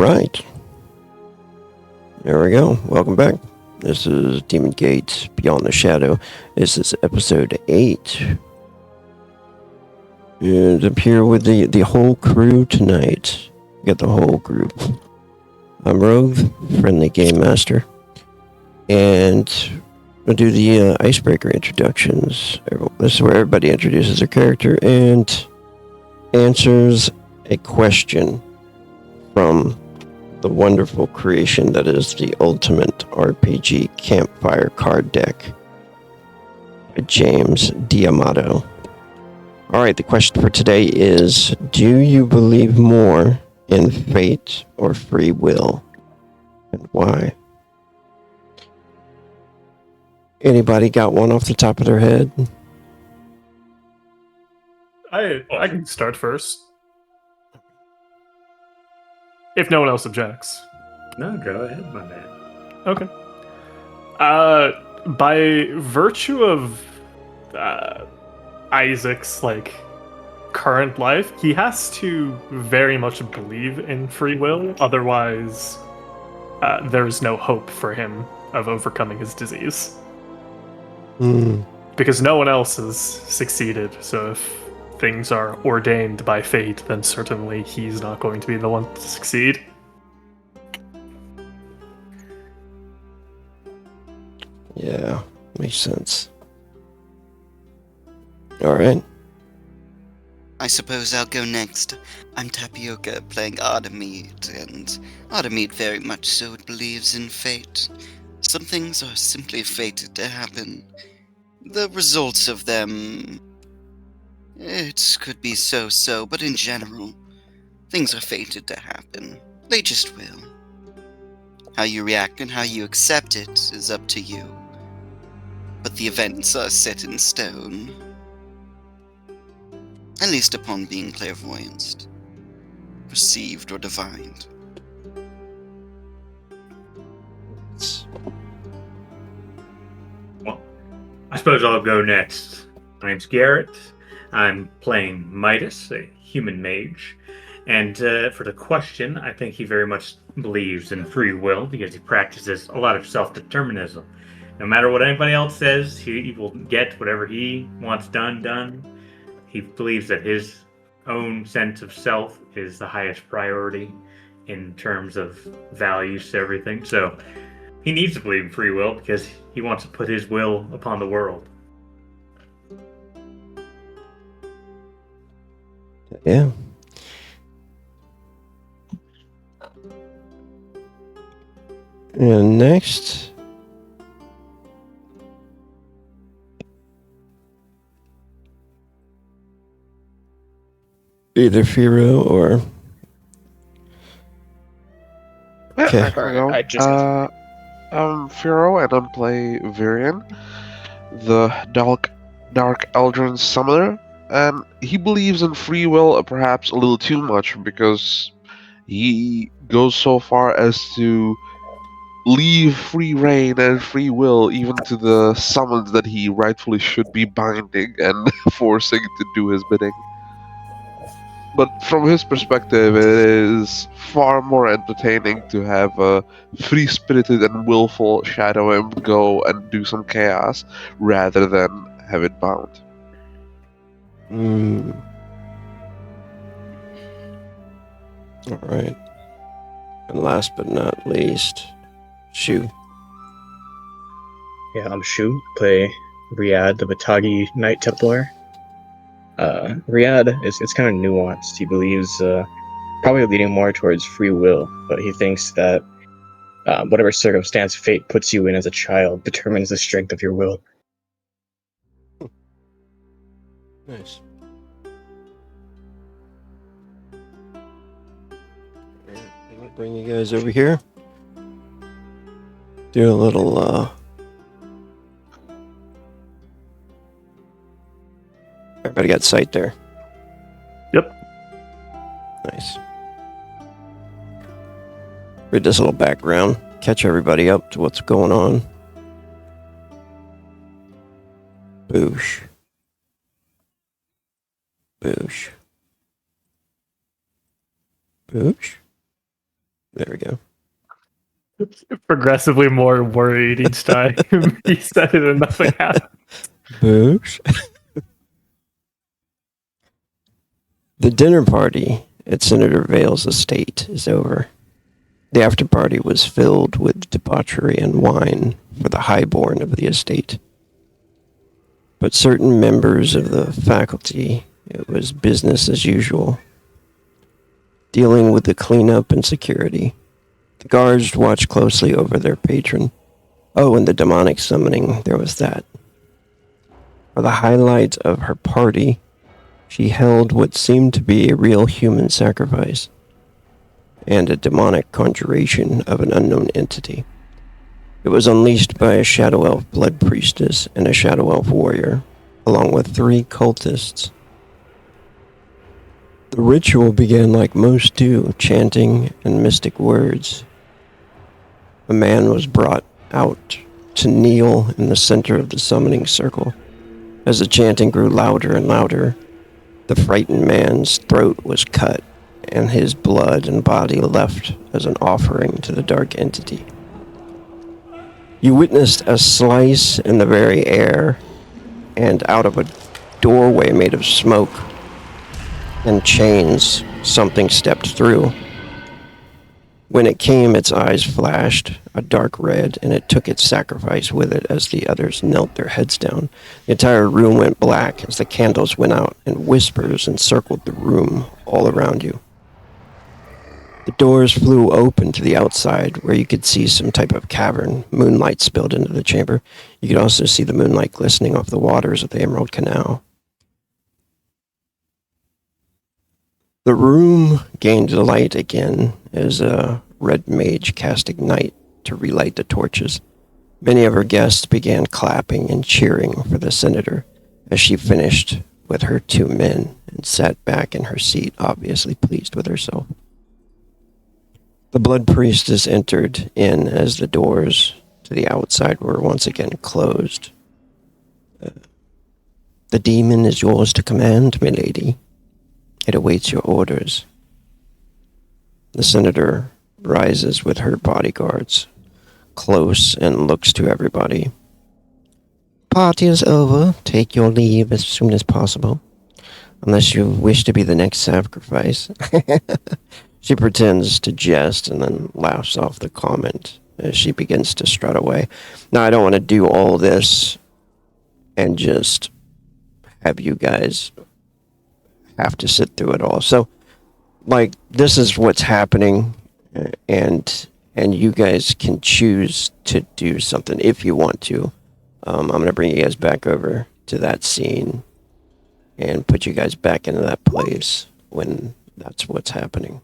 right. There we go. Welcome back. This is Demon Gates Beyond the Shadow. This is episode 8. And I'm here with the whole crew tonight. We got the whole group. I'm Rogue, friendly game master. And we'll do the icebreaker introductions. This is where everybody introduces their character and answers a question from the wonderful creation that is the Ultimate RPG Campfire Card Deck by James D'Amato. Alright, the question for today is, do you believe more in fate or free will? And why? Anybody got one off the top of their head? I can start first. If no one else objects. No, go ahead, my man. Okay. By virtue of Isaac's current life, he has to very much believe in free will. Otherwise, there's no hope for him of overcoming his disease. Because no one else has succeeded. So if things are ordained by fate, then certainly he's not going to be the one to succeed. Yeah, makes sense. Alright. I suppose I'll go next. I'm Tapioca, playing Artemide, and Artemide very much so believes in fate. Some things are simply fated to happen. The results of them... it could be so-so, but in general, things are fated to happen. They just will. How you react and how you accept it is up to you. But the events are set in stone. At least upon being clairvoyanced, perceived or divined. Well, I suppose I'll go next. My name's Garrett. I'm playing Midas, a human mage. And for the question, I think he very much believes in free will because he practices a lot of self-determinism. No matter what anybody else says, he will get whatever he wants done. He believes that his own sense of self is the highest priority in terms of values to everything. So he needs to believe in free will because he wants to put his will upon the world. Yeah. And next... either Firo or... Okay. I can go. I'm Firo, and I'm playing Virion, the Dark Eldrin Summoner, and he believes in free will perhaps a little too much, because he goes so far as to leave free reign and free will even to the summons that he rightfully should be binding and forcing to do his bidding. But from his perspective, it is far more entertaining to have a free-spirited and willful Shadow Imp go and do some chaos, rather than have it bound. Alright. And last but not least, Shu. Yeah, I'm Shu. Play Riyadh, the Batagi Knight Templar. Riyadh it's kind of nuanced. He believes probably leaning more towards free will, but he thinks that whatever circumstance fate puts you in as a child determines the strength of your will. Nice. I'll bring you guys over here. Do a little everybody got sight there? Yep. Nice. Read this little background. Catch everybody up to what's going on. Boosh. Boosh. Boosh. There we go. Progressively more worried each time he said it and nothing happened. Boosh. The dinner party at Senator Vale's estate is over. The after party was filled with debauchery and wine for the highborn of the estate. But certain members of the faculty, it was business as usual, dealing with the cleanup and security. The guards watched closely over their patron. Oh, and the demonic summoning, there was that. For the highlight of her party, she held what seemed to be a real human sacrifice and a demonic conjuration of an unknown entity. It was unleashed by a Shadow Elf blood priestess and a Shadow Elf warrior, along with 3 cultists. The ritual began like most do, chanting and mystic words. A man was brought out to kneel in the center of the summoning circle. As the chanting grew louder and louder, the frightened man's throat was cut, and his blood and body left as an offering to the dark entity. You witnessed a slice in the very air, and out of a doorway made of smoke and chains, something stepped through. When it came, its eyes flashed a dark red, and it took its sacrifice with it as the others knelt their heads down. The entire room went black as the candles went out, and whispers encircled the room all around you. The doors flew open to the outside, where you could see some type of cavern. Moonlight spilled into the chamber. You could also see the moonlight glistening off the waters of the Emerald Canal. The room gained light again as a red mage cast Ignite to relight the torches. Many of her guests began clapping and cheering for the senator as she finished with her 2 men and sat back in her seat, obviously pleased with herself. The blood priestess entered in as the doors to the outside were once again closed. The demon is yours to command, milady. It awaits your orders. The senator rises with her bodyguards close and looks to everybody. Party is over. Take your leave as soon as possible. Unless you wish to be the next sacrifice. She pretends to jest and then laughs off the comment as she begins to strut away. Now, I don't want to do all this and just have you guys have to sit through it all. So, like, this is what's happening, and you guys can choose to do something if you want to. I'm going to bring you guys back over to that scene and put you guys back into that place when that's what's happening.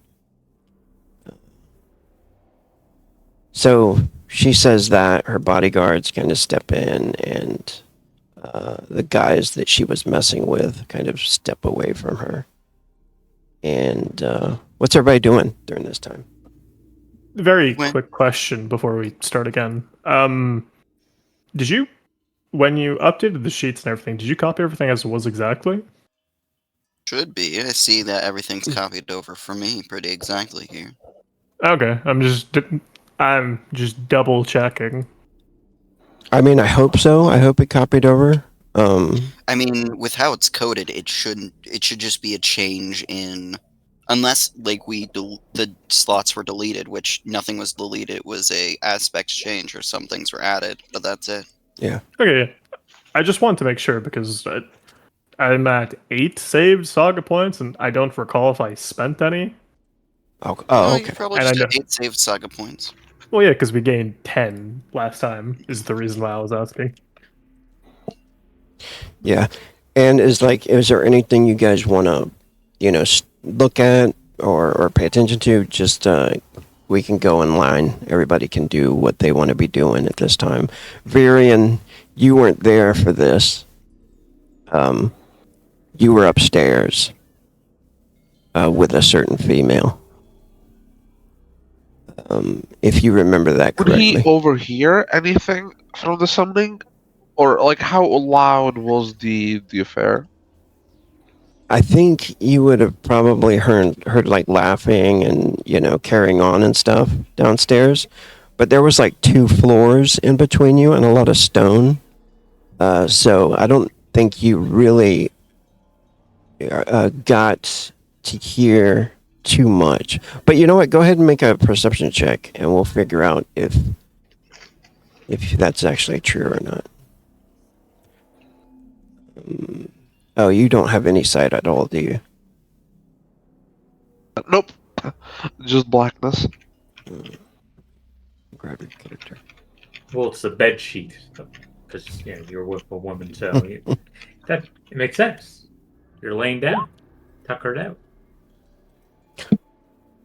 So she says that her bodyguards kind of step in, and the guys that she was messing with kind of step away from her. And what's everybody doing during this time? Very quick question before we start again. Did you, when you updated the sheets and everything, did you copy everything as it was exactly? Should be. I see that everything's copied over for me pretty exactly here. Okay, I'm just double checking. I mean, I hope so. I hope it copied over. I mean, with how it's coded, it should just be a change in, unless like the slots were deleted, which nothing was deleted. It was a aspects change or some things were added, but that's it. Yeah. Okay, I just wanted to make sure because I'm at 8 saved saga points, and I don't recall if I spent any. Oh, No, okay. you probably And I just had know- 8 saved saga points. Well, yeah, because we gained 10 last time is the reason why I was asking. Yeah. And is there anything you guys want to, look at or pay attention to? Just we can go in line. Everybody can do what they want to be doing at this time. Varian, you weren't there for this. You were upstairs with a certain female. If you remember that Would correctly. he overhear anything from the summoning? Or, like, how loud was the affair? I think you would have probably heard like laughing and carrying on and stuff downstairs, but there was like 2 floors in between you and a lot of stone. So I don't think you really got to hear too much. But you know what? Go ahead and make a perception check, and we'll figure out if that's actually true or not. Oh, you don't have any sight at all, do you? Nope. Just blackness. Grab your character. Well, it's the bed sheet because you're with a woman, so that it makes sense. You're laying down, tuckered out.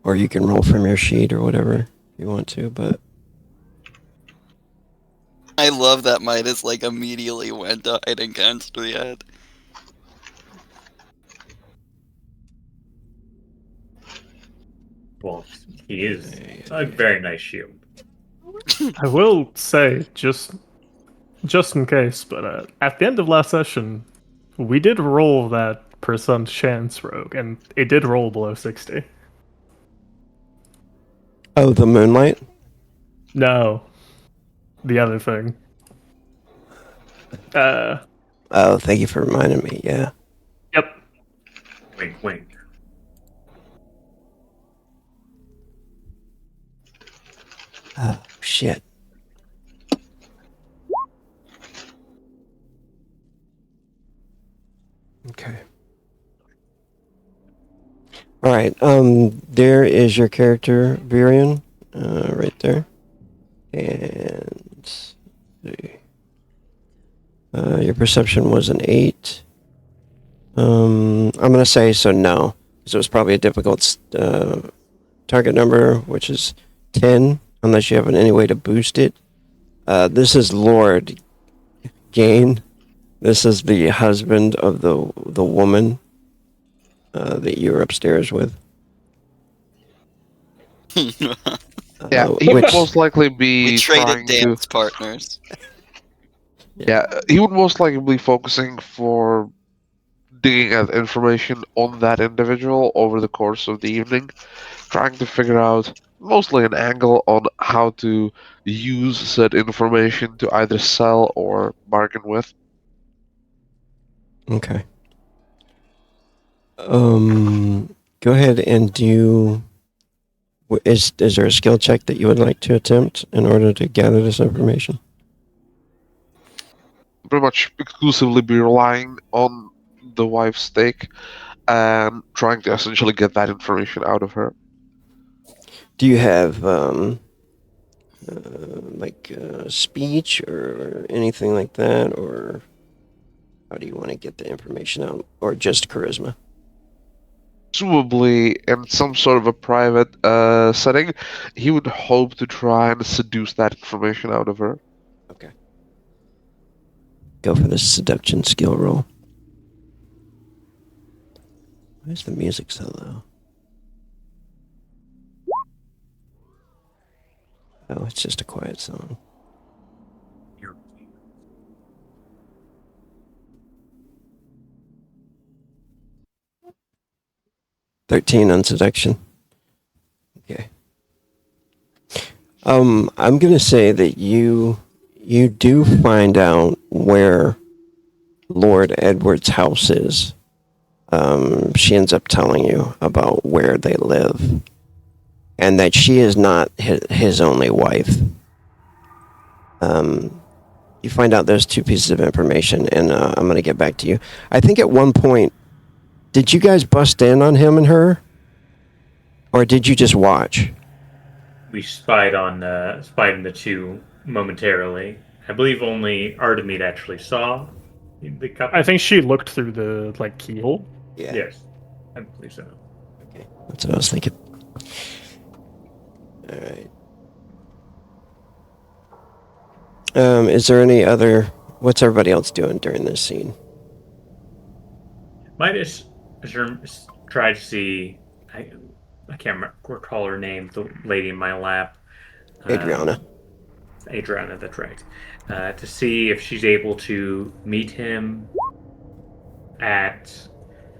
Or you can roll from your sheet or whatever you want to, but I love that Midas like immediately went to hide against Riyadh. Well, he is a very nice shield. I will say, just in case, but at the end of last session, we did roll that percent chance rogue, and it did roll below 60. oh, the moonlight. No, the other thing. Oh, thank you for reminding me. Yeah. Yep. Wink, wink. Oh shit. Okay. All right. There is your character, Virion, right there, and let's see. Your perception was an 8. I'm gonna say so no, because it was probably a difficult target number, which is 10, unless you have any way to boost it. This is Lord Gain. This is the husband of the woman that you were upstairs with. Yeah, he would which, most likely be We traded trying to. dance partners. Yeah, he would most likely be focusing for digging at information on that individual over the course of the evening, trying to figure out mostly an angle on how to use said information to either sell or bargain with. okay. Go ahead and do. Is there a skill check that you would like to attempt in order to gather this information? Pretty much exclusively be relying on the wife's stake and trying to essentially get that information out of her. Do you have speech or anything like that, or how do you want to get the information out, or just charisma? Presumably, in some sort of a private setting, he would hope to try and seduce that information out of her. Okay. Go for the seduction skill roll. Why is the music so low? Oh, it's just a quiet song. You're 13 on seduction. Okay. I'm gonna say that you do find out where Lord Edward's house is. She ends up telling you about where they live, and that she is not his only wife. You find out those 2 pieces of information, and I'm going to get back to you. I think at one point, did you guys bust in on him and her? Or did you just watch? We spied in the 2 momentarily. I believe only Artemide actually saw the couple. I think she looked through the keyhole. Yeah. Yes, I believe so. Okay. That's what I was thinking. Alright. Is there any other... What's everybody else doing during this scene? Midas tried to see. I can't recall her name. The lady in my lap. Adriana. Adriana, that's right. To see if she's able to meet him at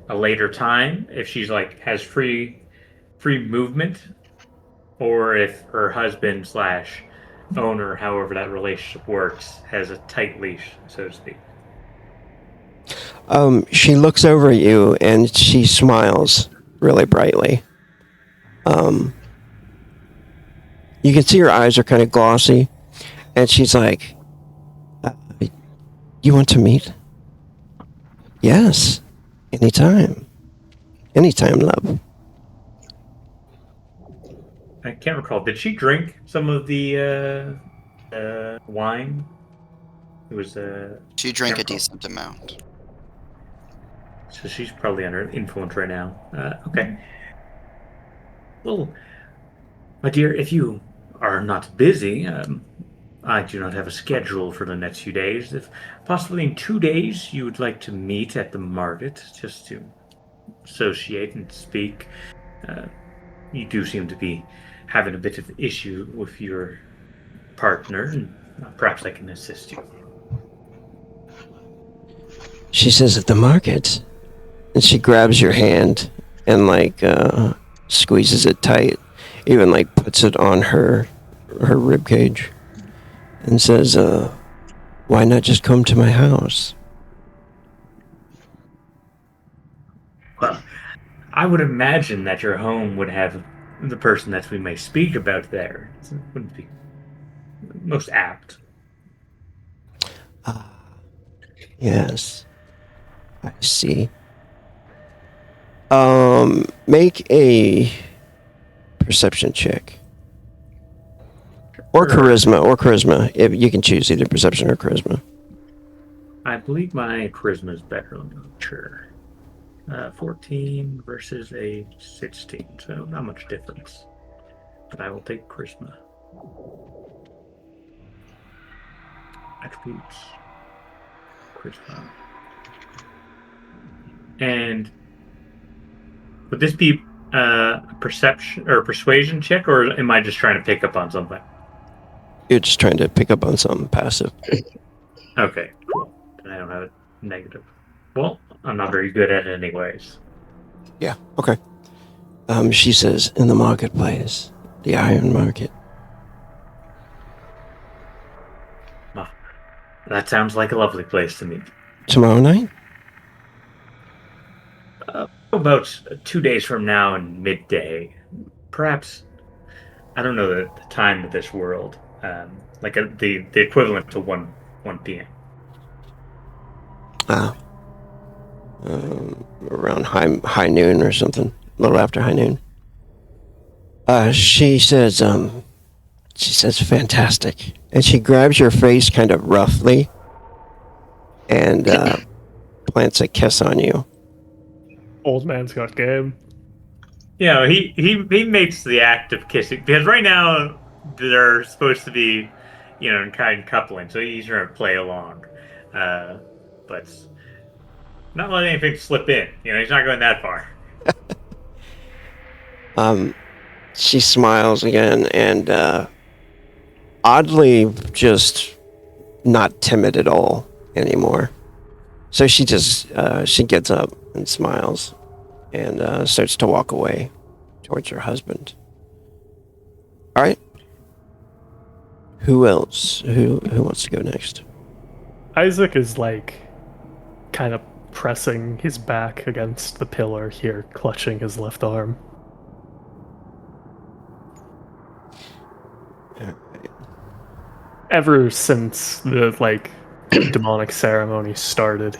a later time if she's like has free movement, or if her husband slash owner, however that relationship works, has a tight leash, so to speak. She looks over at you and she smiles really brightly. You can see her eyes are kind of glossy, and she's like, "You want to meet?" "Yes, anytime, love." I can't recall. Did she drink some of the wine? It was She drank a Careful. decent amount. so she's probably under influence right now. Okay. Well, my dear, if you are not busy, I do not have a schedule for the next few days. If possibly in 2 days you would like to meet at the market just to associate and speak. You do seem to be having a bit of issue with your partner, and perhaps I can assist you. She says, "At the market," and she grabs your hand and like squeezes it tight, even like puts it on her rib cage, and says, "Why not just come to my house?" Well, I would imagine that your home would have the person that we may speak about there. It wouldn't be most apt. Yes, I see. Make a perception check. Or Sure. charisma. If you can choose either perception or charisma. I believe my charisma is better. Let me make sure. 14 versus a 16, so not much difference. But I will take charisma. Attributes. Charisma. And would this be a perception or persuasion check, or am I just trying to pick up on something? You're just trying to pick up on something passive. Okay, cool. Then I don't have it negative. Well, I'm not very good at it anyways. Yeah, okay. She says, "In the marketplace, the iron market." That sounds like a lovely place to meet. Tomorrow night? About 2 days from now in midday. Perhaps, I don't know the time of this world. The equivalent to 1 p.m. Around high noon or something. A little after high noon. She says, "Fantastic." And she grabs your face kind of roughly and plants a kiss on you. Old man's got game. You know, he makes the act of kissing, because right now they're supposed to be, in kind of coupling, so he's trying to play along. But not letting anything slip in. He's not going that far. She smiles again and oddly just not timid at all anymore. So she just she gets up and smiles and starts to walk away towards her husband. All right. Who else? Who wants to go next? Isaac is like kind of pressing his back against the pillar here, clutching his left arm. Ever since the demonic ceremony started,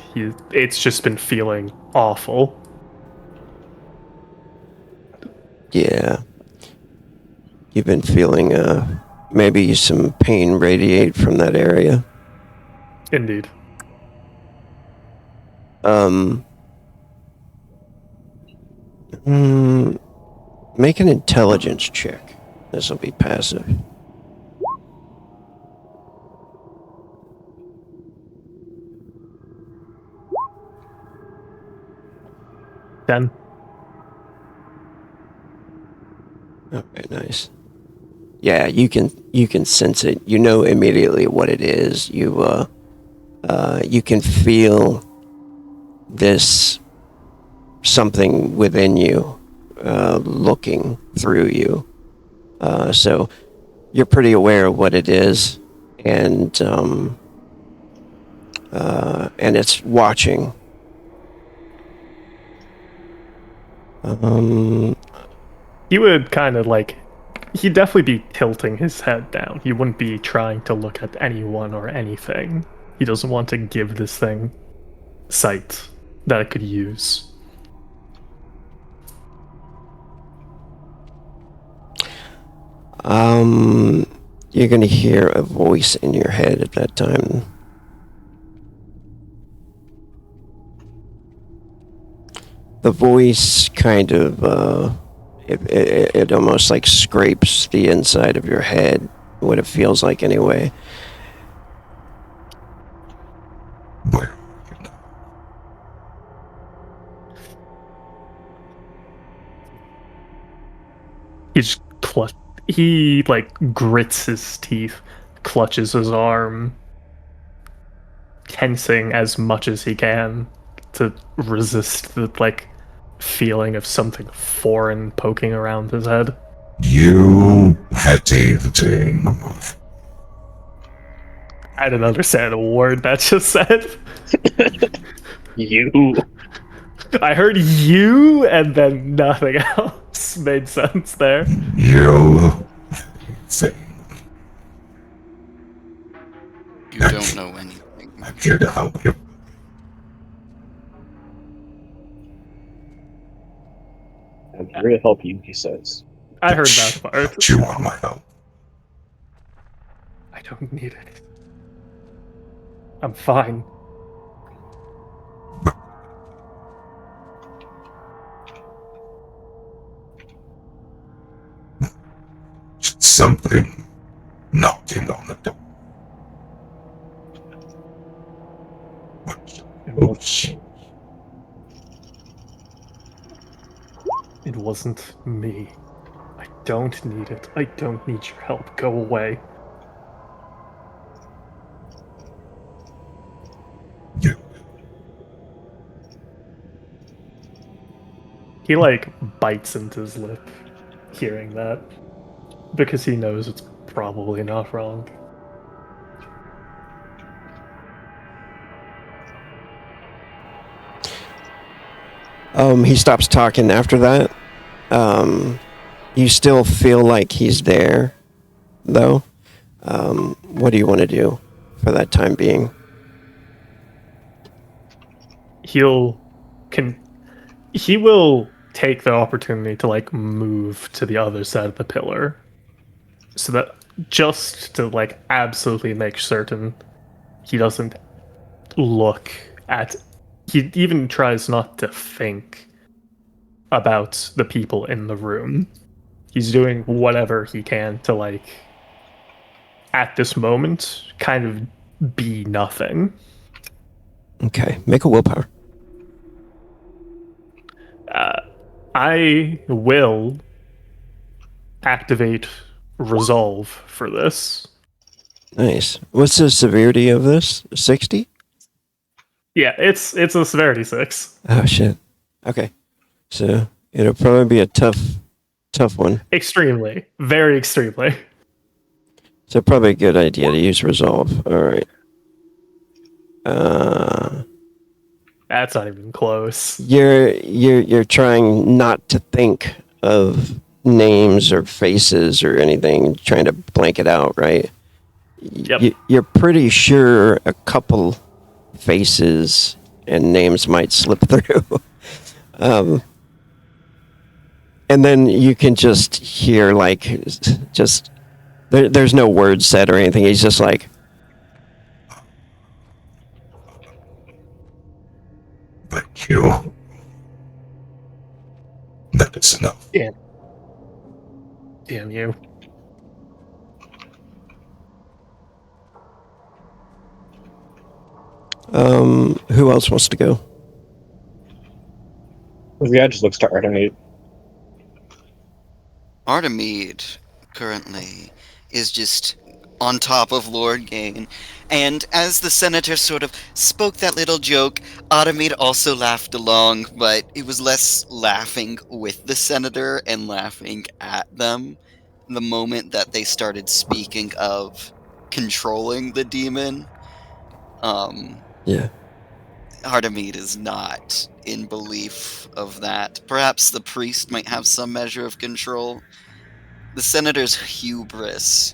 it's just been feeling awful. Yeah. You've been feeling maybe some pain radiate from that area. Indeed. Make an intelligence check. This will be passive. Then Okay, nice. Yeah, you can sense it. You know immediately what it is. You can feel this something within you looking through you. So you're pretty aware of what it is, and it's watching. He would kind of like, he'd definitely be tilting his head down. He wouldn't be trying to look at anyone or anything. He doesn't want to give this thing sight that it could use. You're gonna hear a voice in your head at that time. The voice kind of, it almost like scrapes the inside of your head, what it feels like anyway. Where? He just he like grits his teeth, clutches his arm, tensing as much as he can to resist the like feeling of something foreign poking around his head. You petty thing. I didn't understand a word that just said. You. I heard you and then nothing else made sense there. You thing. You don't know anything. I'm here to help you. I'm here to help you, he says. I heard that part. Don't you want my help? I don't need it. I'm fine. Something knocking on the door. It wasn't me. I don't need it. I don't need your help. Go away. You. He like bites into his lip, hearing that, because he knows it's probably not wrong. He stops talking after that. You still feel like he's there, though. What do you want to do for that time being? He will take the opportunity to like move to the other side of the pillar, so that just to like absolutely make certain he doesn't look at. He even tries not to think about the people in the room. He's doing whatever he can to like, at this moment, kind of be nothing. Okay, make a willpower. I will activate Resolve for this. Nice. What's the severity of this? 60? Yeah, it's a severity 6. Oh, shit. Okay. So it'll probably be a tough one. Extremely. Very extremely. So probably a good idea to use Resolve. All right. That's not even close. You're trying not to think of names or faces or anything, trying to blank it out, right? Yep. You're pretty sure a couple faces and names might slip through. And then you can just hear like just there's no words said or anything. He's just like, Thank you. That is enough. Damn you. who else wants to go? Riyadh just looks to Artemide. Artemide currently is just on top of Lord Gain. And as the senator sort of spoke that little joke, Automate also laughed along, but it was less laughing with the senator and laughing at them. The moment that they started speaking of controlling the demon, Yeah. Artemide is not in belief of that. Perhaps the priest might have some measure of control. The senator's hubris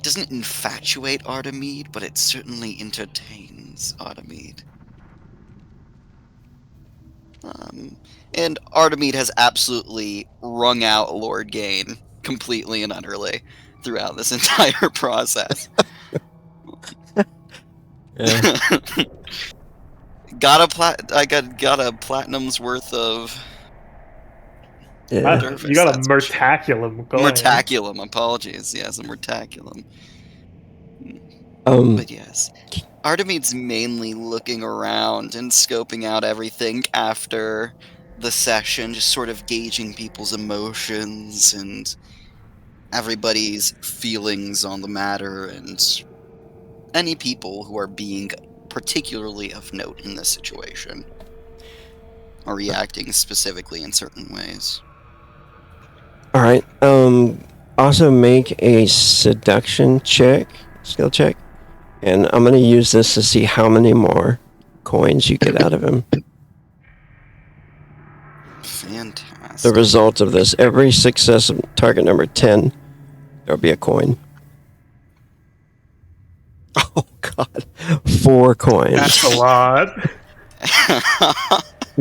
doesn't infatuate Artemide, but it certainly entertains Artemide. And Artemide has absolutely wrung out Lord Gain completely and utterly throughout this entire process. Yeah. got a platinum's worth of Yeah. You got a that's for sure. Mertaculum going. Mertaculum, apologies. Yes, a Mertaculum. But yes, Artemide's mainly looking around and scoping out everything after the session, just sort of gauging people's emotions and everybody's feelings on the matter and any people who are being particularly of note in this situation are reacting specifically in certain ways. All right. Also make a seduction skill check, and I'm gonna use this to see how many more coins you get out of him. Fantastic. The result of this: every success of target number 10, there'll be a coin. Oh God, 4 coins. That's a lot.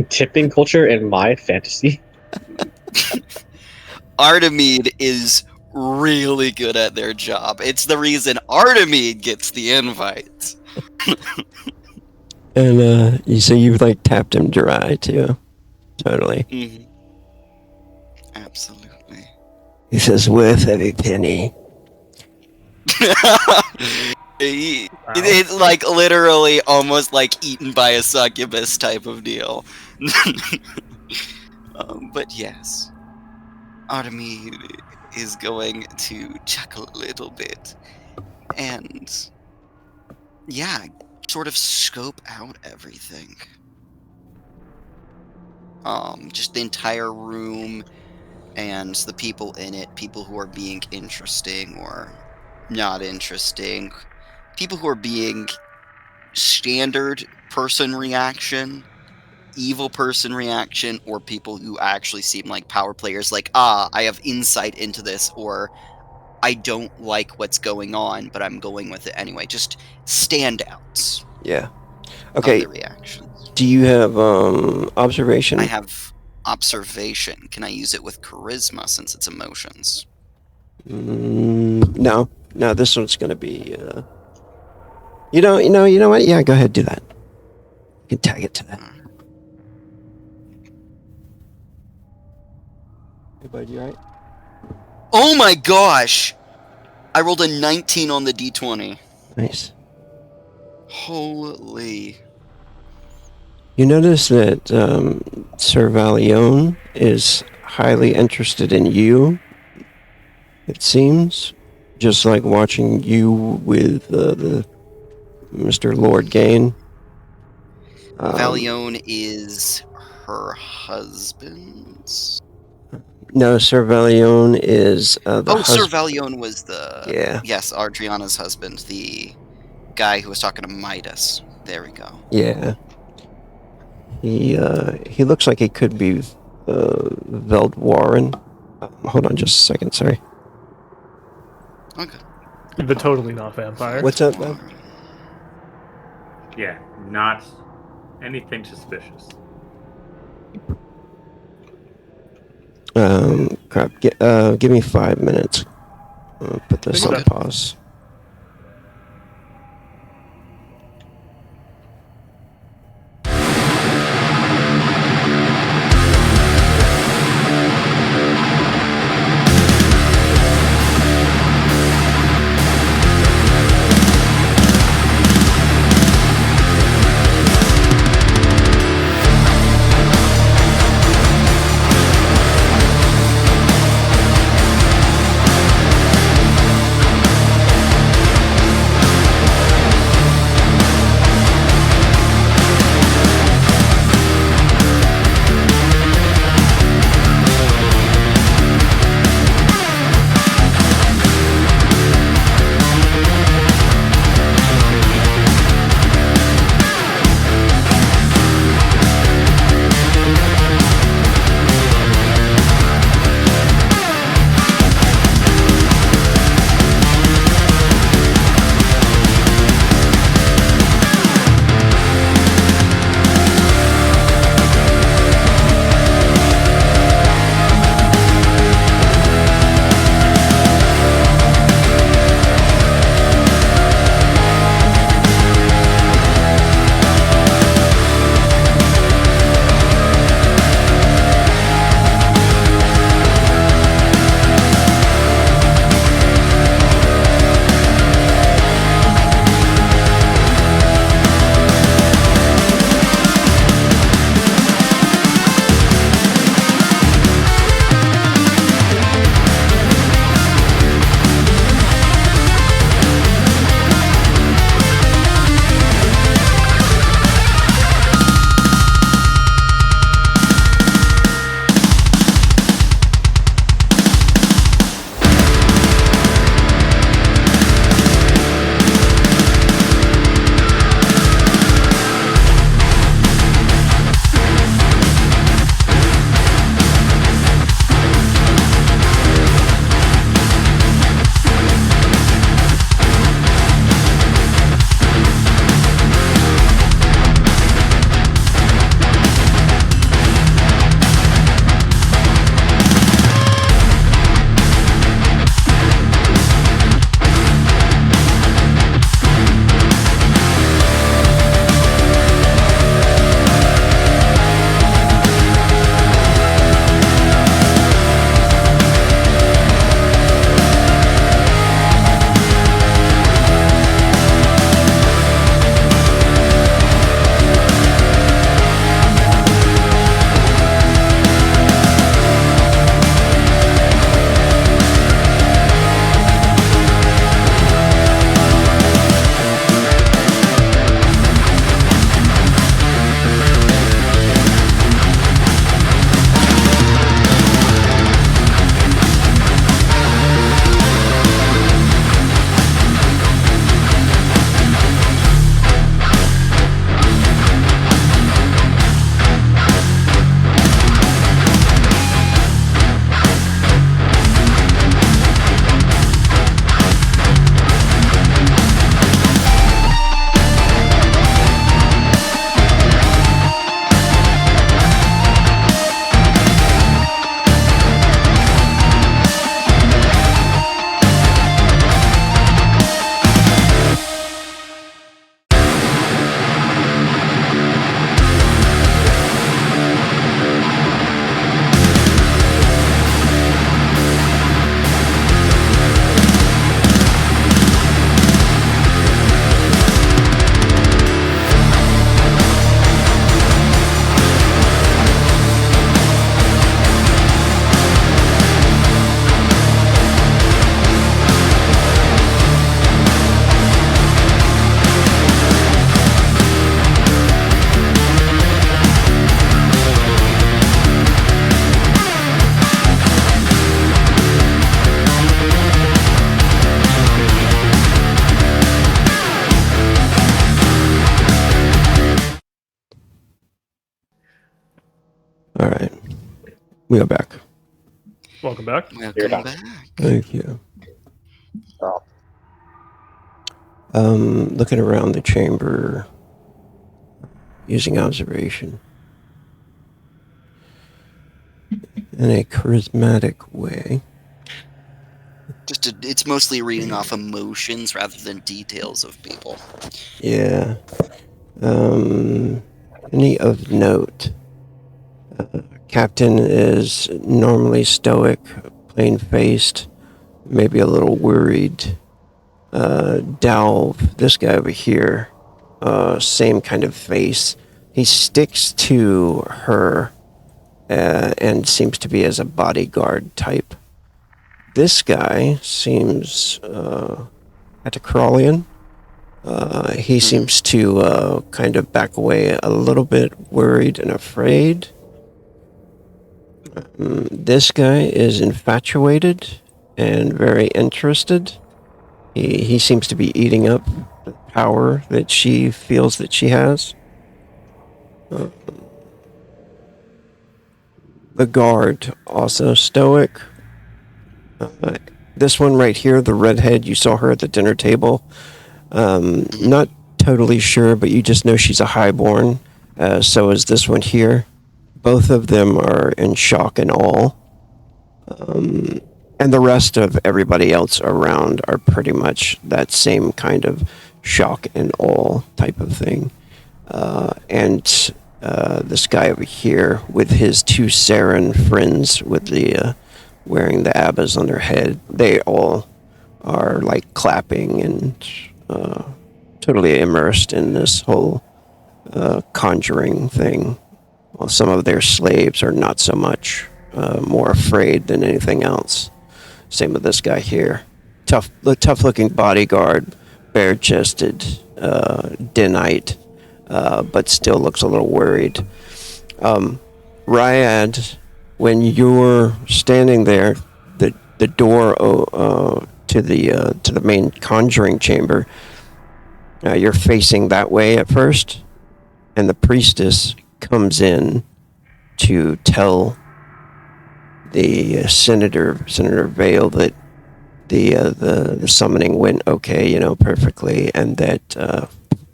Tipping culture in my fantasy. Artemide is really good at their job. It's the reason Artemide gets the invite. And so you've like tapped him dry too. Totally. Mm-hmm. Absolutely. He says, "Worth every penny." It's like literally almost like eaten by a succubus type of deal. But yes, Artemide is going to chuckle a little bit and sort of scope out everything. Just the entire room and the people in it, people who are being interesting or not interesting, people who are being standard person reaction, evil person reaction, or people who actually seem like power players, like, I have insight into this, or I don't like what's going on, but I'm going with it anyway. Just standouts. Yeah. Okay. Of the reactions. Do you have observation? I have observation. Can I use it with charisma since it's emotions? No. This one's gonna be. You know what? Yeah, go ahead, do that. You can tag it to that. Hey, bud, you alright? Oh my gosh! I rolled a 19 on the d20. Nice. Holy. You notice that Sir Valione is highly interested in you. It seems, just like watching you with the Mr. Lord Gain. Valione is her husband's? No, Sir Valione is Sir Valione was the... Yeah. Yes, Adriana's husband, the guy who was talking to Midas. There we go. Yeah. He looks like he could be Veldwarren. Hold on just a second, sorry. Okay. The totally not vampire. What's up, man? Yeah, not anything suspicious. Crap. Give me 5 minutes. I'll put this on Okay. pause. We are back. Welcome back. You're Welcome back. back. Thank you. Oh. Looking around the chamber using observation in a charismatic way. It's mostly reading off emotions rather than details of people. Yeah. Any of note? Captain is normally stoic, plain-faced, maybe a little worried. Dalv, this guy over here, same kind of face. He sticks to her and seems to be as a bodyguard type. This guy seems Atacrolian. He seems to kind of back away a little bit, worried and afraid. This guy is infatuated and very interested. He seems to be eating up the power that she feels that she has. The guard, also stoic. This one right here, the redhead, you saw her at the dinner table. Not totally sure, but you just know she's a highborn. So is this one here. Both of them are in shock and awe. And the rest of everybody else around are pretty much that same kind of shock and awe type of thing. And this guy over here with his two Saren friends with the wearing the abbas on their head, they all are like clapping and totally immersed in this whole conjuring thing. While some of their slaves are not so much, more afraid than anything else. Same with this guy here. Tough-looking bodyguard, bare-chested, Denite, but still looks a little worried. Ryad, when you're standing there, the door to the main conjuring chamber, you're facing that way at first, and the priestess comes in to tell the Senator Vale that the summoning went okay, perfectly, and that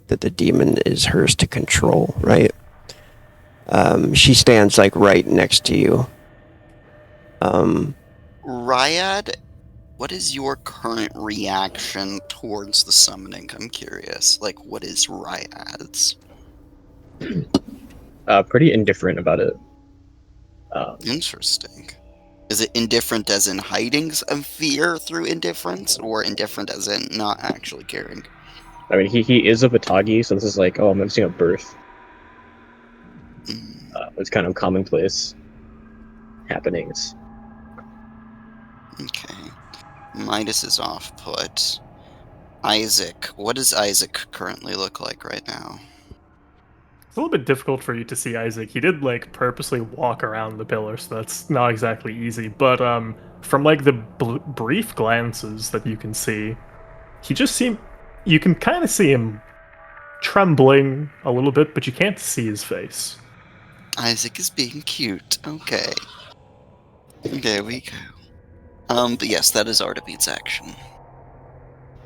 the demon is hers to control, right? She stands like right next to you. Ryad, what is your current reaction towards the summoning? I'm curious. Like, what is Ryad's? Pretty indifferent about it. Interesting. Is it indifferent as in hiding some fear through indifference, or indifferent as in not actually caring? I mean, he is a Batagi, so this is like, oh, I'm missing a birth. It's kind of commonplace happenings. Okay. Midas is off put. Isaac, what does Isaac currently look like right now? It's a little bit difficult for you to see Isaac. He did purposely walk around the pillar, so that's not exactly easy. But from the brief glances that you can see, you can kind of see him trembling a little bit, but you can't see his face. Isaac is being cute. Okay. There we go. But yes, that is Artebeat's action.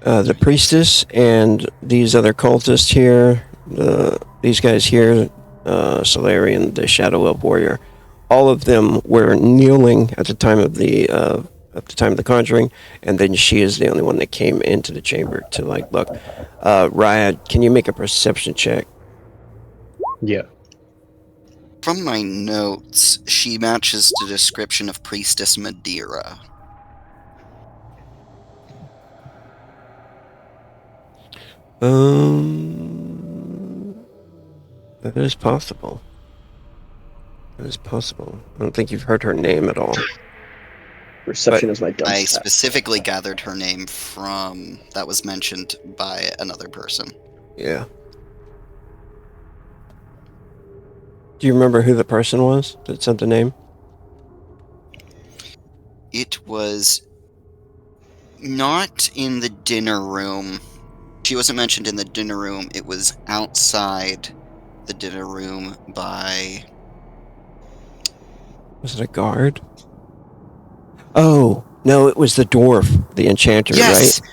The priestess and these other cultists here, these guys here, Solarian, the Shadow Elf Warrior, all of them were kneeling at the time of the conjuring, and then she is the only one that came into the chamber to look. Ryad, can you make a perception check? Yeah. From my notes, she matches the description of Priestess Madeira. That is possible. That is possible. I don't think you've heard her name at all. Perception is my dumb I stat. specifically gathered her name from that was mentioned by another person. Yeah. Do you remember who the person was that sent the name? It was not in the dinner room. She wasn't mentioned in the dinner room. It was outside the dinner room by Was it a guard? Oh, no, it was the dwarf, the enchanter, Yes! right?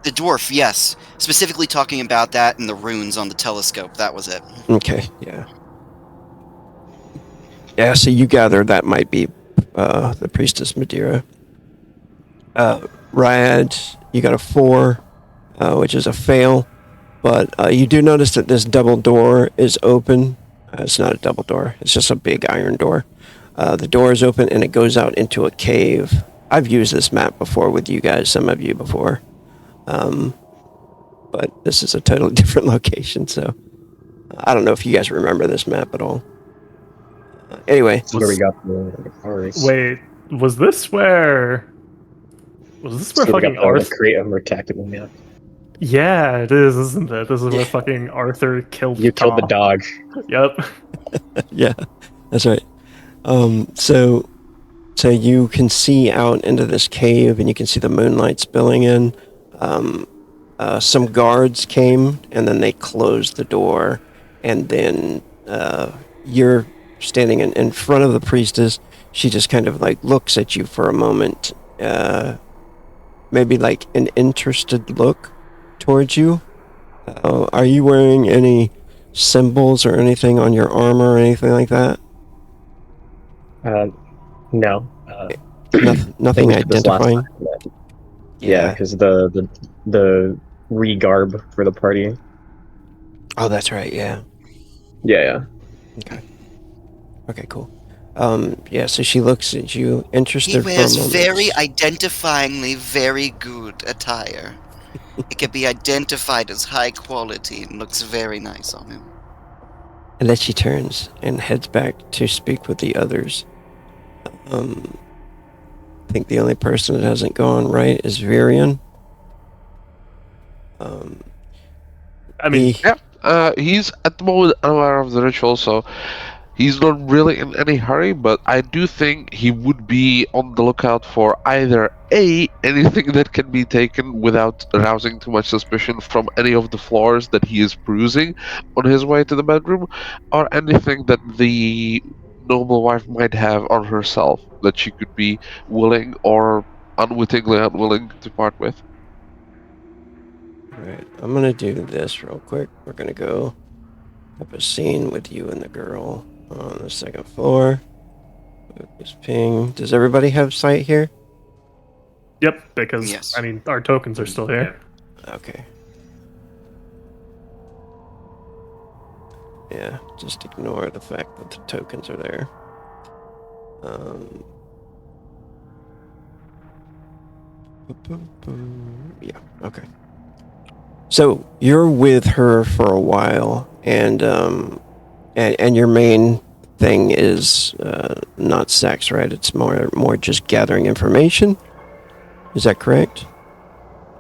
The dwarf, yes. Specifically talking about that and the runes on the telescope. That was it. Okay, yeah. Yeah, so you gather that might be the priestess Madeira. Ryad, you got a 4, which is a fail. But you do notice that this double door is open. It's not a double door. It's just a big iron door. The door is open and it goes out into a cave. I've used this map before with you guys, some of you before. But this is a totally different location, so I don't know if you guys remember this map at all. Anyway, This is where we got the cars. Wait, was this where fucking The Arthur? create a more tactical map. Yeah, it is, isn't it? This is where fucking Arthur killed. You killed the Tom. dog. Yep. yeah, that's right. So you can see out into this cave, and you can see the moonlight spilling in. Some guards came, and then they closed the door, and then you're standing in front of the priestess. She just kind of like looks at you for a moment, maybe like an interested look towards you. Are you wearing any symbols or anything on your armor or anything like that? No. Nothing I think this last identifying? time, but- Yeah, because the regarb for the party. Oh, that's right. Yeah. Yeah. Okay. Cool. Yeah. So she looks at you, interested He for a wears moment. very identifyingly very good attire. It can be identified as high quality and looks very nice on him. And then she turns and heads back to speak with the others. I think the only person that hasn't gone right is Virion. I mean, He's at the moment unaware of the ritual, so he's not really in any hurry, but I do think he would be on the lookout for either A, anything that can be taken without arousing too much suspicion from any of the floors that he is bruising on his way to the bedroom, or anything that the noble wife might have on herself that she could be willing or unwittingly unwilling to part with. Alright, I'm gonna do this real quick. We're gonna go have a scene with you and the girl on the second floor. Focus ping. Does everybody have sight here? yep, because Yes. I mean our tokens are still here. Okay. Yeah, just ignore the fact that the tokens are there. Yeah, okay. So you're with her for a while, and your main thing is not sex, right? It's more just gathering information. Is that correct?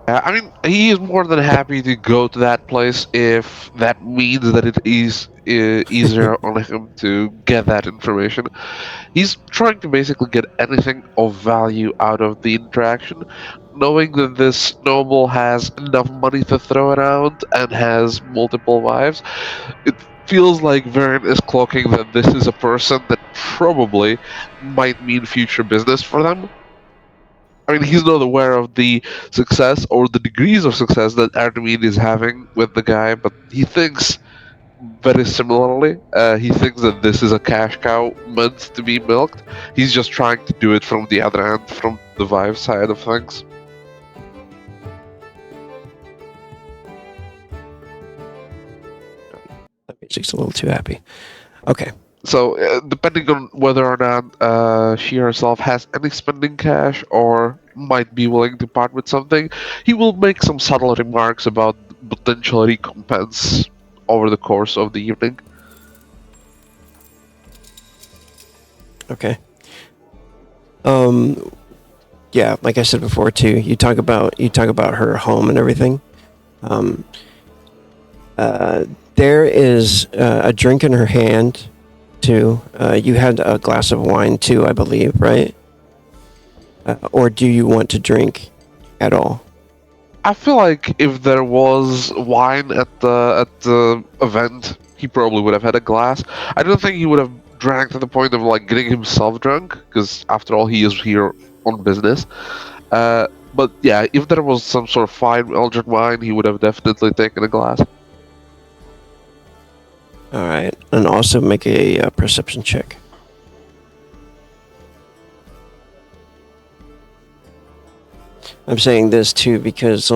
I mean, he is more than happy to go to that place if that means that it is easier on him to get that information. He's trying to basically get anything of value out of the interaction, knowing that this noble has enough money to throw around and has multiple wives. It feels like Varen is cloaking that this is a person that probably might mean future business for them. I mean, he's not aware of the success or the degrees of success that Artemide is having with the guy, but he thinks very similarly. He thinks that this is a cash cow meant to be milked. He's just trying to do it from the other end, from the Vive side of things. That music's a little too happy. Okay. So, depending on whether or not she herself has any spending cash or might be willing to part with something, he will make some subtle remarks about potential recompense over the course of the evening. Okay. Yeah, like I said before too, you talk about her home and everything. There is a drink in her hand too. You had a glass of wine too, I believe, right? Or do you want to drink at all? I feel like if there was wine at the event, he probably would have had a glass. I don't think he would have drank to the point of like getting himself drunk, because after all, he is here on business. But yeah, if there was some sort of fine Eldritch wine, he would have definitely taken a glass. All right, and also make a perception check. I'm saying this too because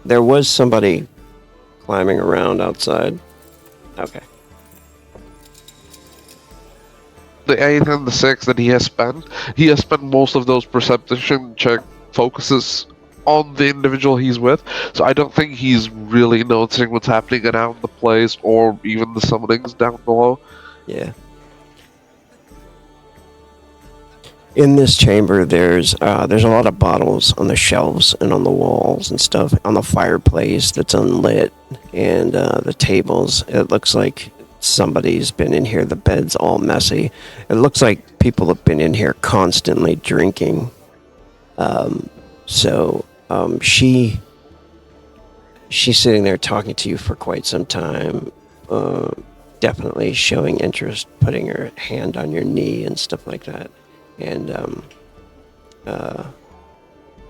there was somebody climbing around outside. Okay. The 8 and the 6 that he has spent most of those perception check focuses on the individual he's with, so I don't think he's really noticing what's happening around the place or even the summonings down below. Yeah. In this chamber, there's a lot of bottles on the shelves and on the walls and stuff, on the fireplace that's unlit, and the tables. It looks like somebody's been in here. The bed's all messy. It looks like people have been in here constantly drinking. She's sitting there talking to you for quite some time, definitely showing interest, putting her hand on your knee and stuff like that. And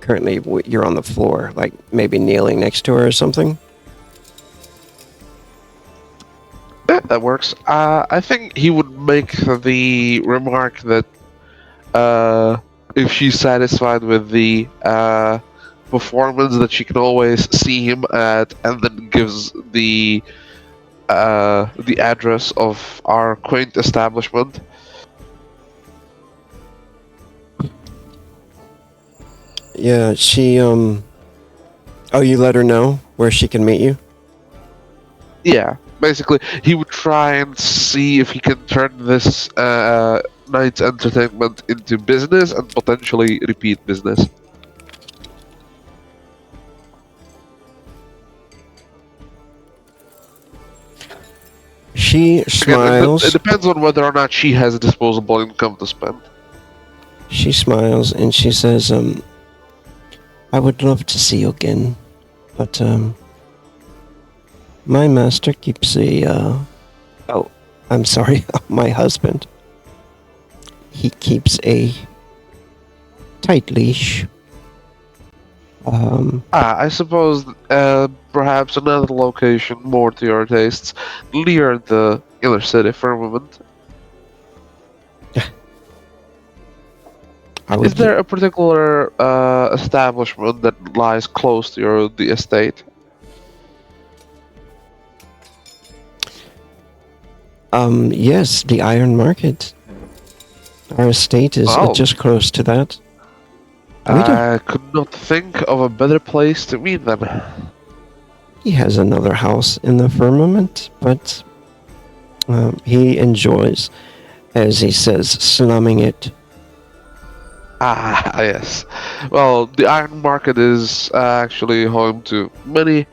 currently you're on the floor, like maybe kneeling next to her or something. Yeah, that works. I think he would make the remark that if she's satisfied with the performance, that she can always see him at, and then gives the address of our quaint establishment. Yeah, she oh, you let her know where she can meet you? Yeah, basically, he would try and see if he can turn this night's entertainment into business and potentially repeat business. She smiles. It depends on whether or not she has disposable income to spend. She smiles and she says, I would love to see you again, but my master keeps oh, I'm sorry, my husband. He keeps a tight leash. I suppose perhaps another location more to your tastes, near the inner city for a moment. Is there a particular establishment that lies close to the estate? Yes, the Iron Market. Our estate is just close to that. I could not think of a better place to meet them. He has another house in the firmament, but he enjoys, as he says, slumming it. Ah, yes. Well, the Iron Market is actually home to many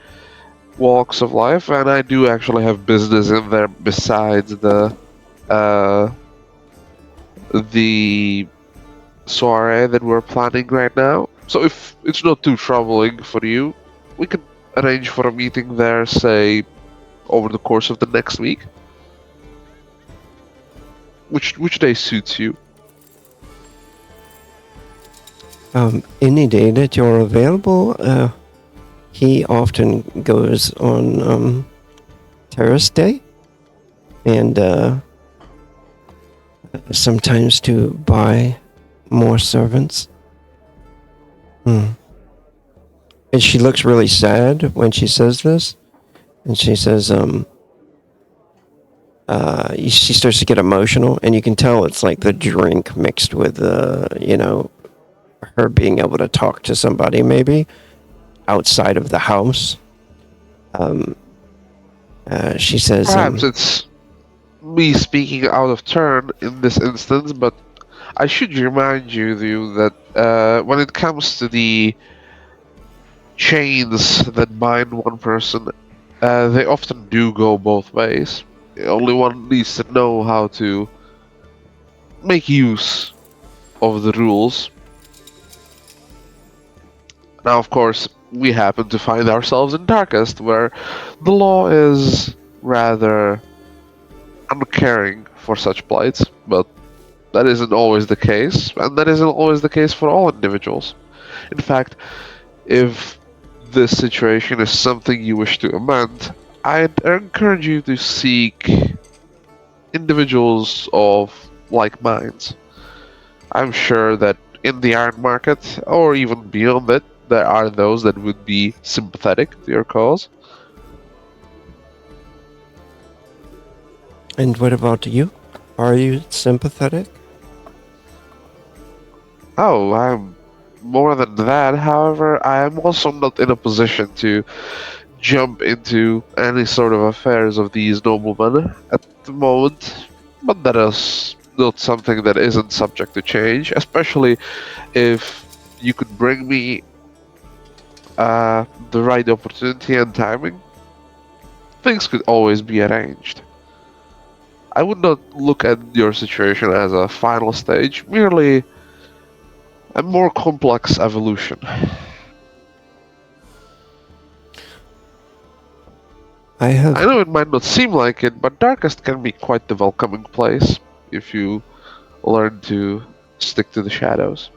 walks of life, and I do actually have business in there besides the soiree that we're planning right now. So if it's not too troubling for you, we could arrange for a meeting there, say, over the course of the next week. Which day suits you? Any day that you're available. He often goes on Terrace Day, and sometimes to buy more servants. And she looks really sad when she says this, and she says, she starts to get emotional, and you can tell it's like the drink mixed with, her being able to talk to somebody maybe outside of the house. She says, perhaps it's me speaking out of turn in this instance, but I should remind you that when it comes to the chains that bind one person, they often do go both ways. Only one needs to know how to make use of the rules. Now, of course, we happen to find ourselves in Darkest, where the law is rather uncaring for such plights, but that isn't always the case, and that isn't always the case for all individuals. In fact, if this situation is something you wish to amend, I'd encourage you to seek individuals of like minds. I'm sure that in the iron market, or even beyond it, there are those that would be sympathetic to your cause. And what about you? Are you sympathetic? Oh, I'm more than that. However, I am also not in a position to jump into any sort of affairs of these noblemen at the moment. But that is not something that isn't subject to change, especially if you could bring me the right opportunity and timing. Things could always be arranged. I would not look at your situation as a final stage, merely a more complex evolution. I have. I know it might not seem like it, but Darkest can be quite the welcoming place if you learn to stick to the shadows.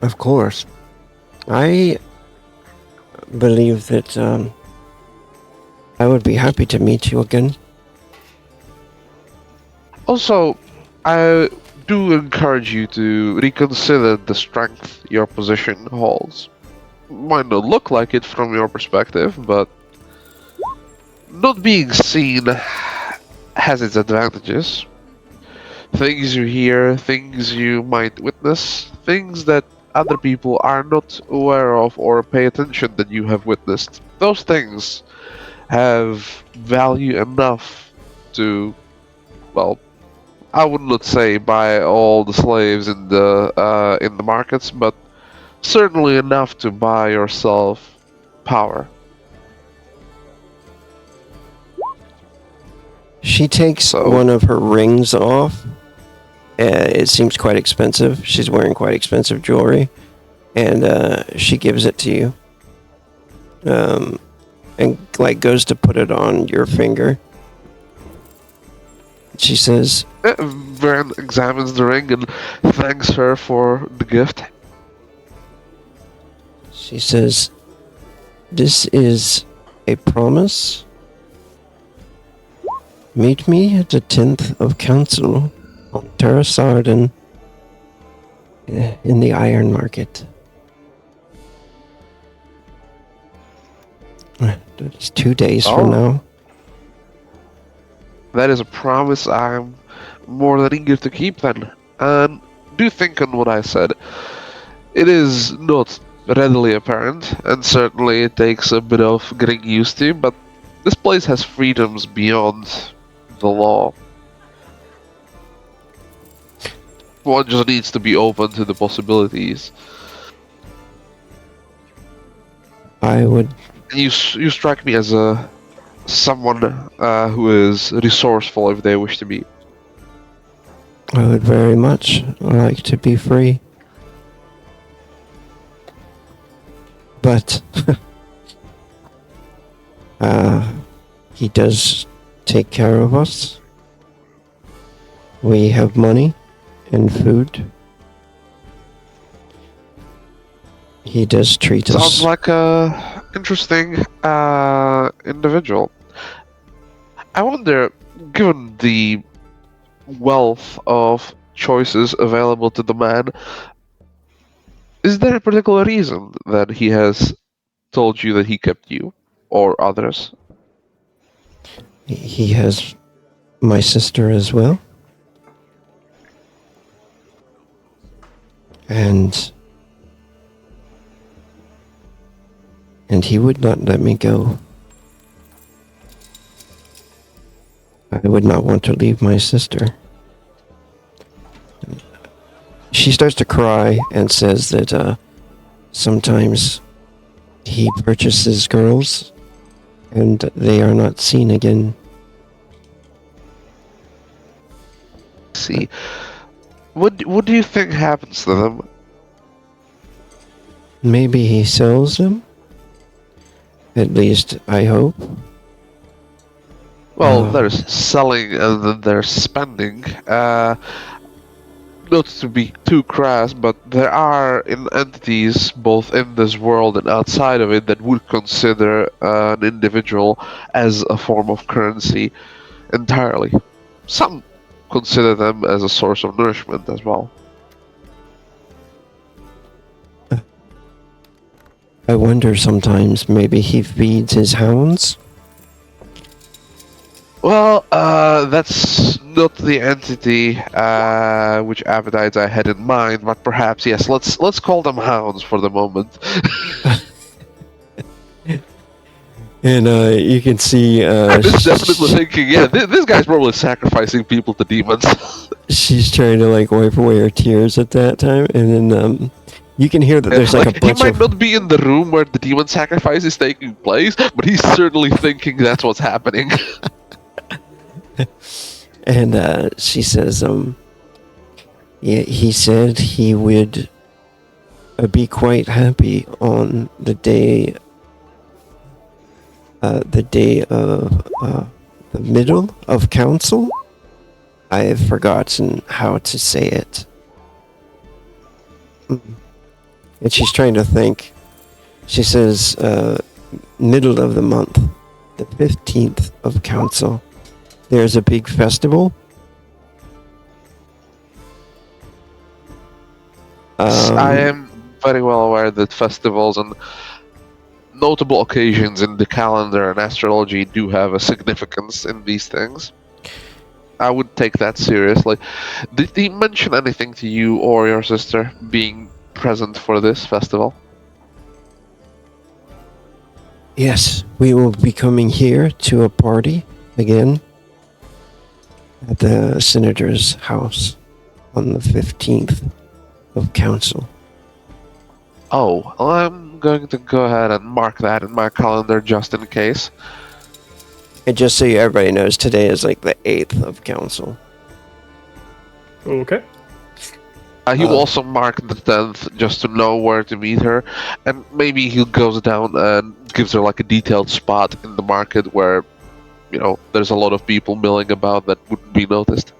Of course. I believe that I would be happy to meet you again. Also, I do encourage you to reconsider the strength your position holds. Might not look like it from your perspective, but not being seen has its advantages. Things you hear, things you might witness, things that other people are not aware of or pay attention that you have witnessed. Those things have value enough to, well, I would not say buy all the slaves in the markets, but certainly enough to buy yourself power. She takes So- one of her rings off. It seems quite expensive. She's wearing quite expensive jewelry, and she gives it to you. And like goes to put it on your finger. She says, Vern examines the ring and thanks her for the gift. She says, "This is a promise. Meet me at the 10th of Council on Terra Sardin in the Iron Market." It's 2 days Oh. from now. That is a promise I'm more than eager to keep then. And do think on what I said. It is not readily apparent, and certainly it takes a bit of getting used to, but this place has freedoms beyond the law. One just needs to be open to the possibilities. I would And you strike me as someone who is resourceful if they wish to be. very much like to be free. But he does take care of us. We have money and food. He does treat Sounds us. like a interesting individual. I wonder, given the wealth of choices available to the man, is there a particular reason that he has told you that he kept you or others? He has my sister as well. And he would not let me go. I would not want to leave my sister. She starts to cry and says that sometimes he purchases girls and they are not seen again. See, what do you think happens to them? Maybe he sells them. At least I hope. Well, Oh. there's selling and then there's spending. Not to be too crass, but there are entities both in this world and outside of it that would consider an individual as a form of currency entirely. Some consider them as a source of nourishment as well. I wonder sometimes maybe he feeds his hounds. Well, that's not the entity which appetites I had in mind, but perhaps yes. Let's call them hounds for the moment. And you can see It's definitely thinking, yeah, this guy's probably sacrificing people to demons. she's trying to like wipe away her tears at that time, and then you can hear that there's like a he bunch might of not be in the room where the demon sacrifice is taking place, but he's certainly thinking that's what's happening. and she says, yeah, he said he would be quite happy on the day of the middle of council. I have forgotten how to say it. And she's trying to think. She says, middle of the month, the 15th of council. There's a big festival. I am very well aware that festivals and notable occasions in the calendar and astrology do have a significance in these things. I would take that seriously. Did he mention anything to you or your sister being present for this festival? Yes, we will be coming here to a party again at the senator's house on the 15th of council. Oh, well, I'm going to go ahead and mark that in my calendar just in case. And just so everybody knows, today is like the 8th of council. Okay. He will also mark the 10th just to know where to meet her, and maybe he goes down and gives her like a detailed spot in the market where, you know, there's a lot of people milling about that wouldn't be noticed.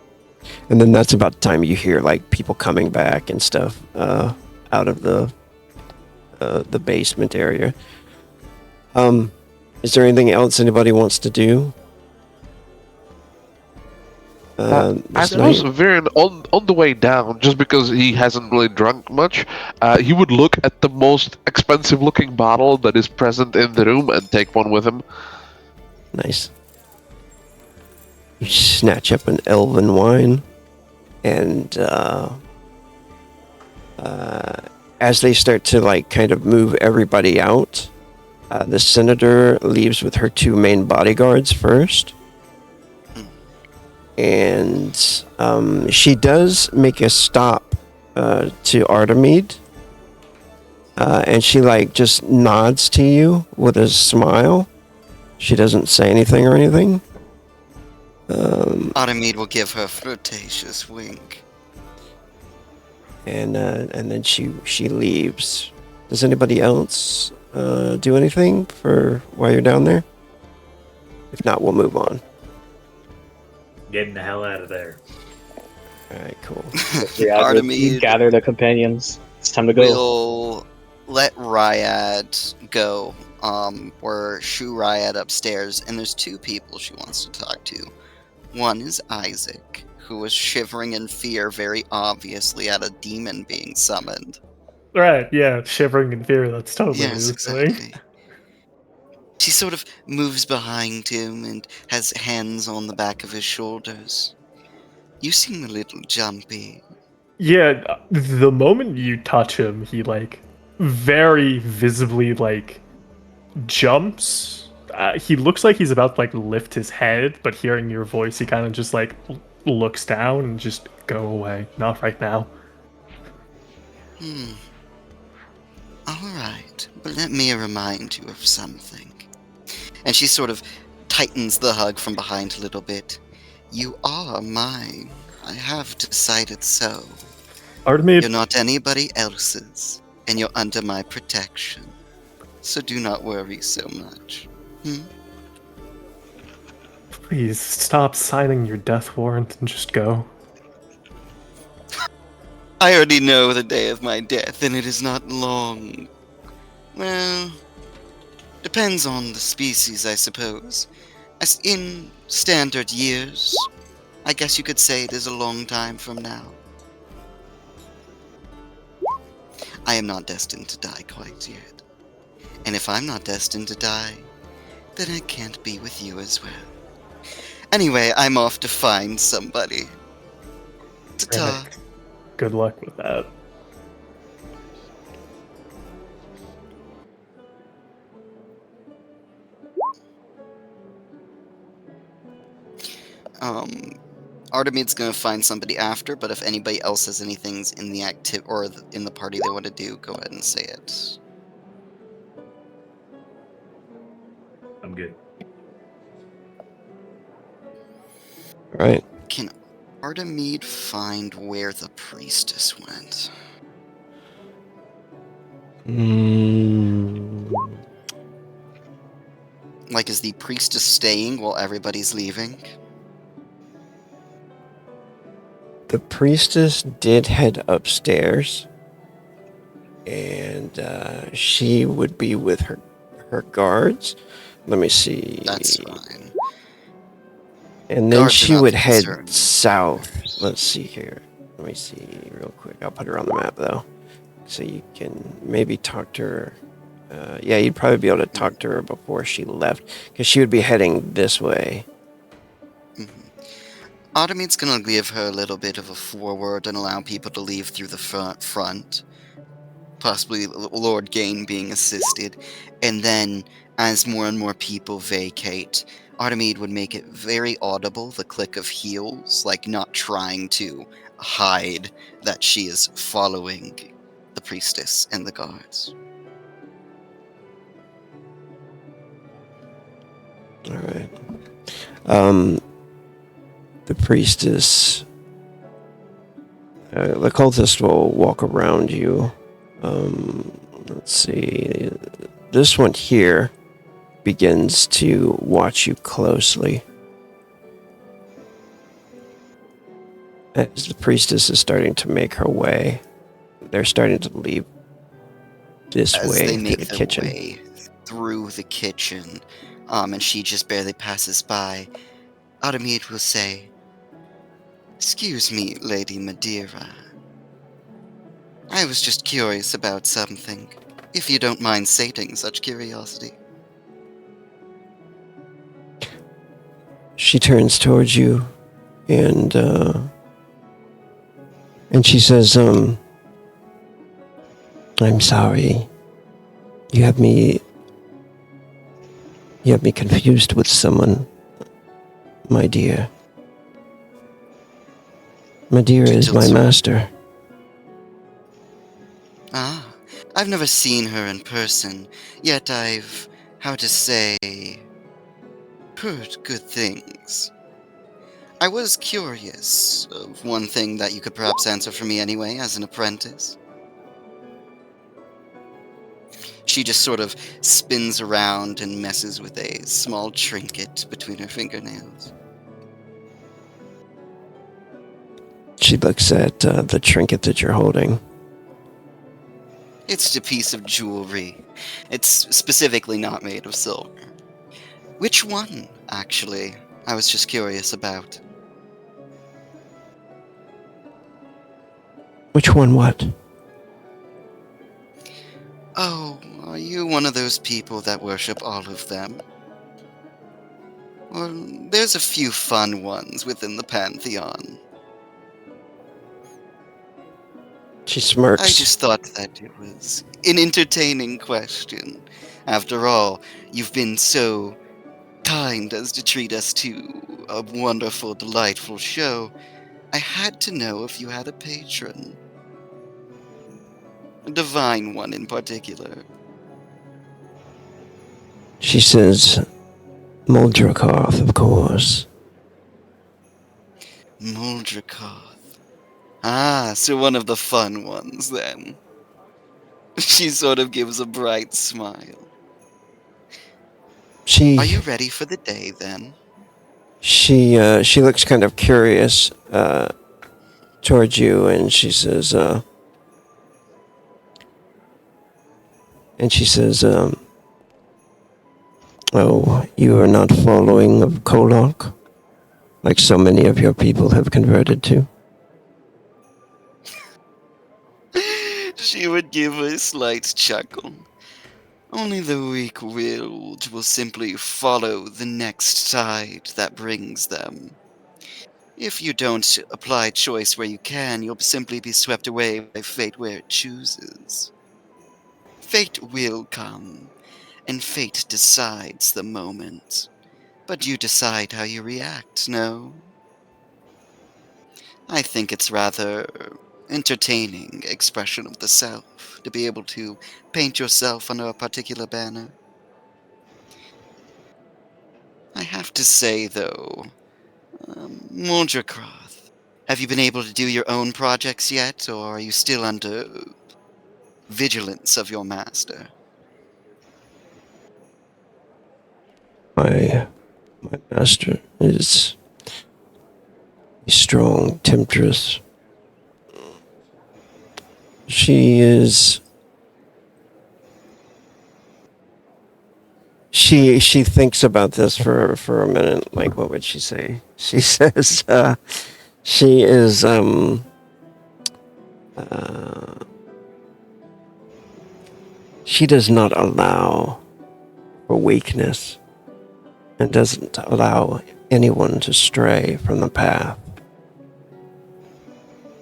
And then that's about the time you hear like people coming back and stuff out of the basement area. Is there anything else anybody wants to do? I This suppose night? Viren, on the way down, just because he hasn't really drunk much, he would look at the most expensive looking bottle that is present in the room and take one with him. Nice. You snatch up an elven wine, and as they start to like kind of move everybody out, the senator leaves with her two main bodyguards first. And she does make a stop to Artemide. And she like just nods to you with a smile. She doesn't say anything or anything. Artemide will give her a flirtatious wink. And then she leaves. Does anybody else do anything for while you're down there? If not, we'll move on. Getting the hell out of there. All right, cool. Artemide Gather the companions. It's time to go. will let Ryad go. Or shoo Ryad upstairs, and there's two people she wants to talk to. One is Isaac, who was shivering in fear very obviously at a demon being summoned. Right, yeah, shivering in fear, that's totally Yes, his thing. exactly. She sort of moves behind him and has hands on the back of his shoulders. You seem a little jumpy. Yeah, the moment you touch him, he like very visibly like jumps. He looks like he's about to like lift his head, but hearing your voice, he kind of just like looks down and just go away. Not right now. Alright, but let me remind you of something. And she sort of tightens the hug from behind a little bit. You are mine. I have decided so. Artemide, You're not anybody else's, and you're under my protection. So do not worry so much. Please stop signing your death warrant and just go. I already know the day of my death, and it is not long. Well, depends on the species, I suppose. As in standard years, I guess you could say it is a long time from now. I am not destined to die quite yet. And if I'm not destined to die, then I can't be with you as well. Anyway, I'm off to find somebody. Ta-ta. Rennick, good luck with that. Artemis gonna find somebody after, but if anybody else has anything in the in the party they want to do, go ahead and say it. I'm good. Right. Can Artemide find where the priestess went? Like, is the priestess staying while everybody's leaving? The priestess did head upstairs, and she would be with her guards. Let me see. That's fine. And then Guards are she not would the head concern. south. Let's see here. Let me see real quick. I'll put her on the map though, so you can maybe talk to her. Yeah, you'd probably be able to talk to her before she left, because she would be heading this way. Artemide's gonna give her a little bit of a forward and allow people to leave through the front. Possibly Lord Gain being assisted. And then, as more and more people vacate, Artemide would make it very audible, the click of heels, like not trying to hide that she is following the priestess and the guards. All right. The priestess, the cultist will walk around you. Let's see. This one here begins to watch you closely. As the priestess is starting to make her way, they're starting to leave this As way they to make the their kitchen. way through the kitchen, and she just barely passes by, Artemide will say, "Excuse me, Lady Madeira. I was just curious about something, if you don't mind sating such curiosity." She turns towards you and she says, I'm sorry. You have me confused with someone, my dear. Madeira She is my tilts her. master. Ah, I've never seen her in person, yet I've, how to say, heard good things. I was curious of one thing that you could perhaps answer for me anyway, as an apprentice. She just sort of spins around and messes with a small trinket between her fingernails. She looks at the trinket that you're holding. It's a piece of jewelry. It's specifically not made of silver. Which one, actually? I was just curious about. Which one what? Oh, are you one of those people that worship all of them? Well, there's a few fun ones within the Pantheon. She smirks. I just thought that it was an entertaining question. After all, you've been so kind as to treat us to a wonderful, delightful show. I had to know if you had a patron. A divine one in particular. She says, Muldrakoth, of course. Muldrakoth. Ah, so one of the fun ones, then. She sort of gives a bright smile. She... Are you ready for the day, then? She looks kind of curious towards you, and she says, "Oh, you are not following of Kolok, like so many of your people have converted to." She would give a slight chuckle. Only the weak-willed will simply follow the next tide that brings them. If you don't apply choice where you can, you'll simply be swept away by fate where it chooses. Fate will come, and fate decides the moment. But you decide how you react, no? I think it's rather entertaining expression of the self to be able to paint yourself under a particular banner. I have to say, though, Mordrekroth, have you been able to do your own projects yet, or are you still under vigilance of your master? My master is a strong temptress. She is. She thinks about this for a minute. Like, what would she say? She says, she is she does not allow for weakness, and doesn't allow anyone to stray from the path.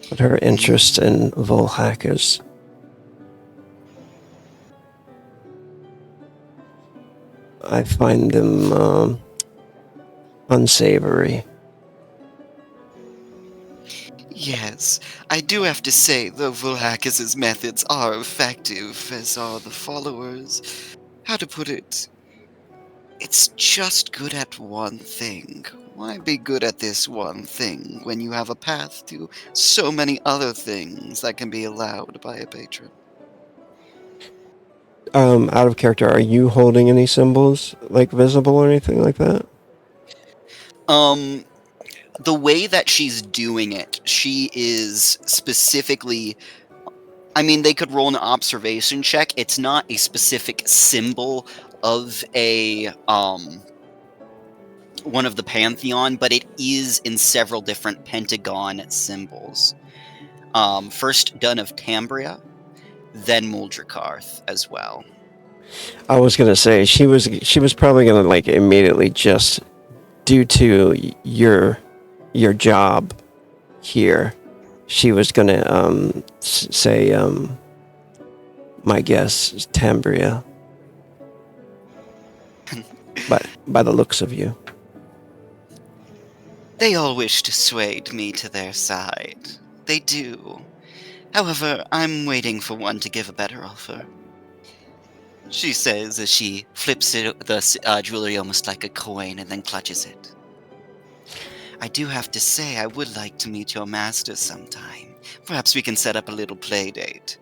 But her interest in Volhak is I find them unsavory. Yes, I do have to say, though Volhakis' methods are effective, as are the followers, how to put it, it's just good at one thing. Why be good at this one thing when you have a path to so many other things that can be allowed by a patron? Out of character, are you holding any symbols, like visible or anything like that? The way that she's doing it, she is specifically... I mean, they could roll an observation check. It's not a specific symbol of a, one of the Pantheon, but it is in several different pentagon symbols. First done of Tambria, then Muldrikarth as well. I was gonna say she was probably gonna like immediately, just due to your job here, she was gonna say my guess is Tambria, but by the looks of you. They all wish to sway me to their side. They do. However, I'm waiting for one to give a better offer. She says as she flips the jewelry almost like a coin and then clutches it. I do have to say, I would like to meet your master sometime. Perhaps we can set up a little play date.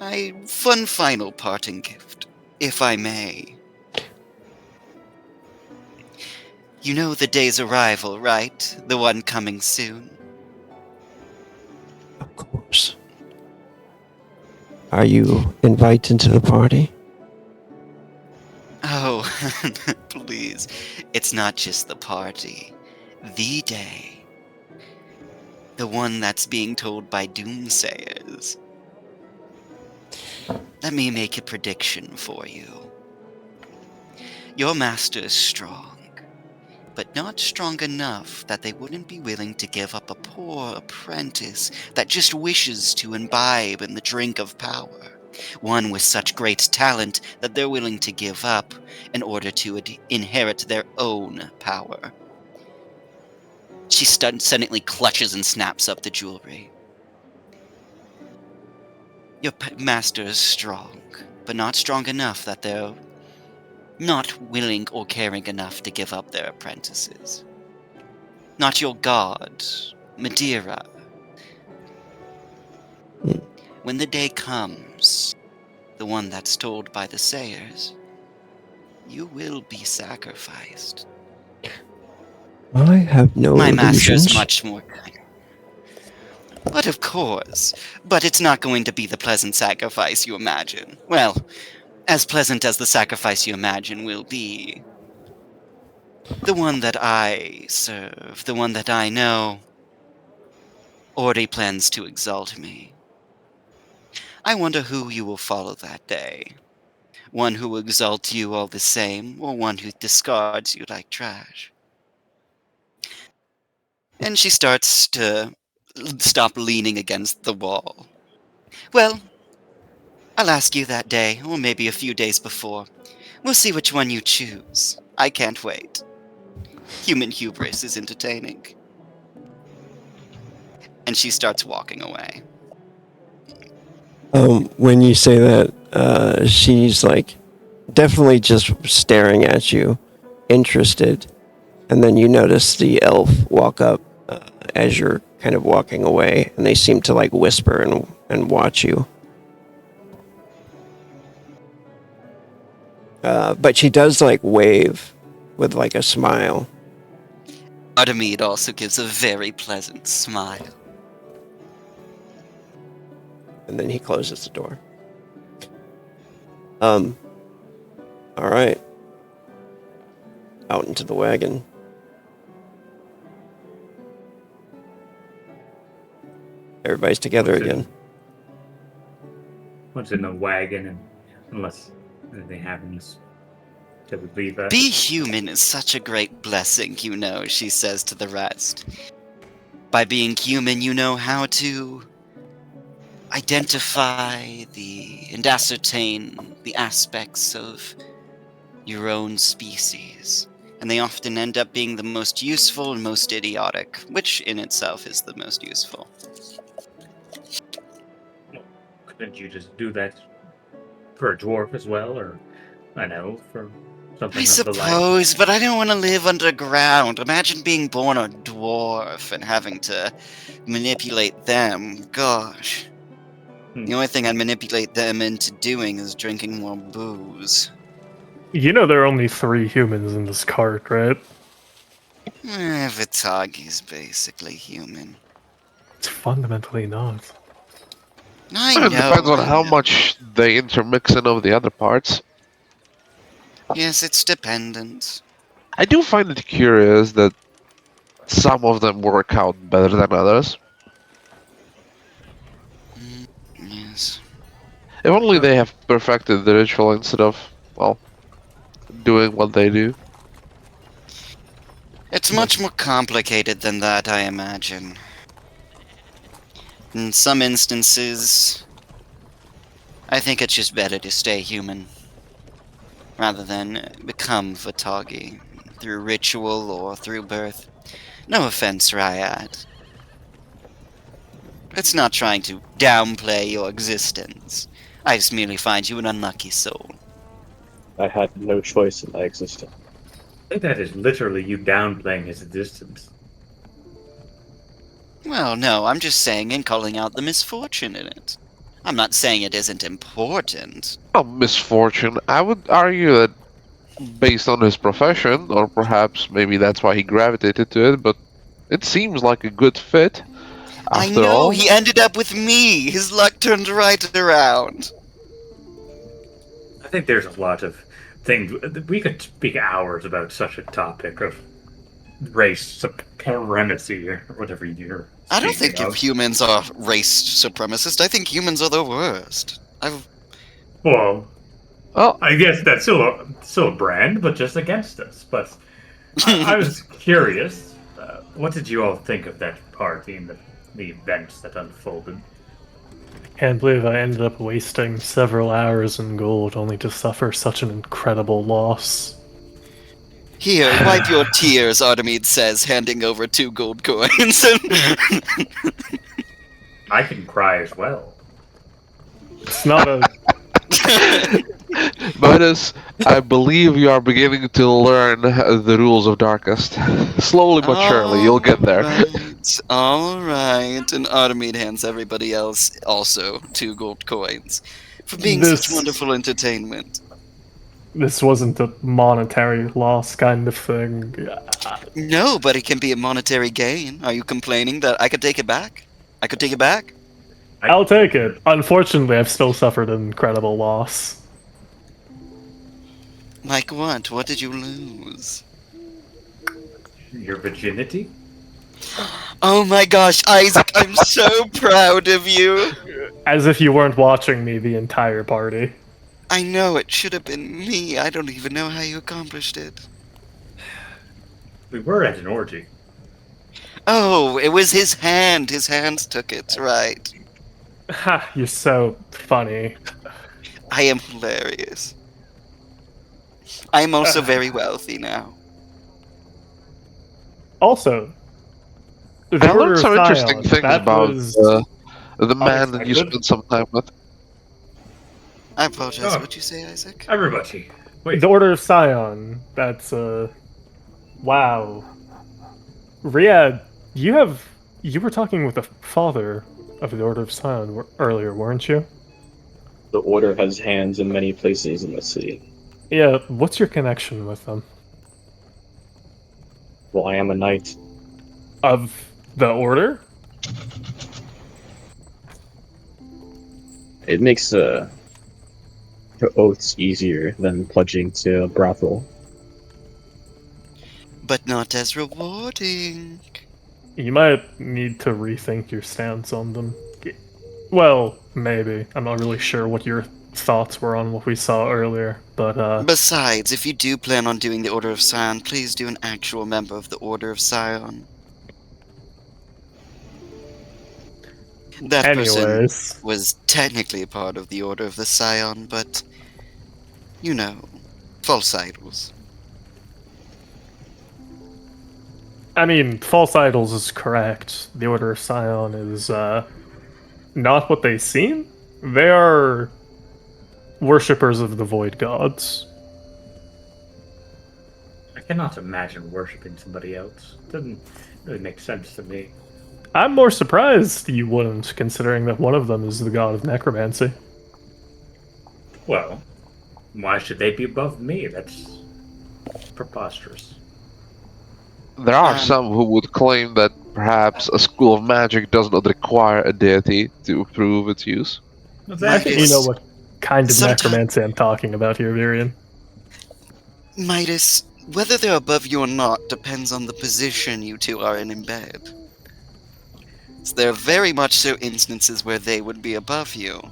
A fun final parting gift, if I may. You know the day's arrival, right? The one coming soon. Of course. Are you invited to the party? Oh, please. It's not just the party. The day. The one that's being told by doomsayers. Let me make a prediction for you. Your master is strong, but not strong enough that they wouldn't be willing to give up a poor apprentice that just wishes to imbibe in the drink of power. One with such great talent that they're willing to give up in order to inherit their own power. She suddenly clutches and snaps up the jewelry. Your master is strong, but not strong enough that they're not willing or caring enough to give up their apprentices. Not your god, Madeira. When the day comes, the one that's told by the Sayers, you will be sacrificed. I have no My master illusions. is much more kind. But of course. But it's not going to be the pleasant sacrifice you imagine. Well, as pleasant as the sacrifice you imagine will be. The one that I serve, the one that I know, already plans to exalt me. I wonder who you will follow that day. One who will exalt you all the same, or one who discards you like trash. And she starts to stop leaning against the wall. Well, I'll ask you that day, or maybe a few days before. We'll see which one you choose. I can't wait. Human hubris is entertaining. And she starts walking away. When you say that, she's like definitely just staring at you, interested, and then you notice the elf walk up as you're kind of walking away, and they seem to like whisper and watch you. But she does like wave with like a smile. Artemis also gives a very pleasant smile. And then he closes the door. All right. Out into the wagon. Everybody's together again. What's in the wagon, and unless anything happens, to leave us. Be human is such a great blessing, you know, she says to the rest. By being human, you know how to identify and ascertain the aspects of your own species. And they often end up being the most useful and most idiotic, which in itself is the most useful. Couldn't you just do that for a dwarf as well, or I know, for something I of the like? suppose, but I don't want to live underground. Imagine being born a dwarf and having to manipulate them. Gosh. The only thing I'd manipulate them into doing is drinking more booze. You know there are only 3 humans in this cart, right? Vitagi's basically human. It's fundamentally not. I know. It depends on I how know. much they intermix in of the other parts. Yes, it's dependent. I do find it curious that some of them work out better than others. Yes. If only they have perfected the ritual instead of, well, doing what they do. It's much more complicated than that, I imagine. In some instances, I think it's just better to stay human, rather than become Vitagi, through ritual or through birth. No offense, Ryad. It's not trying to downplay your existence. I just merely find you an unlucky soul. I had no choice in my existence. I think that is literally you downplaying his existence. Well, no, I'm just saying and calling out the misfortune in it. I'm not saying it isn't important. A misfortune. I would argue that based on his profession, or perhaps maybe that's why he gravitated to it, but it seems like a good fit. I After know, all, he ended up with me! His luck turned right around! I think there's a lot of things we could speak hours about such a topic of race supremacy or whatever you're. I don't think speaking of. humans are race supremacist. I think humans are the worst. Well, well, I guess that's still a brand, but just against us. But I was curious. What did you all think of that party and the events that unfolded? Can't believe I ended up wasting several hours in gold only to suffer such an incredible loss. Here, wipe your tears, Artemis says, handing over 2 gold coins. I can cry as well. It's not a... Midas, I believe you are beginning to learn the rules of Darkest. Slowly but surely, you'll get there. Alright, and Artemis hands everybody else also 2 gold coins for being This- such wonderful entertainment. This wasn't a monetary loss kind of thing. No, but it can be a monetary gain. Are you complaining that I could take it back? I could take it back? I'll take it. Unfortunately, I've still suffered an incredible loss. Like what? What did you lose? Your virginity? Oh my gosh, Isaac, I'm so proud of you. As if you weren't watching me the entire party. I know it should have been me. I don't even know how you accomplished it. We were at an orgy. Oh, it was his hand. His hands took it, right. Ha, you're so funny. I am hilarious. I am also very wealthy now. Also, the I Order learned of some interesting Scion, things that about was the man that you unexpected. spent some time with. I apologize. Oh. What'd you say, Isaac? Everybody. Wait, the Order of Scion. That's wow. Riyadh, you were talking with the father of the Order of Scion earlier, weren't you? The Order has hands in many places in the city. Yeah. What's your connection with them? Well, I am a knight. Of the Order? It makes the oaths easier than pledging to a brothel. But not as rewarding. You might need to rethink your stance on them. Well, maybe. I'm not really sure what your thoughts were on what we saw earlier, but Besides, if you do plan on doing the Order of Scion, please do an actual member of the Order of Scion. That person anyways. was technically a part of the Order of the Scion, but, you know, false idols. I mean, false idols is correct. The Order of Scion is not what they seem. They are worshippers of the void gods. I cannot imagine worshipping somebody else. Doesn't really make sense to me. I'm more surprised you wouldn't, considering that one of them is the god of necromancy. Well, why should they be above me? That's preposterous. There are some who would claim that perhaps a school of magic does not require a deity to approve its use. Well, I think you know Midas, what kind of Sometime- necromancy I'm talking about here, Virion. Midas, whether they're above you or not depends on the position you two are in bed. So there are very much so instances where they would be above you.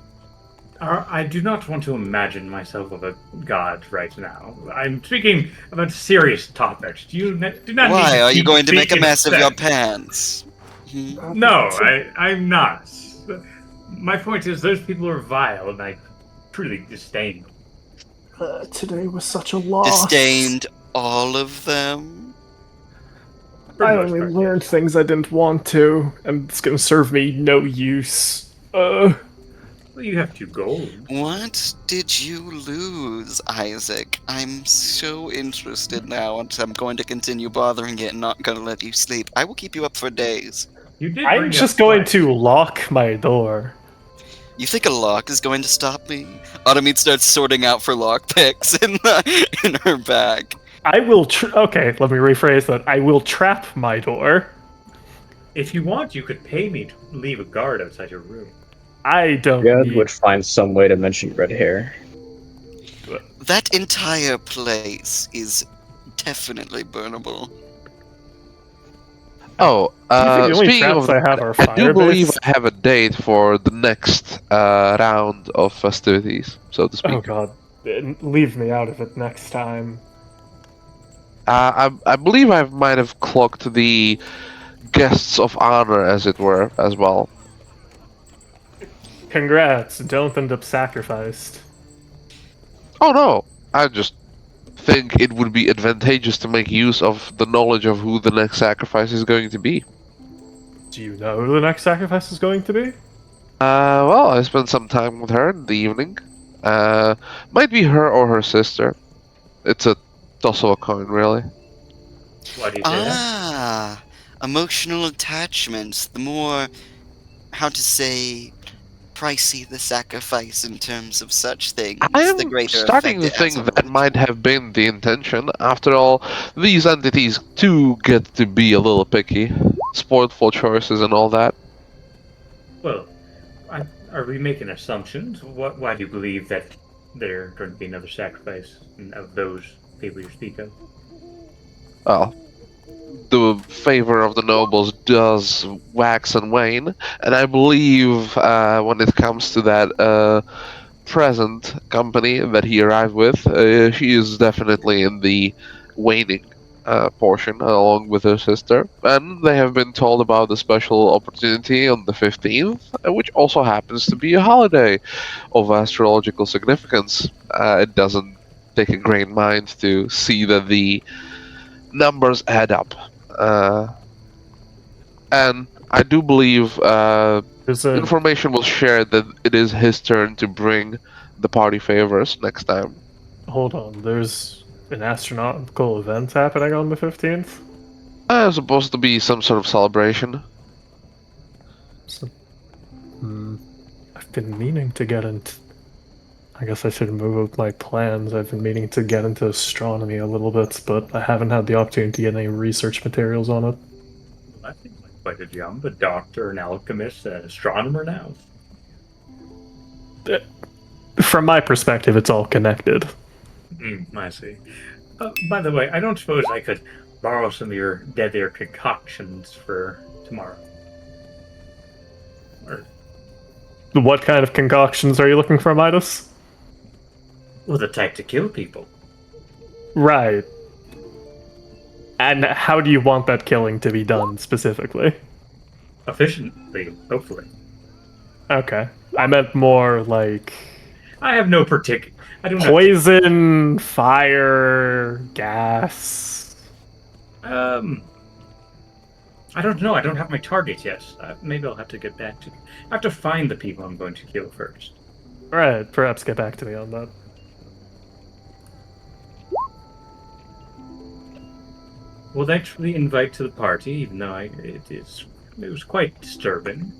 I do not want to imagine myself of a god right now. I'm speaking about serious topics. Do not need Why? to Are you keep going to make a speaking mess of your sense. pants? Hmm? No, I'm not. My point is, those people are vile, and I truly disdain them. Today was such a loss. Disdained all of them? For I the most only part. learned things I didn't want to, and it's gonna serve me no use. Well, you have 2 gold. What did you lose, Isaac? I'm so interested now, and I'm going to continue bothering it and not going to let you sleep. I will keep you up for days. You did. I'm bring just up going life. to lock my door. You think a lock is going to stop me? Automate starts sorting out for lockpicks in her bag. I will. Okay, let me rephrase that. I will trap my door. If you want, you could pay me to leave a guard outside your room. I don't Riyadh need. would find some way to mention red hair. That entire place is definitely burnable. Oh, the only speaking traps of I that, have are I do believe fire-based. I have a date for the next round of festivities, so to speak. Oh god, leave me out of it next time. I believe I might have clocked the guests of honor, as it were, as well. Congrats! Don't end up sacrificed. Oh no, I just think it would be advantageous to make use of the knowledge of who the next sacrifice is going to be. Do you know who the next sacrifice is going to be? Well, I spent some time with her in the evening. Might be her or her sister. It's a toss of a coin, really. Why do you say that? Emotional attachments. The more, how to say, pricey the sacrifice in terms of such things, I the am greater starting to effect it has think on that religion. might have been the intention. After all, these entities do get to be a little picky, spoiled for choices and all that. Well, are we making assumptions? Why do you believe that there going to be another sacrifice of those people you speak of? Well, the favor of the nobles does wax and wane, and I believe when it comes to that present company that he arrived with, she is definitely in the waning portion, along with her sister, and they have been told about the special opportunity on the 15th, which also happens to be a holiday of astrological significance. It doesn't take a great mind to see that the numbers add up. And I do believe There's a information was shared that it is his turn to bring the party favors next time. hold on. There's an astronomical event happening on the 15th. Supposed to be some sort of celebration. So, I've been meaning to get into. I guess I should move up my plans. I've been meaning to get into astronomy a little bit, but I haven't had the opportunity to get any research materials on it. That seems like quite a jump. A doctor, an alchemist, an astronomer now. From my perspective, it's all connected. I see. By the way, I don't suppose I could borrow some of your deadlier concoctions for tomorrow. Or, What kind of concoctions are you looking for, Midas? well, the type to kill people. Right. And how do you want that killing to be done specifically? Efficiently, hopefully. Okay. I meant more like I have no particular. I don't know. poison, fire, gas. I don't know. I don't have my target yet. Maybe I'll have to get back to. I have to find the people I'm going to kill first. Right, perhaps get back to me on that. Well, thanks for the invite to the party, even though it was quite disturbing.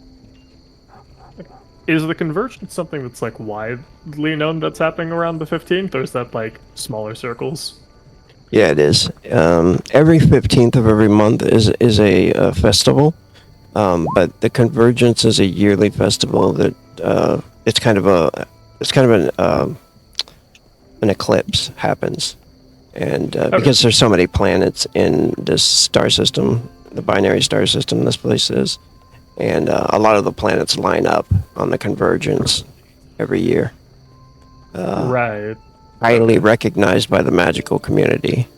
Is the convergence something that's like widely known that's happening around the 15th, or is that like smaller circles? Yeah, it is. Every 15th of every month is a festival, but the Convergence is a yearly festival that it's kind of an eclipse happens, and because there's so many planets in this star system, the binary star system this place is, and a lot of the planets line up on the Convergence every year. Right. Highly recognized by the magical community.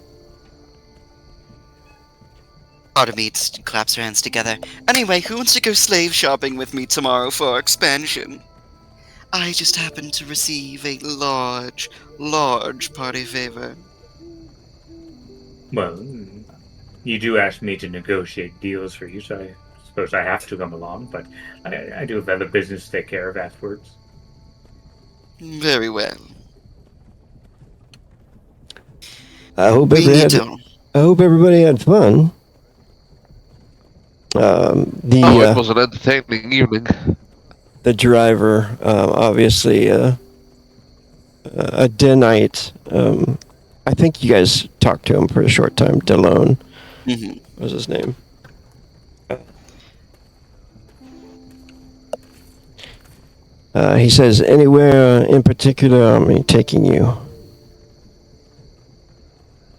Artemis claps her hands together. Anyway, who wants to go slave shopping with me tomorrow for our expansion? I just happened to receive a large party favor. Well, you do ask me to negotiate deals for you, so I suppose I have to come along, but I do have other business to take care of afterwards. Very well. I hope We need everybody to. I hope everybody had fun. It was an entertaining evening. The driver, obviously a Denite. I think you guys talked to him for a short time. Delone Mhm. was his name. He says, anywhere in particular, I'm taking you.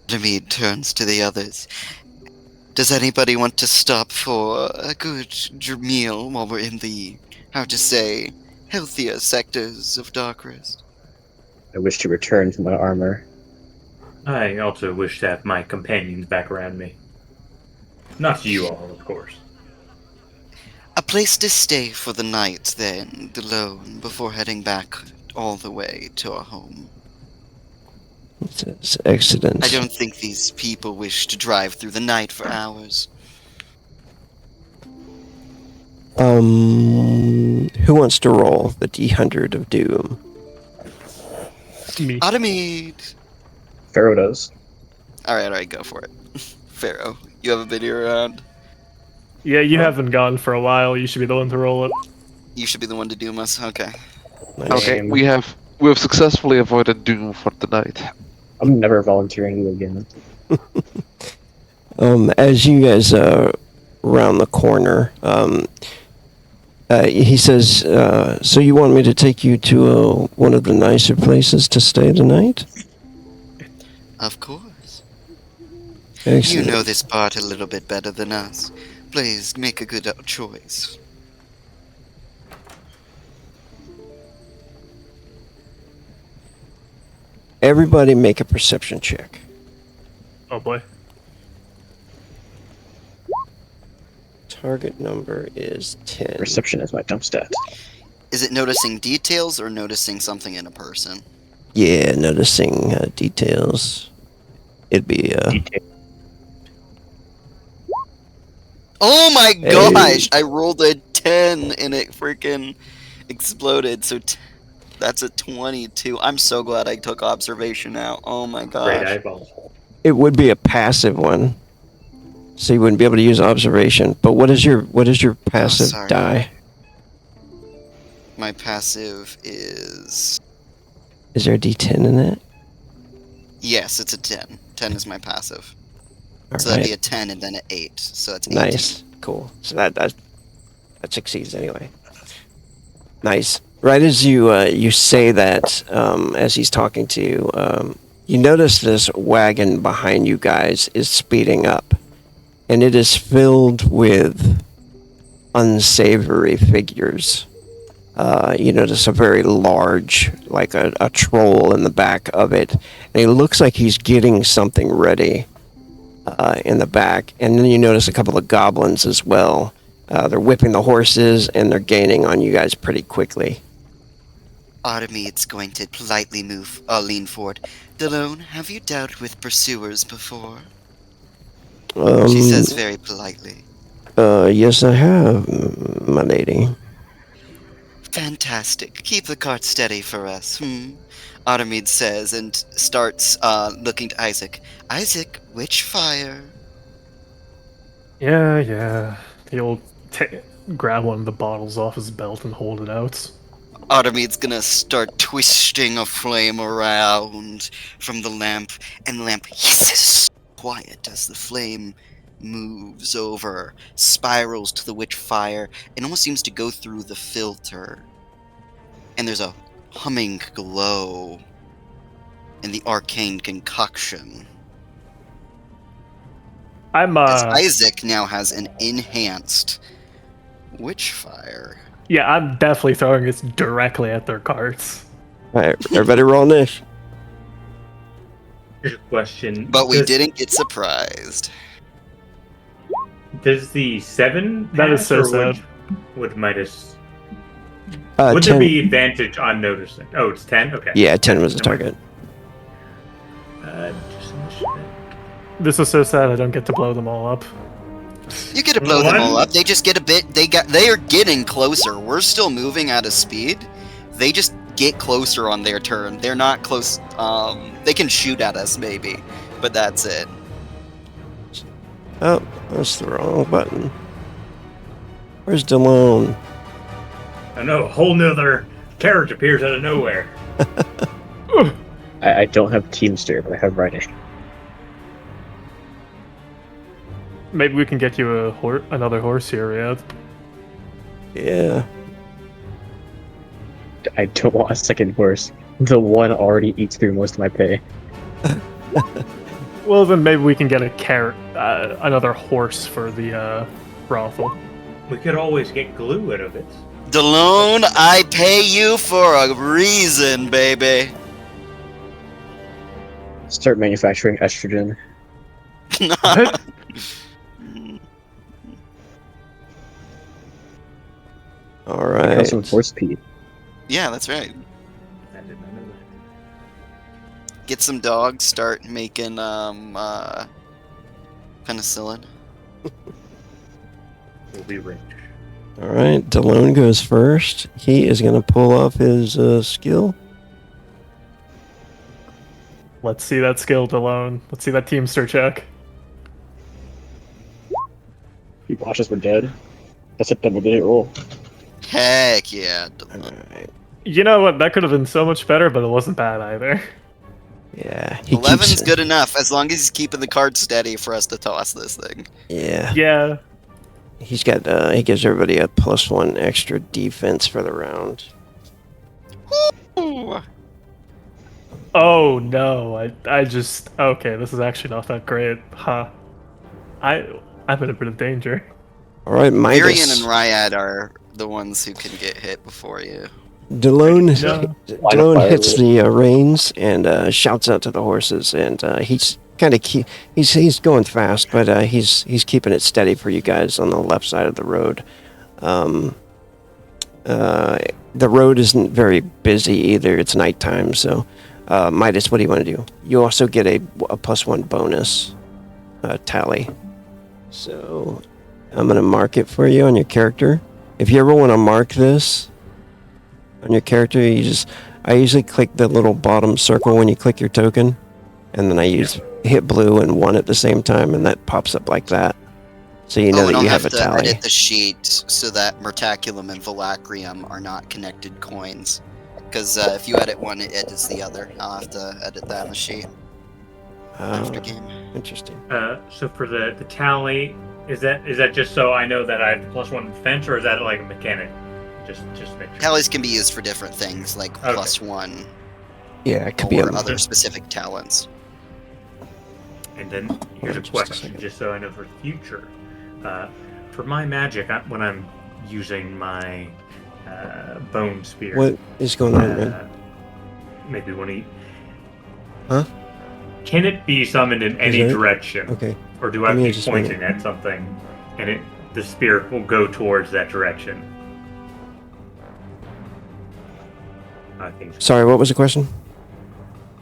Artemis turns to the others. Does anybody want to stop for a good meal while we're in the, healthier sectors of Darkrest? I wish to return to my armor. I also wish to have my companions back around me. Not you all, of course. A place to stay for the night, then, alone, before heading back all the way to our home. It's excellent. I don't think these people wish to drive through the night for hours. Who wants to roll the D100 of Doom? Me. Artemis! Pharaoh does. Alright, go for it. Pharaoh, you haven't been here around? Yeah, you haven't gone for a while. You should be the one to roll it. You should be the one to doom us. Okay. Nice. Okay, Same. we have successfully avoided doom for tonight. I'm never volunteering you again. As you guys round the corner, he says, "So you want me to take you to one of the nicer places to stay tonight?" Of course. Excellent. You know this part a little bit better than us. Please make a good choice. Everybody make a perception check. Oh boy. Target number is 10. Perception is my jump stat. Is it noticing details or noticing something in a person? Yeah, noticing details. It'd be Detail. Oh my Hey. gosh! I rolled a 10 and it freaking exploded. So that's a 22. I'm so glad I took observation out. Oh my Great gosh. eyeball. it would be a passive one, so you wouldn't be able to use observation. But what is your passive sorry. die? My passive is. Is there a D10 in it? Yes, it's a 10. 10 is my passive. All So that'd right. be a 10 and then an 8. So that's 18. Nice, cool. So that succeeds anyway. Nice. Right as you say that, as he's talking to you, you notice this wagon behind you guys is speeding up, and it is filled with unsavory figures. You notice a very large, like a troll in the back of it, and he looks like he's getting something ready in the back. And then you notice a couple of goblins as well. They're whipping the horses, and they're gaining on you guys pretty quickly. Artemis going to politely lean forward. Delone, have you dealt with pursuers before? She says very politely. Yes, I have, my lady. Fantastic. Keep the cart steady for us. Artemis says and starts looking to Isaac. Isaac, which fire? Yeah. He'll grab one of the bottles off his belt and hold it out. Artemis gonna start twisting a flame around from the lamp, and the lamp hisses quiet as the flame moves over, spirals to the witch fire, and almost seems to go through the filter. And there's a humming glow in the arcane concoction. I'm As Isaac now has an enhanced witch fire. yeah, I'm definitely throwing this directly at their carts. All right, everybody roll Nish. Here's a question. But we Does- didn't get surprised. Does the 7 That is pass, so or sad. would Midas... 10. Would there be advantage on noticing? Oh, it's 10? Okay. Yeah, 10 was the Never mind. target. Just initiative. This is so sad I don't get to blow them all up. You get to blow them all One. up. They just get a bit. They are getting closer. We're still moving at a speed. They just get closer on their turn. They're not close. They can shoot at us maybe, but that's it. Oh, that's the wrong button. Where's Delone? I know, a whole nother carriage appears out of nowhere. I don't have Teamster, but I have Riding. Maybe we can get you another horse here, Riyadh. Yeah. I don't want a second horse. The one already eats through most of my pay. Well, then maybe we can get another horse for the brothel. We could always get glue out of it. Delone, I pay you for a reason, baby. Start manufacturing estrogen. What? All I right. have some horse pee. Yeah, that's right. I did not know that. Get some dogs. Start making penicillin. We'll be rich. All right. Delone goes first. He is going to pull off his skill. Let's see that skill, Delone. Let's see that Teamster check. He watches we're dead. That's a double-digit roll. Heck yeah. Alright. You know what? That could have been so much better, but it wasn't bad either. Yeah. He 11's keeps, good enough, as long as he's keeping the card steady for us to toss this thing. Yeah. Yeah. He's got, he gives everybody a +1 extra defense for the round. Ooh. Oh no, I just okay. This is actually not that great, huh? I'm in a bit of danger. Alright, Virion Midas. and Ryad are the ones who can get hit before you. Delone, No. Delone hits the reins and shouts out to the horses, and he's kind of he's going fast, but he's keeping it steady for you guys on the left side of the road. The road isn't very busy either. It's nighttime, so Midas, what do you want to do? You also get a +1 bonus tally. So I'm gonna mark it for you on your character. If you ever want to mark this on your character, I usually click the little bottom circle when you click your token, and then I hit blue and 1 at the same time, and that pops up like that. So you know and that you I'll have a to tally. edit the sheet so that Mertaculum and Valacrium are not connected coins. Because if you edit one, it edits the other. I'll have to edit that on the sheet after game. Interesting. So for the tally, is that just so I know that I have +1 defense, or is that like a mechanic? Just make sure. Tallies can be used for different things, like Okay. +1 Yeah, it could be or a other specific talents. And then here's a Just a question, second. just so I know for the future. For my magic, when I'm using my bone spear, What is going on, man? maybe when he. Huh? Can it be summoned in any it? direction, Okay. or do I Give me have to just be a minute. pointing at something, and the spear will go towards that direction? I think so. Sorry, what was the question?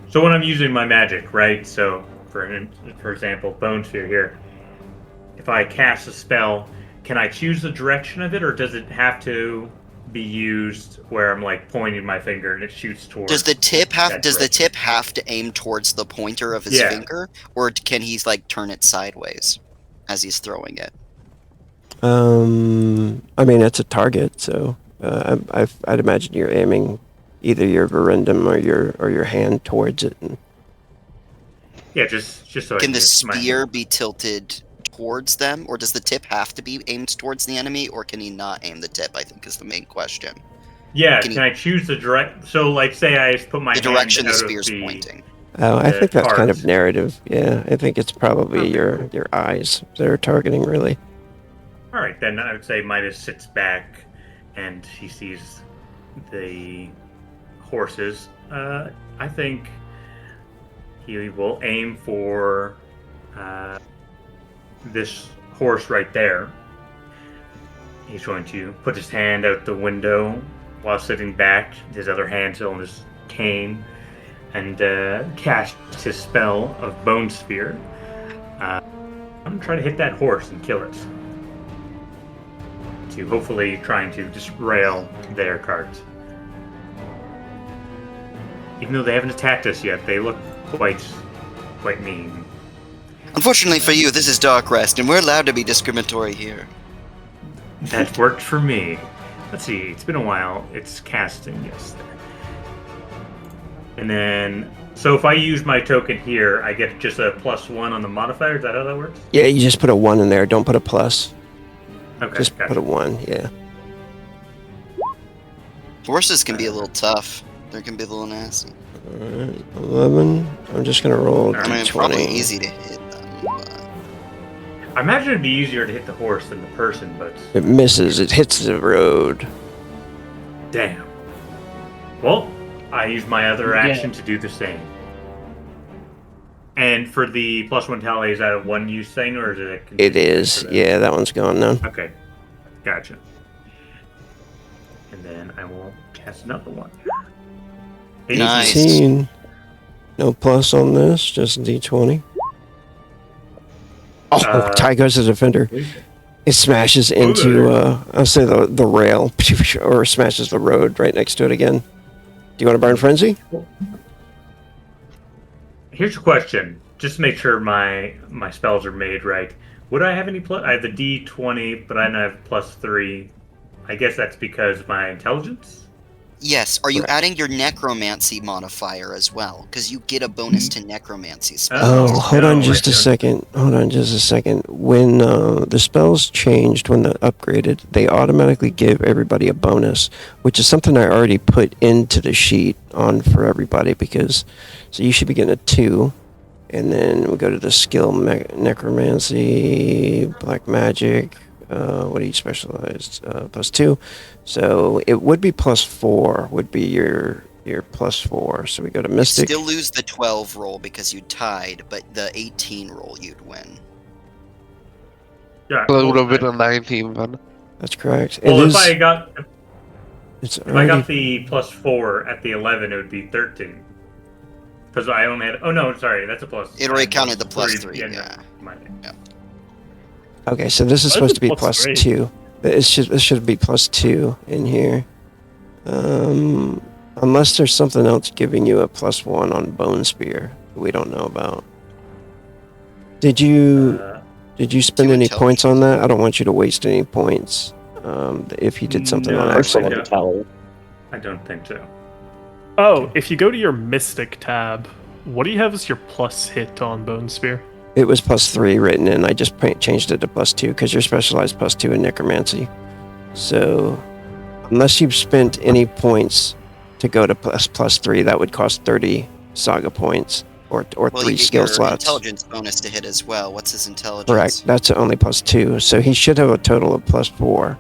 So when I'm using my magic, right? So for example, bone sphere here. If I cast a spell, can I choose the direction of it, or does it have to be used where I'm like pointing my finger and it shoots towards? Does the tip have that Does the direction? tip have to aim towards the pointer of his Yeah. finger, or can he like turn it sideways as he's throwing it? I mean, it's a target, so I'd imagine you're aiming either your verendum or your hand towards it. And Yeah, just so I Can the get my- spear be tilted towards them, or does the tip have to be aimed towards the enemy, or can he not aim the tip? I think is the main question. Yeah, can can I choose the direct? So like, say I just put my The hand direction the out of spear's pointing. I The think that's kind of cards. narrative. Yeah, I think it's probably Okay. your eyes that are targeting, really. All right, then I would say Midas sits back, and he sees the horses. I think he will aim for this horse right there. He's going to put his hand out the window while sitting back, his other hand still on his cane, and cast his spell of Bone Sphere. I'm going to try to hit that horse and kill it. To hopefully trying to disrail their cards. Even though they haven't attacked us yet, they look quite mean. Unfortunately for you, this is Dark Rest, and we're allowed to be discriminatory here. That worked for me. Let's see, it's been a while. It's casting, yes. And then, so if I use my token here, I get just a +1 on the modifier. Is that how that works? Yeah, you just put a 1 in there. Don't put a plus. Okay, Just gotcha. put a 1. Yeah. Horses can be a little tough. They can be a little nasty. Alright, 11. I'm just gonna roll I mean, it's probably d20. easy to hit them, but... I imagine it'd be easier to hit the horse than the person, but It misses. It hits the road. damn. Well, I use my other action to do the same. And for the +1 tally, is that a one-use thing, or is it a It continuous is. for that? Yeah, that one's gone now. Okay, gotcha. And then I will cast another one. Nice. 18. No plus on this, just d20. Oh, Ty goes to the defender. It smashes into, I'll say the rail, or smashes the road right next to it again. Do you want to burn frenzy? Here's a question, just to make sure my spells are made right. Would I have any plus? I have the D20, but I don't have +3 I guess that's because of my intelligence. Yes. Are you Correct. adding your necromancy modifier as well? Because you get a bonus to necromancy spells. Oh, hold on no, just I a don't. second. Hold on just a second. When the spells changed, when they upgraded, they automatically give everybody a bonus, which is something I already put into the sheet on for everybody because, so you should be getting a 2. And then we go to the skill necromancy, black magic. What are you specialized? +2. So it would be +4. Would be your +4. So we go to You'd mystic. still lose the 12 roll because you tied, but the 18 roll you'd win. Yeah. So that would have well, been a 19 then. That's correct. Well, it if is. I got It's if I already. got the +4 at the 11, it would be 13. Because I only had. Oh no, sorry, that's a plus. It already I counted the plus +3, no, yeah. mind. Okay, so this is Why supposed is to it be +3? +2. It should be +2 in here. Unless there's something else giving you a +1 on Bone Spear we don't know about. Did you spend Two any intelligence. points on that? I don't want you to waste any points. If you did something on No, Excellent accident. tally. I don't think so. Oh, if you go to your Mystic tab, what do you have as your plus hit on Bone Spear? It was +3 written in. I just changed it to +2 because you're specialized +2 in necromancy. So, unless you've spent any points to go to +3, that would cost 30 saga points or Well, 3 you get skill your slots. intelligence bonus to hit as well. What's his intelligence? Correct. That's only +2. So he should have a total of +4.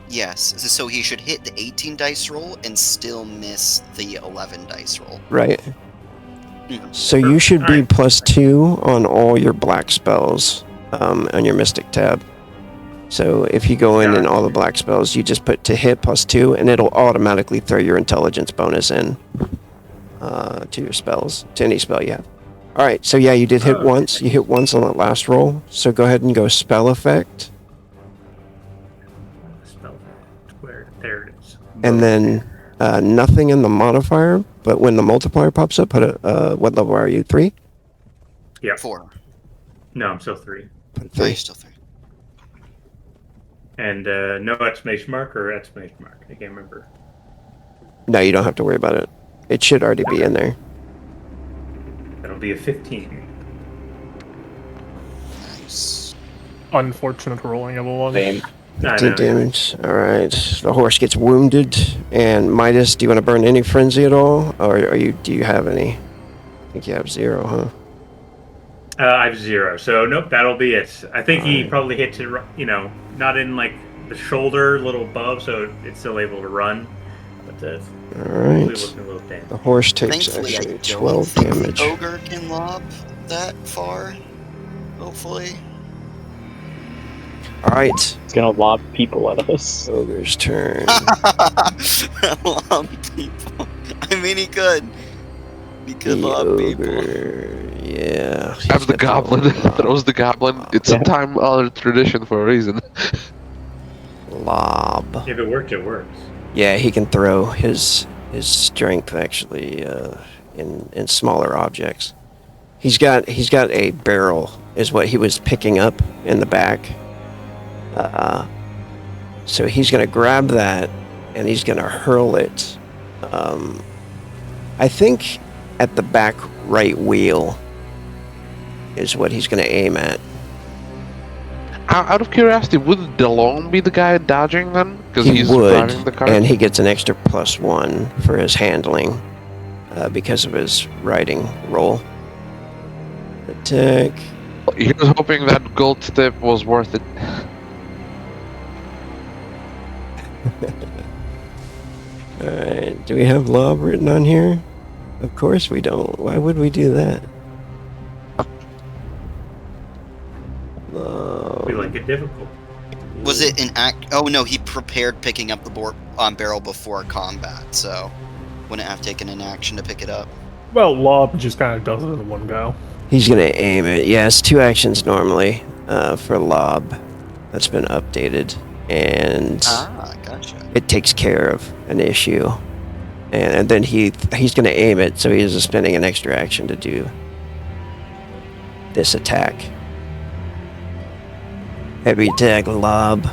Yes. So he should hit the 18 dice roll and still miss the 11 dice roll. Right. Mhm. So you should be Alright. +2 on all your black spells on your Mystic tab. So if you go in and all the black spells, you just put to hit +2, and it'll automatically throw your intelligence bonus in to your spells, to any spell you have. All right, so yeah, you did hit Okay. once. You hit once on that last roll. So go ahead and go spell effect, Spell where there it is. and then nothing in the modifier. But when the multiplier pops up, put a what level are you? 3? 4. No, I'm still 3. Put a No, 3. you're still 3. And no exclamation mark or exclamation mark. I can't remember. No, you don't have to worry about it. It should already be in there. That'll be a 15. Nice. Unfortunate rolling of a 1. Same. I 15 know. damage. All right. The horse gets wounded. And Midas, do you want to burn any frenzy at all, or do you have any? I think you have 0, huh? I have 0, so nope, that'll be it. I think he Alright. probably hit it, not in like the shoulder, a little above, so it's still able to run. But All probably right. looking a little damaged. The horse takes Thankfully, I actually don't 12 think damage. the ogre can lob that far. Hopefully. All right. It's gonna lob people at us. Ogre's turn. Lob people. I mean, he could. He could The lob people. ogre. Yeah. he's Have the got goblin. Throws the goblin. It's a Yeah. time-honored tradition for a reason. lob. If it works, it works. Yeah, he can throw his strength actually in smaller objects. He's got a barrel is what he was picking up in the back. So he's gonna grab that and he's gonna hurl it. I think at the back right wheel is what he's gonna aim at. Out of curiosity, would DeLone be the guy dodging then? Because He he's would, driving the car. and he gets an extra +1 for his handling because of his riding roll. Attack. He was hoping that gold tip was worth it. Alright, do we have lob written on here? Of course we don't. Why would we do that? Lob. We like it difficult. Was it an act? Oh no, he prepared picking up the barrel before combat, so wouldn't have taken an action to pick it up. Well, Lob just kind of does it in one go. He's gonna aim it. Yes, 2 actions normally for lob. That's been updated, and Ah, gotcha. it takes care of an issue. And then he's gonna aim it, so he's spending an extra action to do this attack. Heavy attack lob.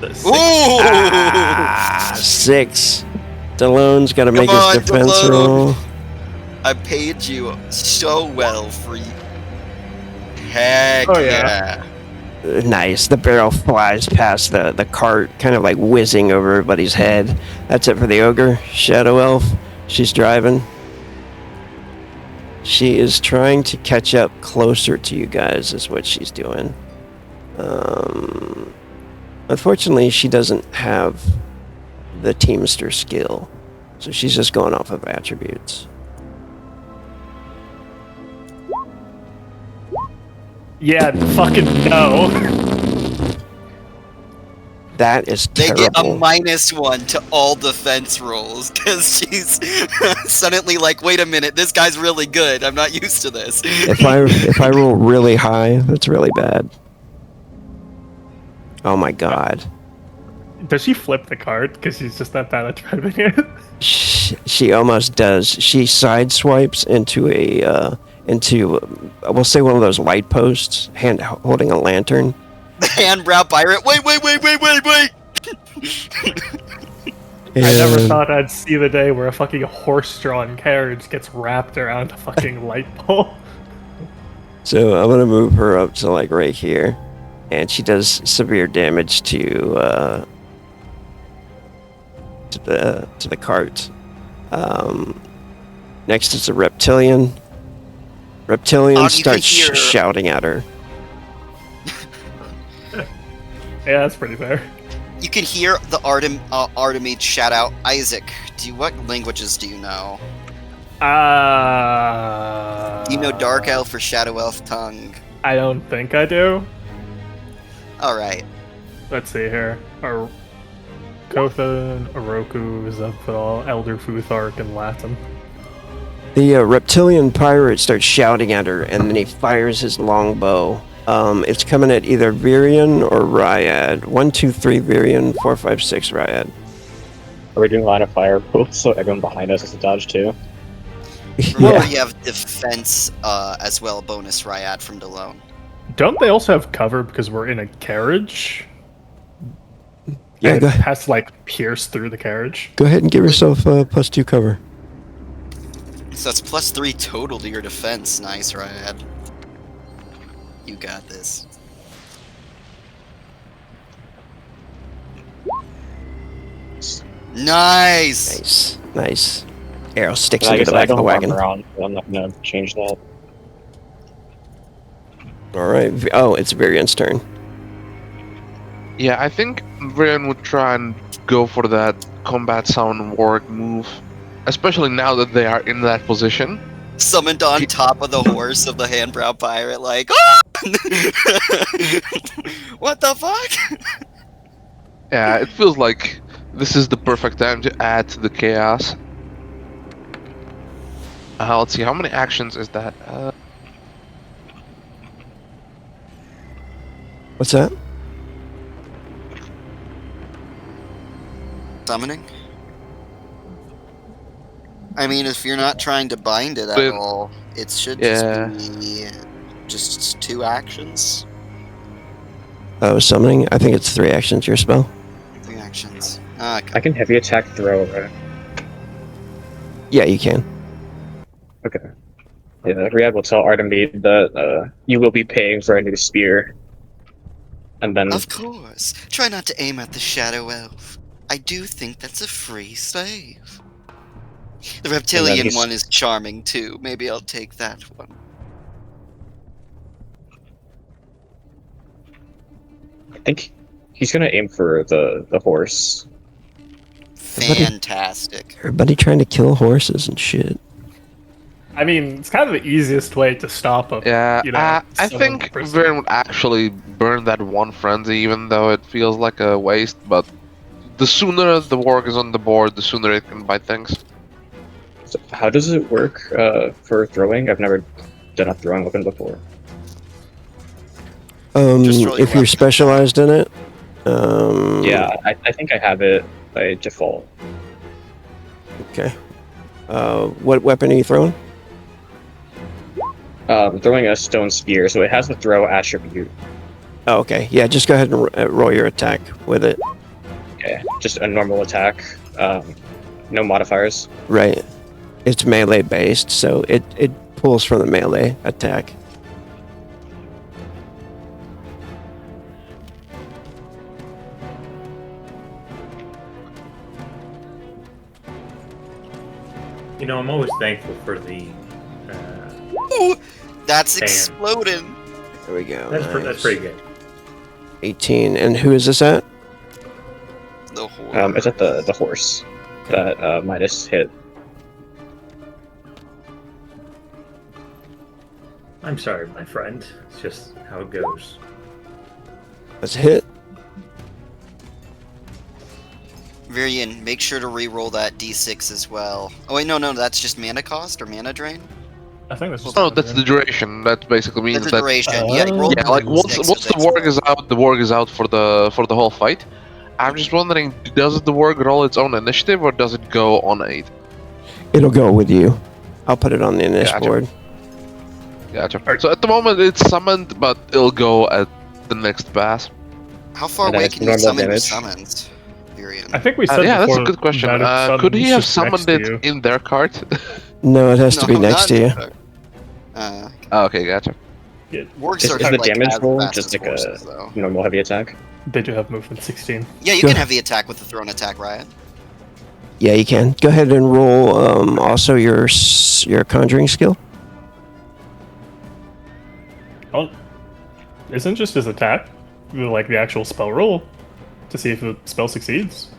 The six- Ooh! Ah, 6. Stallone's got to make Come on, his defense Stallone. roll. I paid you so well for you. Heck Oh, yeah. Nice. The barrel flies past the cart, kind of like whizzing over everybody's head. That's it for the ogre. Shadow Elf. She's driving. She is trying to catch up closer to you guys, is what she's doing. Unfortunately, she doesn't have the Teamster skill, so she's just going off of attributes. Yeah, fucking no. That is They terrible. get a -1 to all defense rolls because she's suddenly like, wait a minute, this guy's really good. I'm not used to this. If I roll really high, that's really bad. Oh my god. Does she flip the card? Because she's just not bad at driving it. She almost does. She sideswipes into we'll say one of those light posts, holding a lantern. The handbrow pirate. Wait. I never and- thought I'd see the day where a fucking horse-drawn carriage gets wrapped around a fucking light pole. So I'm gonna move her up to like right here, and she does severe damage to the cart. Next is a reptilian. Reptilian You can starts hear- shouting at her. Yeah, that's pretty fair. You can hear the Artemide shout out, Isaac. What languages do you know? Do you know Dark Elf or Shadow Elf tongue? I don't think I do. Alright. Let's see here. Kothan, Oroku, Zephyr, Elder Futhark, and Latin. The reptilian pirate starts shouting at her, and then he fires his longbow. It's coming at either Virion or Ryad. 1, 2, 3 Virion, 4, 5, 6 Ryad. Are we doing line of fire rules so everyone behind us is a dodge too? Remember, Yeah. you have defense as well, bonus Ryad from Delone. Don't they also have cover because we're in a carriage? Yeah, And go, it has to, like, pierce through the carriage. go ahead and give yourself +2 cover. So that's +3 total to your defense. Nice, Ryad. You got this. Nice! Nice. Arrow sticks I into guess the I back of the don't wagon. walk around. So I'm not gonna change that. All right. Oh, it's Virion's turn. Yeah, I think Virion would try and go for that combat sound warg move, especially now that they are in that position. Summoned on top of the horse of the handbrow pirate, like, "Ah!" What the fuck? Yeah, it feels like this is the perfect time to add to the chaos. Let's see, how many actions is that? What's that? Summoning? I mean, if you're not trying to bind it at But- all, it should Yeah. just be just 2 actions. Oh, summoning? I think it's 3 actions, your spell. 3 actions. I Okay. can heavy attack throw, right? Yeah, you can. Okay. Yeah, Riyadh will tell Artemide that you will be paying for a new spear. And then Of course. Try not to aim at the Shadow Elf. I do think that's a free save. The reptilian he's- one is charming too. Maybe I'll take that one. I think he's gonna aim for the horse. Fantastic. Everybody trying to kill horses and shit. I mean, it's kind of the easiest way to stop a Yeah, you know, I someone think person. Virion would actually burn that one frenzy, even though it feels like a waste, but the sooner the warg is on the board, the sooner it can buy things. So how does it work for throwing? I've never done a throwing weapon before. Just roll your If you're weapon. specialized in it, Yeah, I think I have it by default. Okay. What weapon are you throwing? I'm throwing a stone spear, so it has the throw attribute. Oh, okay. Yeah, just go ahead and roll your attack with it. Okay, just a normal attack. No modifiers. Right. It's melee based, so it pulls from the melee attack. You know, I'm always thankful for the. Ooh, that's Damn. exploding. There we go. That's nice. pretty good. 18. And who is this at? The horror. It's at the horse that Midas hit. I'm sorry, my friend. It's just how it goes. Let's hit. Virian, make sure to re-roll that d6 as well. Oh wait, no, that's just mana cost or mana drain. I think that's just. No, that's the duration. That basically means That's the that duration. Yeah, roll yeah, like once d6 once with the warg is out, the warg is out for the whole fight. I'm just wondering, does the warg roll its own initiative or does it go on 8? It'll go with you. I'll put it on the initiative Gotcha. board. Gotcha. So at the moment it's summoned, but it'll go at the next pass. How far And then away it's can you normal summon your damage. summons, Virian? I think we said Yeah, that's a before good question. that if Could he have summon's summoned just next it to you. in their cart? No, it has to be next not to you. in fact. Oh, okay, gotcha. Wargs Is are the like damage as roll fast just as like horses, a though. normal heavy attack? They do have movement 16. Yeah, you Go can ahead. heavy attack with the thrown attack, Riot. Yeah, you can. Go ahead and roll also your conjuring skill. Oh, isn't just his attack like the actual spell roll to see if the spell succeeds?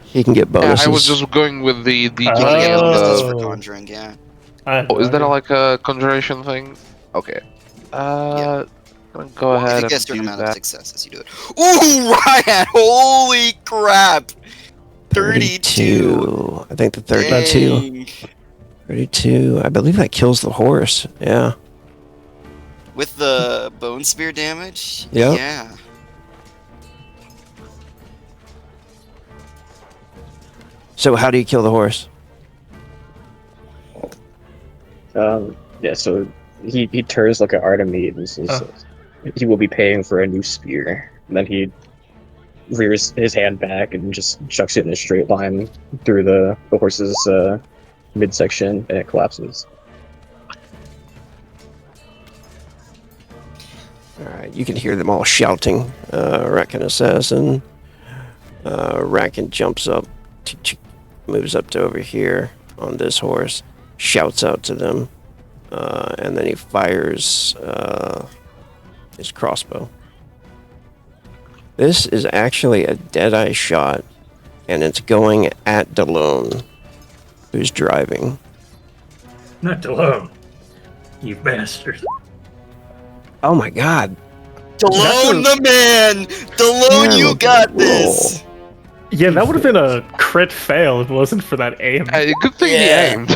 He can get Yeah, bonuses. I was just going with the Yeah, this is for Oh. conjuring, yeah. Oh, is that like a conjuration thing? Okay. Gonna go If ahead you get a and certain do amount of that. successes, you do it. Ooh, Riot! Holy crap! 32. I think the 32. Dang. 32. I believe that kills the horse. Yeah. With the bone spear damage? Yep. Yeah. So how do you kill the horse? Yeah, so he turns like an Artemide and says he will be paying for a new spear. And then he rears his hand back and just chucks it in a straight line through the horse's midsection, and it collapses. Alright, you can hear them all shouting. Rakan assassin. Rakan jumps up, moves up to over here on this horse, shouts out to them, and then he fires his crossbow. This is actually a Deadeye shot, and it's going at Delone, who's driving. Not alone. You bastard. Oh my god. Delone the man! Delone, you got this! Yeah, that would have been a crit fail if it wasn't for that aim. Good thing Yeah. he aimed.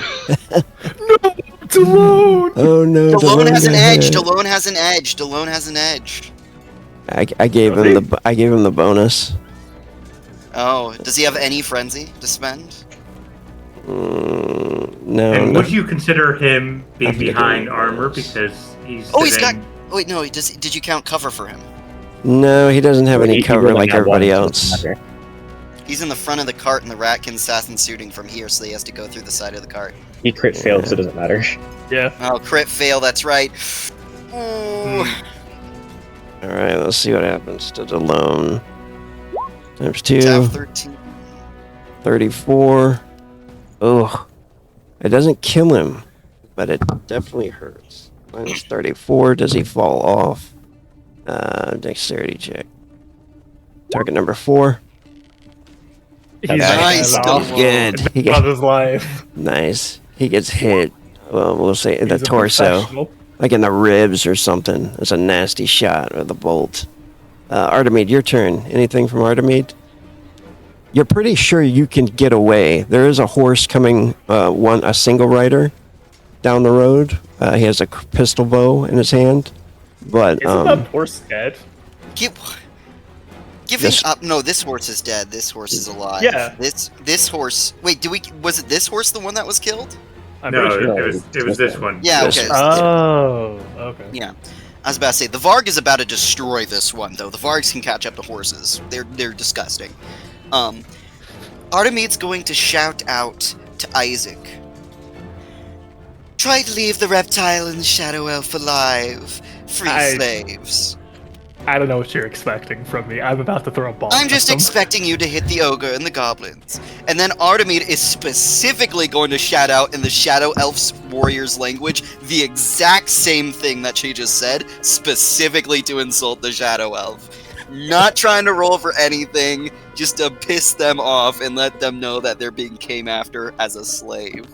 Delone! Oh no. Delone has an got edge. hit. Delone has an edge. Delone has an edge. I gave him the bonus. Oh, does he have any frenzy to spend? No. And no. would you consider him I being think I do behind it armor was. because he's Oh, he's got. sitting- Oh, wait, no. Did you count cover for him? No, he doesn't have any He cover really like got everybody one, so it else. doesn't matter. He's in the front of the cart, and the Ratkin assassin shooting from here, so he has to go through the side of the cart. He crit failed, so it doesn't matter. Yeah. Oh, crit fail. That's right. Ooh. All right, let's see what happens to Delone. Times 2, Tab 13. 34. Ugh. It doesn't kill him, but it definitely hurts. Minus 34. Does he fall off? Dexterity check. Target number 4. He's Nice, got Delone. off Good. He of gets, his life. nice. He gets hit. Well, we'll say in the He's a torso. professional. Like in the ribs or something. It's a nasty shot with a bolt. Artemide, your turn. Anything from Artemide? You're pretty sure you can get away. There is a horse coming, a single rider down the road. He has a pistol bow in his hand. But, Isn't that horse dead? Giving This- up. No, this horse is dead. This horse is alive. Yeah. This horse. Wait, was it this horse the one that was killed? I'm No, pretty sure. it was this one. Yeah. This Okay. one. Oh, okay. Yeah. I was about to say, the Varg is about to destroy this one, though. The Vargs can catch up to horses. They're disgusting. Artemede's going to shout out to Isaac. Try to leave the reptile and the shadow elf alive. Free slaves. I don't know what you're expecting from me. I'm about to throw a ball. I'm just at them. expecting you to hit the ogre and the goblins. And then Artemede is specifically going to shout out in the Shadow Elf's warrior's language the exact same thing that she just said, specifically to insult the Shadow Elf. Not trying to roll for anything, just to piss them off and let them know that they're being came after as a slave.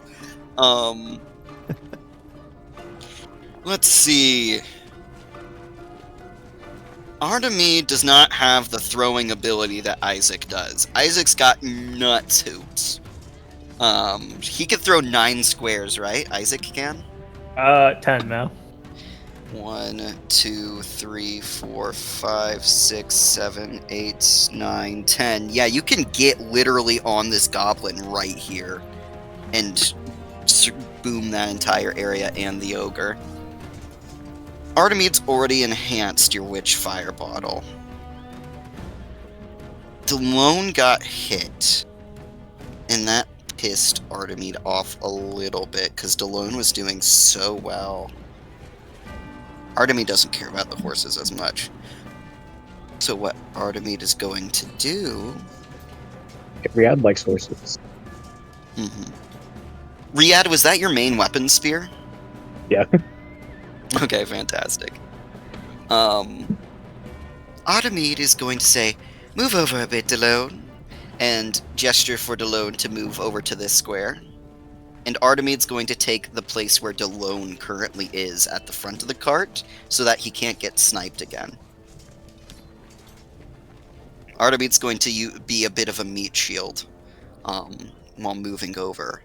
Let's see. Artemede does not have the throwing ability that Isaac does. Isaac's got nuts hoops. He could throw 9 squares, right? Isaac can? 10 now. 1, 2, 3, 4, 5, 6, 7, 8, 9, 10. Yeah, you can get literally on this goblin right here and boom that entire area and the ogre. Artemede's already enhanced your Witch Fire Bottle. Delone got hit, and that pissed Artemede off a little bit, because Delone was doing so well. Artemede doesn't care about the horses as much. So what Artemede is going to do... Riyadh likes horses. Riyadh, was that your main weapon spear? Yeah. Okay, fantastic. Artemede is going to say, move over a bit, Delone, and gesture for Delone to move over to this square. And Artemede's going to take the place where Delone currently is at the front of the cart, so that he can't get sniped again. Artemede's going to be a bit of a meat shield while moving over.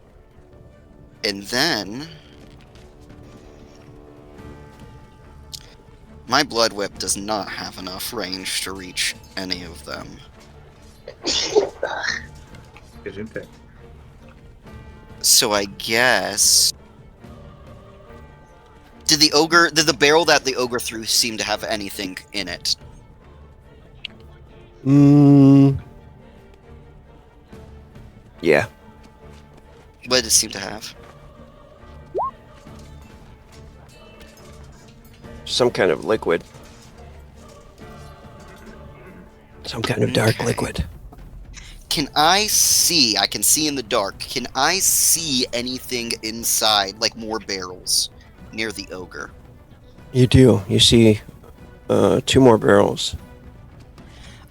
And then... my Blood Whip does not have enough range to reach any of them. Isn't it? So I guess... Did the barrel that the ogre threw seem to have anything in it? Yeah. What did it seem to have? Some kind of liquid. Some kind of dark Okay. liquid. Can I see? I can see in the dark. Can I see anything inside, like more barrels, near the ogre? You do. You see 2 more barrels.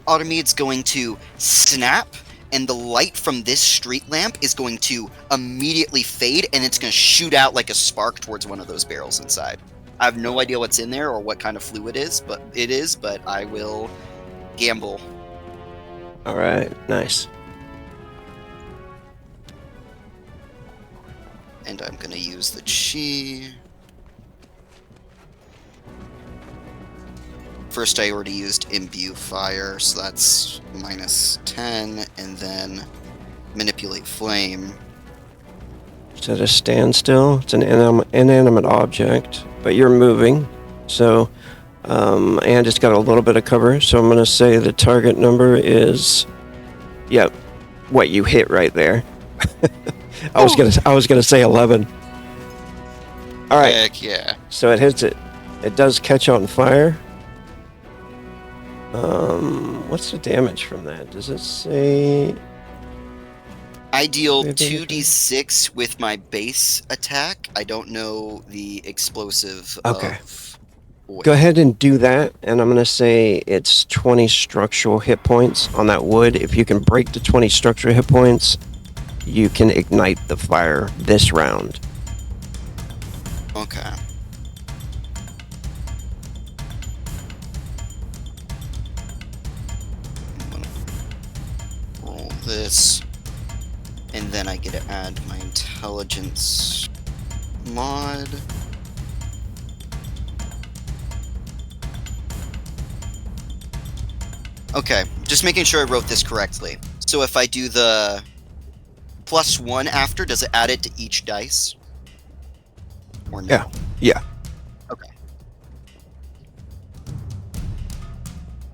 Artemede's going to snap, and the light from this street lamp is going to immediately fade, and it's going to shoot out like a spark towards one of those barrels inside. I have no idea what's in there or what kind of fluid it is, but I will gamble. All right. Nice. And I'm going to use the chi. First, I already used Imbue Fire, so that's -10, and then Manipulate Flame. It's at a standstill. It's an inanimate object, but you're moving. So, and it's got a little bit of cover. So I'm going to say the target number is, yeah, what you hit right there. I was gonna say 11. All right. Heck yeah. So it hits it. It does catch on fire. What's the damage from that? Does it say? I deal Maybe- 2d6 with my base attack. I don't know the explosive Okay. of oil. Go ahead and do that, and I'm gonna say it's 20 structural hit points on that wood. If you can break the 20 structural hit points, you can ignite the fire this round. Okay. I'm gonna roll this, and then I get to add my intelligence mod. Okay, just making sure I wrote this correctly. So if I do the +1 after, does it add it to each dice? Or no? Yeah. Yeah. Okay.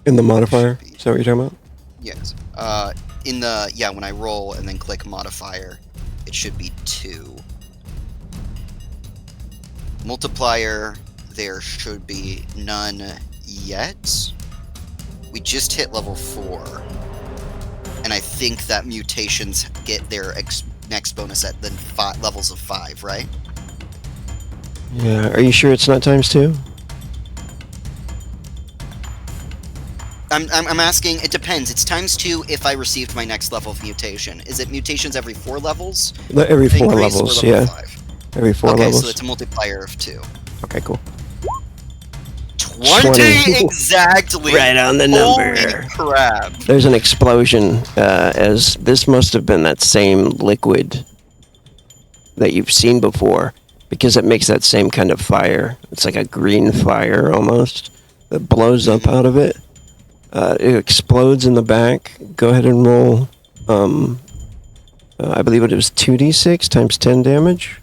In the modifier? Is that what you're talking about? Yes. When I roll and then click modifier, it should be 2. Multiplier, there should be none yet. We just hit level 4. And I think that mutations get their next bonus at the levels of 5, right? Yeah. Are you sure it's not times 2? I'm asking, it depends. It's times 2 if I received my next level of mutation. Is it mutations every 4 levels? Every They 4 increase or levels, level yeah. 5? Every 4 Okay, levels. so it's a multiplier of 2. Okay, cool. 20 exactly! Right on the Holy number. crap. There's an explosion, as this must have been that same liquid that you've seen before, because it makes that same kind of fire. It's like a green fire almost that blows up out of it. It explodes in the back. Go ahead and roll. I believe it was 2d6 times 10 damage.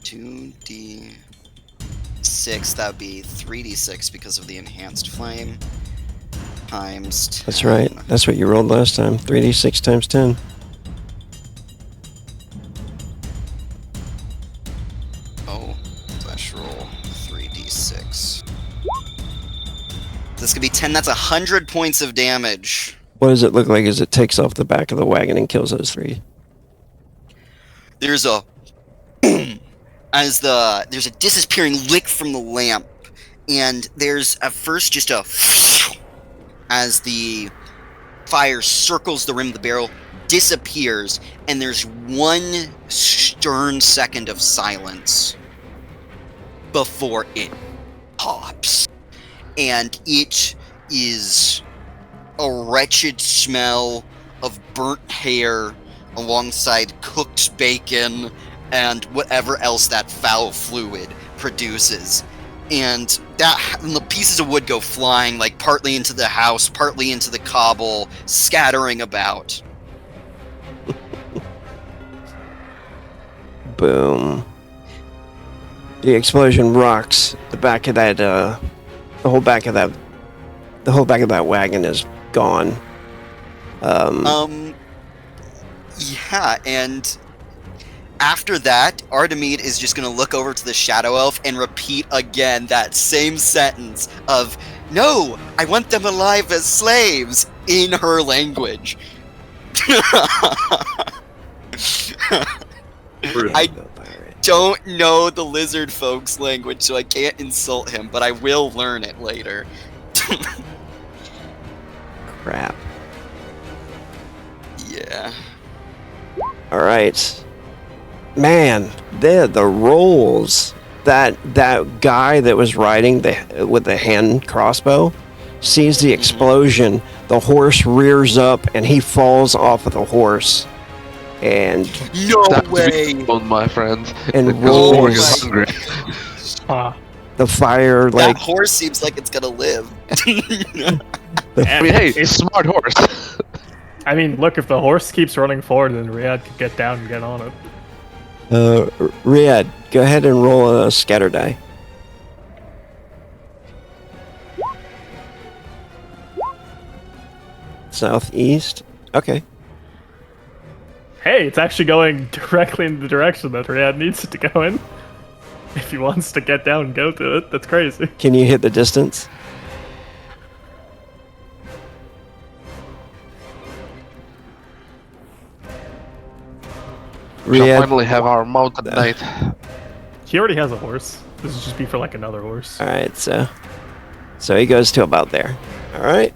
2d6, that would be 3d6 because of the enhanced flame. Times 10. That's right. That's what you rolled last time. 3d6 times 10. Oh, flash roll 3d6. This could be 10. That's 100 points of damage. What does it look like as it takes off the back of the wagon and kills those 3? There's a there's a disappearing lick from the lamp, and there's at first just a as the fire circles the rim of the barrel, disappears, and there's 1 stern second of silence before it pops. And it is a wretched smell of burnt hair alongside cooked bacon and whatever else that foul fluid produces. And the pieces of wood go flying, like partly into the house, partly into the cobble, scattering about. Boom. The explosion rocks the back of that, the whole back of that wagon is gone. Yeah, and after that, Artemide is just gonna look over to the Shadow Elf and repeat again that same sentence of, "No, I want them alive as slaves," in her language. I don't know the lizard folks' language, so I can't insult him, but I will learn it later. Crap. Yeah. Alright. Man, the rolls. That guy that was riding with the hand crossbow sees the explosion. The horse rears up and he falls off of the horse. And No That's way! beautiful, my friends. and Because rolls. Morgan is hungry. the fire That like horse seems like it's gonna live. I mean, hey, it's a smart horse. I mean, look, if the horse keeps running forward, then Riyadh could get down and get on it. Riyadh, go ahead and roll a scatter die. Southeast. Okay. Hey, it's actually going directly in the direction that Riyadh needs it to go in. If he wants to get down and go to it, that's crazy. Can you hit the distance? We shall Riyadh, finally have our mountain knight. He already has a horse. This would just be for like another horse. alright, so he goes to about there. Alright.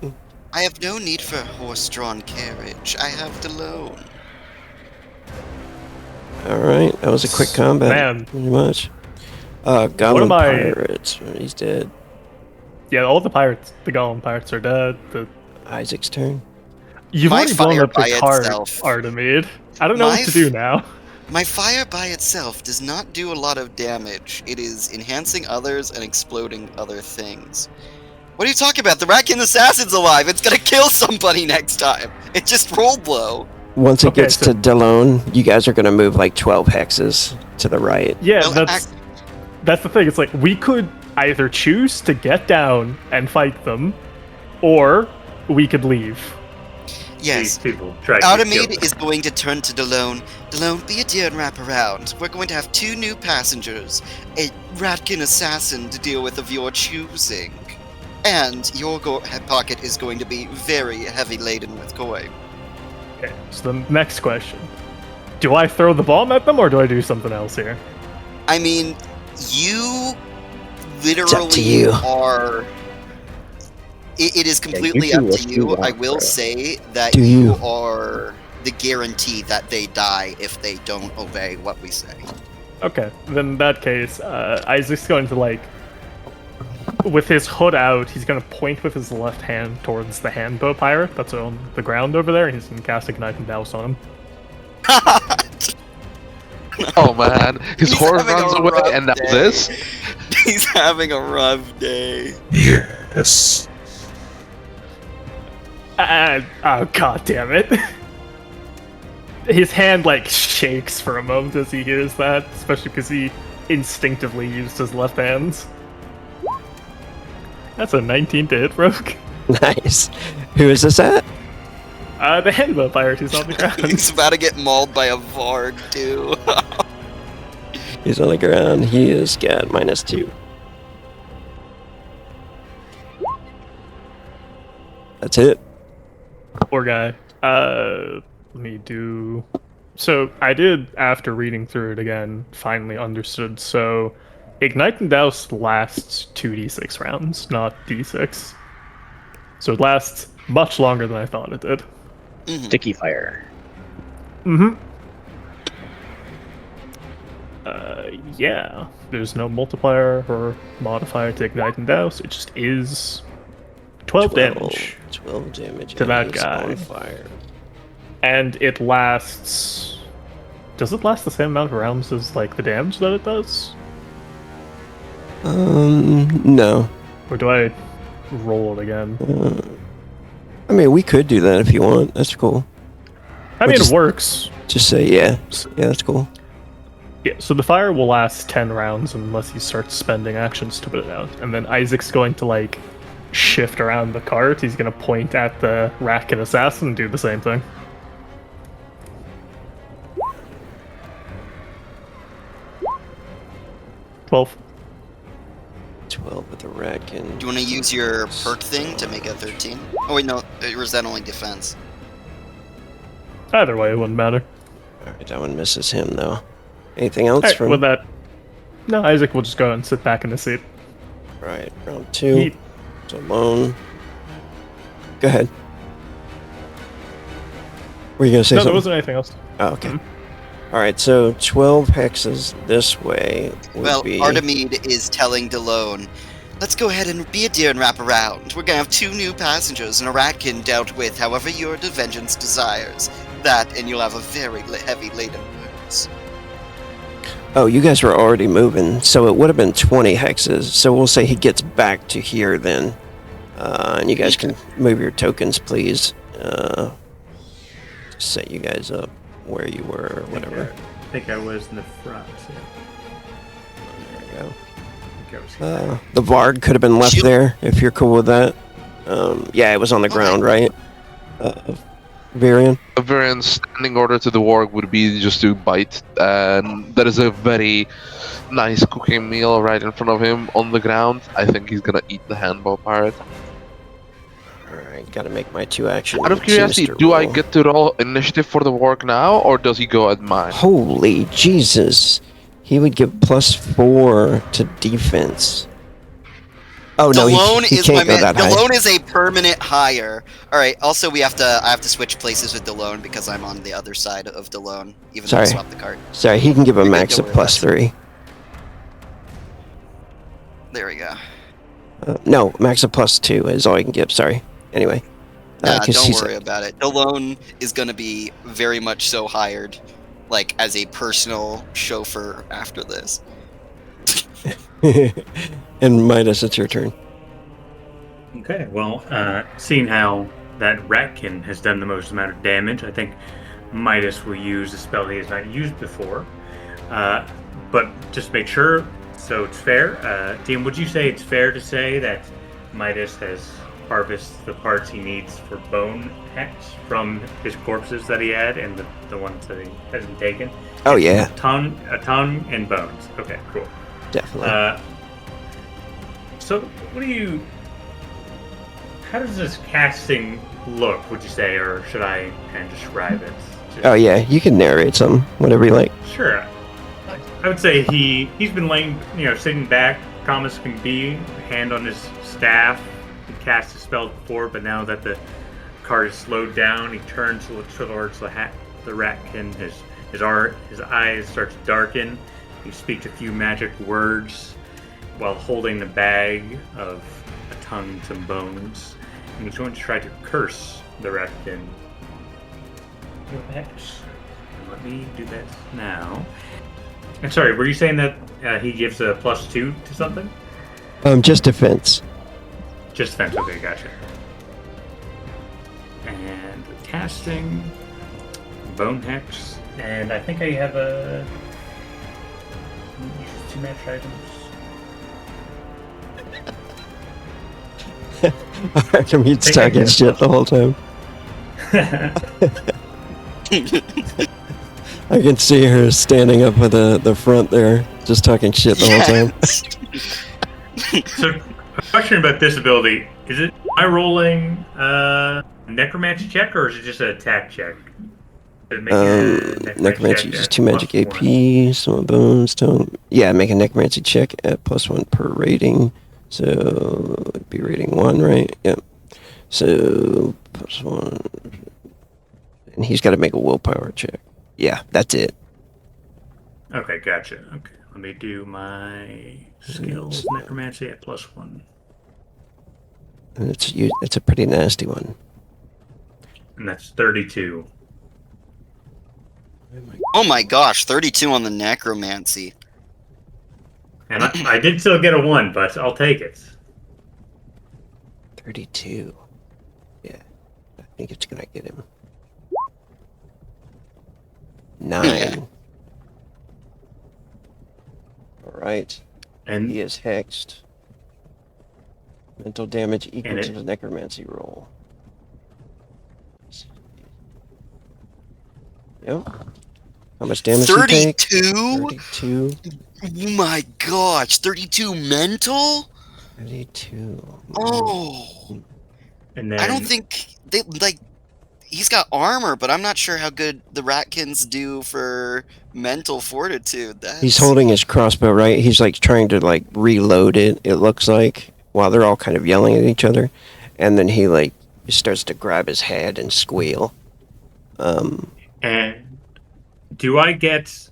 I have no need for a horse-drawn carriage. I have the loan. Alright. That was a quick combat. Man. Pretty much. Goblin am I- Pirates. He's dead. Yeah, all the pirates, the Golem pirates are dead. Isaac's turn. You've My already blown fire up the by cart, itself. Artemide. I don't know My what to do now. My fire by itself does not do a lot of damage. It is enhancing others and exploding other things. What are you talking about? The Ratkin Assassin's alive! It's gonna kill somebody next time! It just rolled low! Once it Okay, gets so- to Delone, you guys are going to move like 12 hexes to the right. Yeah, Well, that's the thing. It's like we could either choose to get down and fight them, Or we could leave. These Yes. people tried to kill Artemide us. is going to turn to Delone. Delone, be a dear and wrap around. We're going to have 2 new passengers. A Ratkin assassin to deal with of your choosing. And your pocket is going to be very heavy laden with coin. Okay, so the next question. Do I throw the bomb at them or do I do something else here? I mean, you to literally you. are... It is completely do up what to you you. I want, will bro. say that Do you you? are the guarantee that they die if they don't obey what we say. Okay, then in that case, Isaac's going to, like, with his hood out, he's going to point with his left hand towards the handbow pirate that's on the ground over there, and he's going to cast Ignite and Douse on him. Oh man, his He's horse having runs a away, rough and now day. this. He's having a rough day. Yes. Oh, god damn it. His hand, like, shakes for a moment as he hears that, especially because he instinctively used his left hands. That's a 19 to hit, Rogue. Nice. Who is this at? The handbow pirate who's on the ground. He's about to get mauled by a Varg, too. He's on the ground. He is got -2. That's it. Poor guy. Let me do. So I did, after reading through it again, finally understood. So Ignite and Douse lasts 2d6 rounds, not d6. So it lasts much longer than I thought it did. Mhm. Sticky fire. Mm-hmm. Yeah. There's no multiplier or modifier to Ignite and Douse. It just is 12 damage. 12 damage. To and that he's guy. on fire. And it lasts... Does it last the same amount of rounds as, like, the damage that it does? No. Or do I roll it again? I mean, we could do that if you want. That's cool. I Or mean, just- it works. Just say yeah. Yeah, that's cool. Yeah, so the fire will last 10 rounds unless he starts spending actions to put it out. And then Isaac's going to, like, shift around the cart. He's going to point at the Ratkin assassin and do the same thing. Twelve. 12 with the Ratkin. Do you want to use your perk thing to make it 13? Oh wait, no, or is that only defense? Either way, it wouldn't matter. Alright, that one misses him though. Anything else Alright, from with that... No, Isaac will just go and sit back in the seat. Right, round 2. He- It's alone. Go ahead. Were you gonna say No, there something? wasn't anything else. Oh, okay. Alright, so 12 hexes this way would Well, be... Artemide is telling Delone, let's go ahead and be a deer and wrap around. We're gonna have 2 new passengers and a Ratkin dealt with however your vengeance desires. That, and you'll have a very heavy laden wounds. Oh, you guys were already moving, so it would have been 20 hexes. So we'll say he gets back to here then. And you guys can move your tokens, please. Just set you guys up where you were or whatever. I think I was in the front. Yeah. There you go. I think I was The Varg could have been left Shield- there if you're cool with that. Yeah, it was on the ground, right? Varian? A very standing order to the warg would be just to bite, and that is a very nice cooking meal right in front of him on the ground. I think he's gonna eat the handball pirate. Alright, gotta make my 2 action. Out of curiosity, sinister do I roll. get to roll initiative for the warg now, or does he go at mine? Holy Jesus. He would give +4 to defense. Oh no, Delone he is my can't go man. that high. Delone is a permanent hire. Alright, also I have to switch places with Delone because I'm on the other side of Delone, even though I Sorry. swapped the cart. Sorry, he can give a You're good, max don't of worry about +3. There we go. No, max of +2 is all he can give. Sorry. Anyway. Nah, 'cause don't he's- worry about it. Delone is gonna be very much so hired, like as a personal chauffeur after this. And Midas, it's your turn. Okay, well, seeing how that Ratkin has done the most amount of damage, I think Midas will use a spell he has not used before. But just make sure, so it's fair. Team, would you say it's fair to say that Midas has harvest the parts he needs for bone hex from his corpses that he had and the ones that he hasn't taken. Oh yeah, A ton and bones. Okay, cool. definitely. So what do you? How does this casting look? Would you say, or should I kind of describe it? Oh yeah, you can narrate some, whatever you like. Sure. I would say he's been laying, sitting back, calm as can be, hand on his staff. He cast his spell before, but now that the card is slowed down, he turns to look towards the ratkin. His eyes start to darken. He speaks a few magic words while holding the bag of tongues and bones, and he's going to try to curse the ratkin. Let me do that now. I'm sorry, were you saying that he gives a +2 to something? Just defense. Just defense, okay, gotcha. And casting, bone hex, and I think I have a... use 2 match items. Artemis Think I talking get shit the whole time. I can see her standing up at the front there, just talking shit the whole time. So, a question about this ability: am I rolling a necromancy check, or is it just an attack check? Does it make a Necromancy check uses at 2 magic +1? AP, some bones, don't. Yeah, make a necromancy check at +1 per rating. So it'd be rating 1, right? Yep. So +1, and he's got to make a willpower check. Yeah, that's it. Okay, gotcha. Okay, let me do my skills necromancy at +1, And it's a pretty nasty one. and that's 32. Oh my gosh, 32 on the necromancy. And I did still get a 1, but I'll take it. 32. Yeah, I think it's gonna get him. 9. All right. And He is hexed. Mental damage equal And to it- the necromancy roll. Yep. How much damage did he take? 32? 32. Oh my gosh, 32 mental? 32. Oh. and then I don't think they like. He's got armor, but I'm not sure how good the Ratkins do for mental fortitude. He's holding his crossbow, right? He's like trying to like reload it, it looks like, while they're all kind of yelling at each other. And then he like starts to grab his head and squeal. And do I get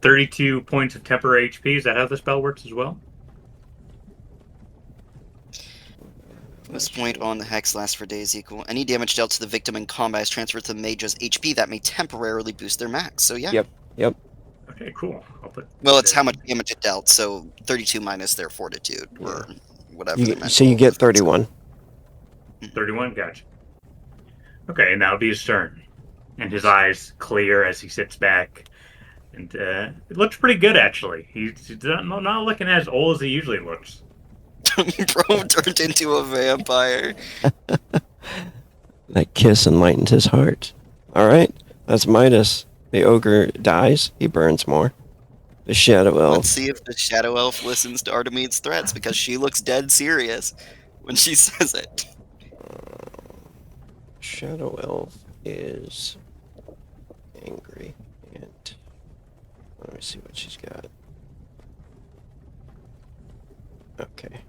32 points of temporary HP? Is that how the spell works as well? This point on the hex lasts for days equal. Any damage dealt to the victim in combat is transferred to the mage's HP that may temporarily boost their max. So yeah. Yep. Okay, cool. I'll put. Well, it's how much damage it dealt, so 32 minus their fortitude, or whatever. So you get 31. 31, gotcha. Okay, and that'll be his turn. And his eyes clear as he sits back. And it looks pretty good, actually. He's not looking as old as he usually looks. Bro turned into a vampire. That kiss enlightens his heart. Alright, that's Midas. The ogre dies, he burns more. The shadow elf. Let's see if the shadow elf listens to Artemis' threats, because she looks dead serious when she says it. Shadow elf is angry. And let me see what she's got. Okay.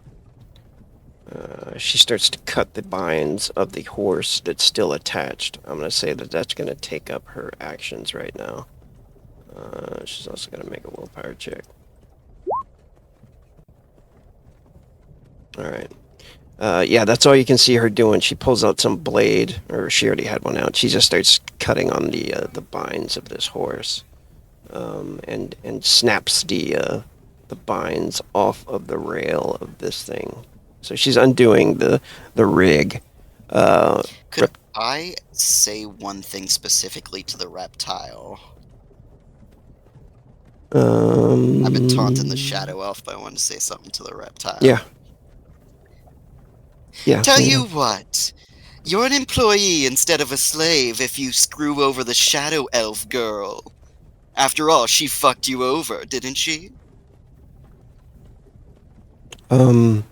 She starts to cut the binds of the horse that's still attached. I'm going to say that that's going to take up her actions right now. She's also going to make a willpower check. Alright. Yeah, that's all you can see her doing. She pulls out some blade, or she already had one out. She just starts cutting on the binds of this horse, and snaps the binds off of the rail of this thing. So she's undoing the rig. Could I say one thing specifically to the reptile? I've been taunting the shadow elf, but I wanted to say something to the reptile. Yeah. Yeah. Tell you what, you're an employee instead of a slave if you screw over the Shadow Elf girl. After all, she fucked you over, didn't she? Let me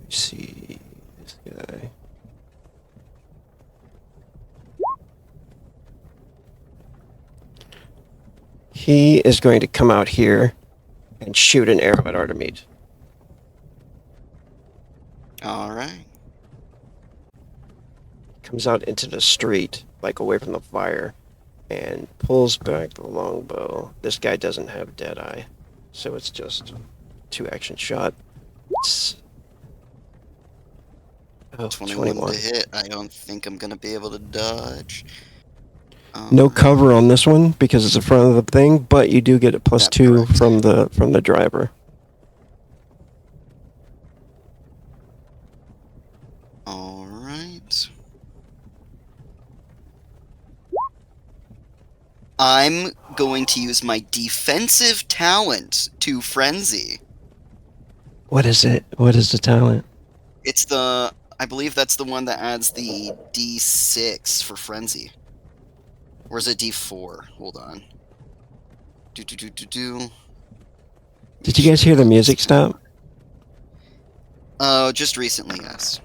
see this guy. He is going to come out here and shoot an arrow at Artemide. Alright. Comes out into the street, like away from the fire, and pulls back the longbow. This guy doesn't have Deadeye, so it's just a 2-action shot. It's 21 to hit. I don't think I'm gonna be able to dodge. No cover on this one because it's in front of the thing, but you do get a plus That's 2 correct. from the driver. Alright. I'm going to use my defensive talent to frenzy. What is it? What is the talent? It's the... I believe that's the one that adds the D6 for frenzy. Or is it D4? Hold on. Do. Did you guys hear the music stop? Just recently, yes.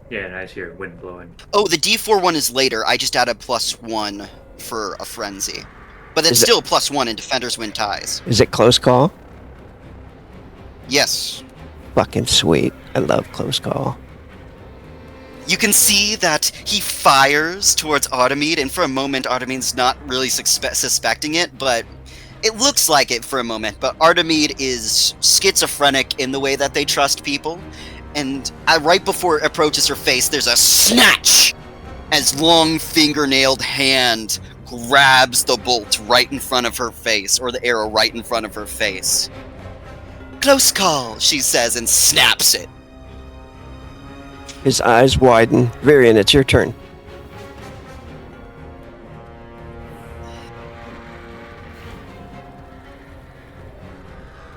Yeah, and I just hear wind blowing. Oh, the D4 one is later. I just added +1 for a frenzy. But it's Is it- still +1 in Defenders Win Ties. Is it close call? Yes. Fucking sweet. I love close call. You can see that he fires towards Artemide, and for a moment, Artemide's not really suspecting it, but it looks like it for a moment. But Artemide is schizophrenic in the way that they trust people, and right before it approaches her face, there's a snatch as long fingernailed hand grabs the bolt right in front of her face, or the arrow right in front of her face. Close call, she says, and snaps it. His eyes widen. Varian, it's your turn.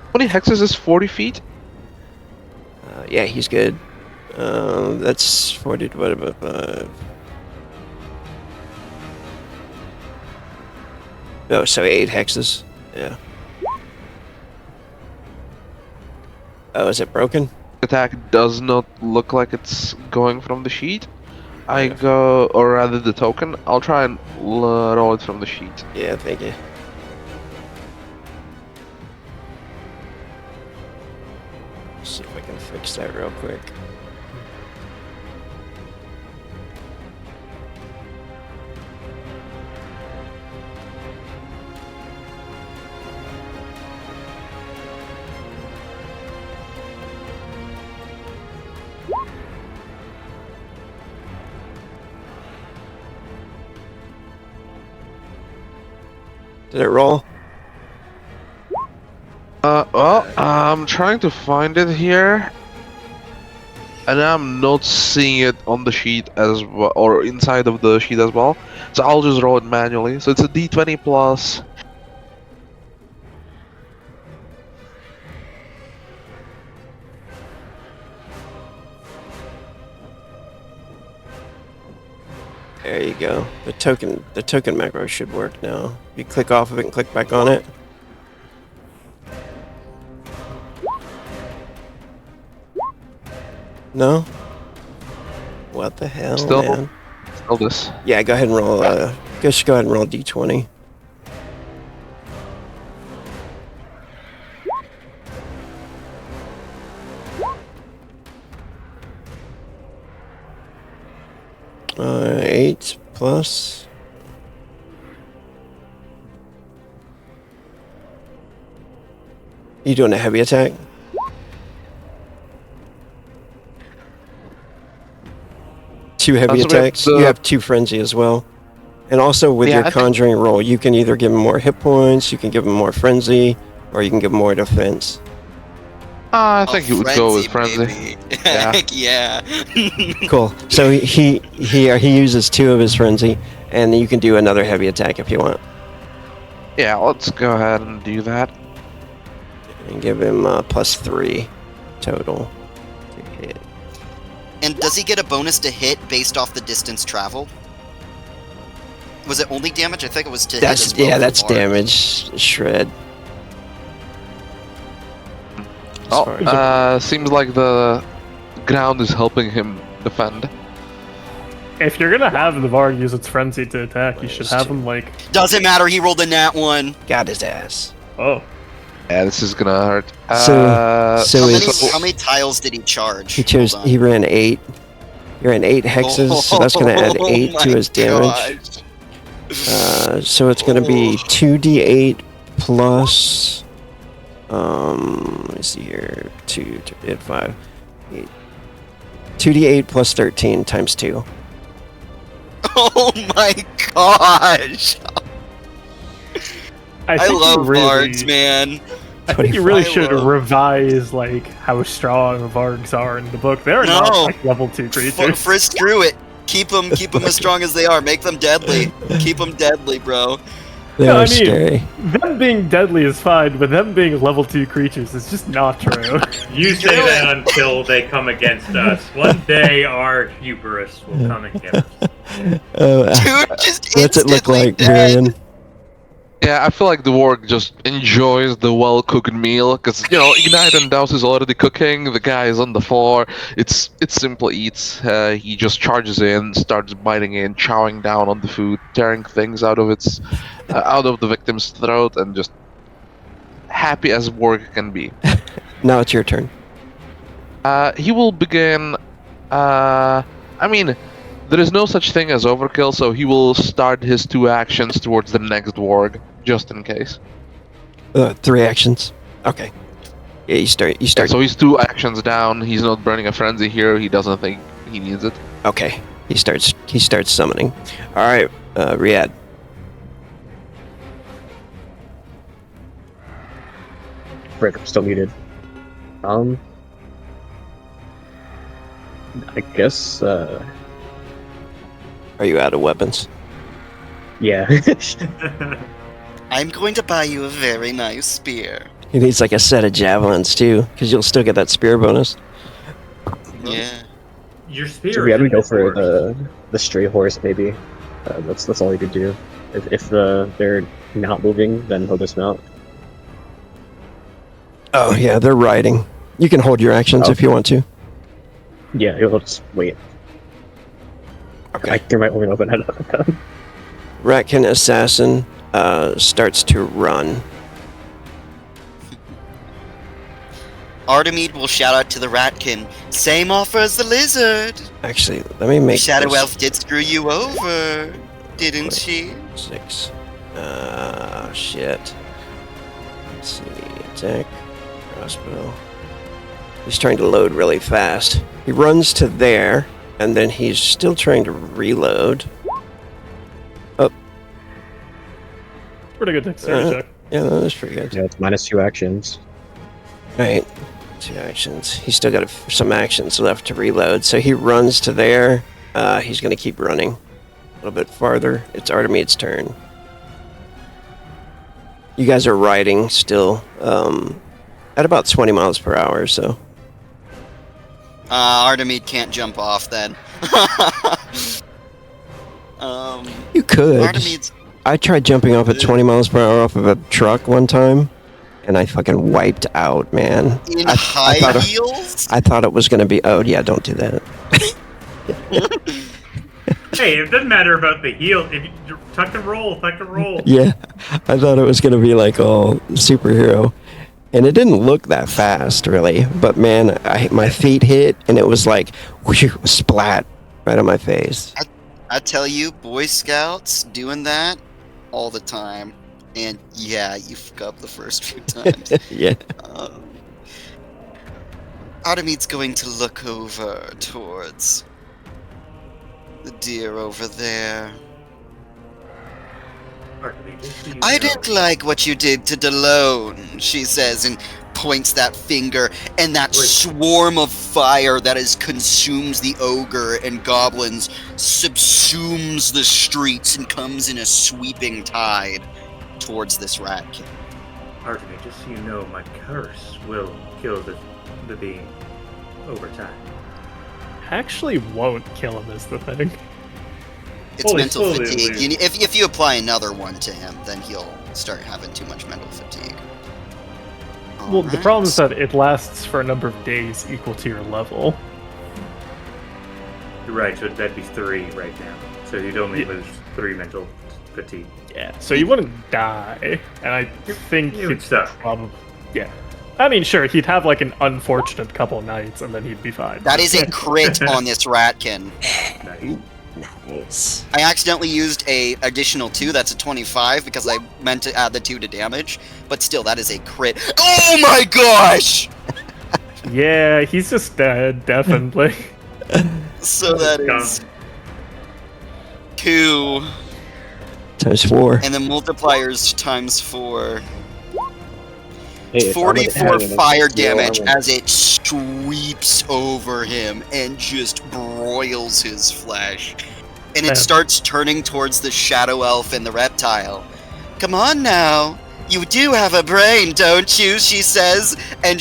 How many hexes is 40 feet? Yeah, he's good. That's 40 divided by 5. Oh, so 8 hexes. Yeah. Oh, is it broken? Attack does not look like it's going from the sheet. I go, or rather the token. I'll try and roll it from the sheet. Yeah, thank you. See if I can fix that real quick. Did it roll? Well, I'm trying to find it here, and I'm not seeing it on the sheet as well, or inside of the sheet as well. So I'll just roll it manually. So it's a D20 plus. There you go. The token macro should work now. You click off of it and click back on it. No? What the hell, Still- man? Roll this. Yeah, go ahead and roll. Just go ahead and roll d20. Uh, 8 plus. You doing a heavy attack? Two heavy So we have attacks. the- You have 2 frenzy as well. And also with Yeah, your I think- conjuring roll, you can either give him more hit points, you can give him more frenzy, or you can give him more defense. I think you would go with frenzy. Baby. Yeah. Heck yeah. Cool. So he uses 2 of his frenzy, and you can do another heavy attack if you want, Yeah, let's go ahead and do that. and give him +3 total to hit. And does he get a bonus to hit based off the distance traveled? Was it only damage? I think it was to hit That's as well for that's Bard. damage. Shred. Oh, Sorry. seems like the ground is helping him defend. If you're gonna have the Varg use its frenzy to attack, you should Minus have 2. him like, Doesn't matter, he rolled a nat 1. Got his ass. oh, Yeah, this is gonna hurt. So How is- many, how many tiles did he charge? He chose. Hold on. He ran 8. He ran 8 hexes, so that's going to add 8 Oh to his my damage. gosh. So it's going to be 2d8 plus. Let me see here. 2, 5, 8. 2d8 plus 13 times 2. Oh my gosh! I think you love really, bards, man. I think you really 25. should revise like how strong Vargs are in the book. They're not No. like level 2 creatures. Frisk, screw it. Keep them as strong as they are. Make them deadly. Keep them deadly, bro. They No, are I mean- scary. Them being deadly is fine, but them being level 2 creatures is just not true. You say Do that it. until they come against us. One day our hubris will come against us. Dude, just What's it look instantly like, dead. Varian? Yeah, I feel like the warg just enjoys the well-cooked meal, because, Ignite and Douse is already cooking, the guy is on the floor, it's simple eats, he just charges in, starts biting in, chowing down on the food, tearing things out of out of the victim's throat, and just happy as warg can be. Now it's your turn. He will begin, there is no such thing as overkill, so he will start his 2 actions towards the next warg, just in case. 3 actions. Okay. Yeah, you start. You Yeah, start. so he's 2 actions down. He's not burning a frenzy here. He doesn't think he needs it. Okay. He starts. He starts summoning. All right, Riyadh. Frick, I'm still muted. I guess, Are you out of weapons? yeah. I'm going to buy you a very nice spear. He needs like a set of javelins too, because you'll still get that spear bonus. Yeah. Your spear. Should we have is him go for yours. the stray horse, maybe? That's all he could do. If they're not moving, then he'll dismount. Oh yeah, they're riding. You can hold your actions if you want to. Yeah, he'll just wait. Okay. I threw my only weapon at him. Ratkin Assassin starts to run. Artemide will shout out to the Ratkin. Same offer as the lizard. Actually, let me make Shadow this Elf did screw you over, didn't she? 6. Shit. Let's see. Attack. Crossbow. He's trying to load really fast. He runs to there, and then he's still trying to reload. Pretty good dexterity check. Yeah, that was pretty good. Yeah, it's -2 actions. Right. 2 actions. He's still got some actions left to reload. So he runs to there. He's going to keep running a little bit farther. It's Artemide's turn. You guys are riding still at about 20 miles per hour, so. Artemide can't jump off then. You could. Artemide's I tried jumping off at 20 miles per hour off of a truck one time, and I fucking wiped out, man. in I high thought- heels? I thought it was going to be. Oh, yeah, don't do that. Hey, it doesn't matter about the heel. If you tuck and roll, tuck and roll. Yeah, I thought it was going to be like all superhero. And it didn't look that fast, really. But man, my feet hit, and it was like, whew, splat right on my face. I tell you, Boy Scouts doing that all the time. And yeah, you fuck up the first few times. Yeah. Artemide's going to look over towards the deer over there. Artemide, just so you I know. didn't like what you did to Delone, she says, and points that finger, and that Wait. swarm of fire that is consumes the ogre and goblins subsumes the streets and comes in a sweeping tide towards this ratkin. Artemide, just so you know, my curse will kill the being over time. actually won't kill him, is the thing. It's Well, mental slowly fatigue. lose. If you apply another one to him, then he'll start having too much mental fatigue. Well, the Alright. problem is that it lasts for a number of days equal to your level. You're right, so that'd be 3 right now. So you'd only Yeah. lose 3 mental fatigue. Yeah, so you wouldn't die, and I think You would he'd suck. probably... Yeah. I mean, sure, he'd have like an unfortunate couple nights, and then he'd be fine. That is a crit on this Ratkin. Nice. Nice. I accidentally used a additional 2, that's a 25, because I meant to add the 2 to damage, but still, that is a crit. Oh my gosh! Yeah, he's just dead, definitely. So that is 2, Times 4. and then multipliers times 4. Hey, it's armored 44 heavy, and fire it's zero damage armor. as it sweeps over him and just broils his flesh. And it Yeah. starts turning towards the shadow elf and the reptile. Come on now. You do have a brain, don't you? She says. And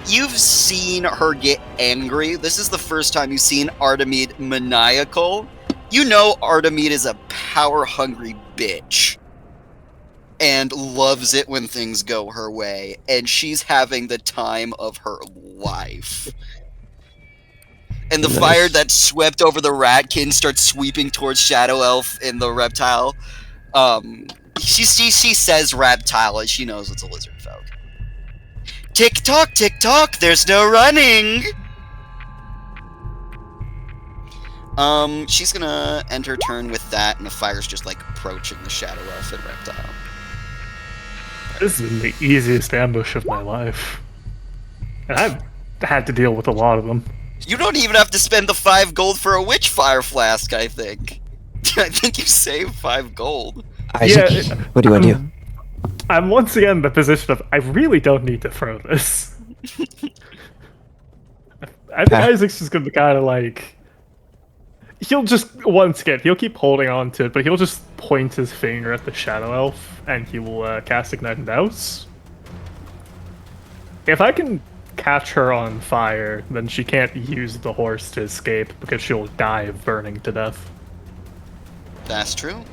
you've seen her get angry. This is the first time you've seen Artemide maniacal. You know Artemide is a power-hungry bitch. And loves it when things go her way. And she's having the time of her life. And the Nice. fire that swept over the Ratkin starts sweeping towards Shadow Elf and the reptile. She says reptile as she knows it's a lizard folk. Tick tock, there's no running! She's gonna end her turn with that, and the fire's just like approaching the Shadow Elf and reptile. This is the easiest ambush of my life. And I've had to deal with a lot of them. You don't even have to spend the 5 gold for a witch fire flask, I think. I think you save 5 gold. Isaac, Yeah, what do you want to do? I'm once again in the position of, I really don't need to throw this. I think Ah. Isaac's just gonna kind of like... He'll just, once again, he'll keep holding on to it, but he'll just point his finger at the Shadow Elf, and he will cast Ignite and Douse. If I can catch her on fire, then she can't use the horse to escape, because she'll die of burning to death. That's true.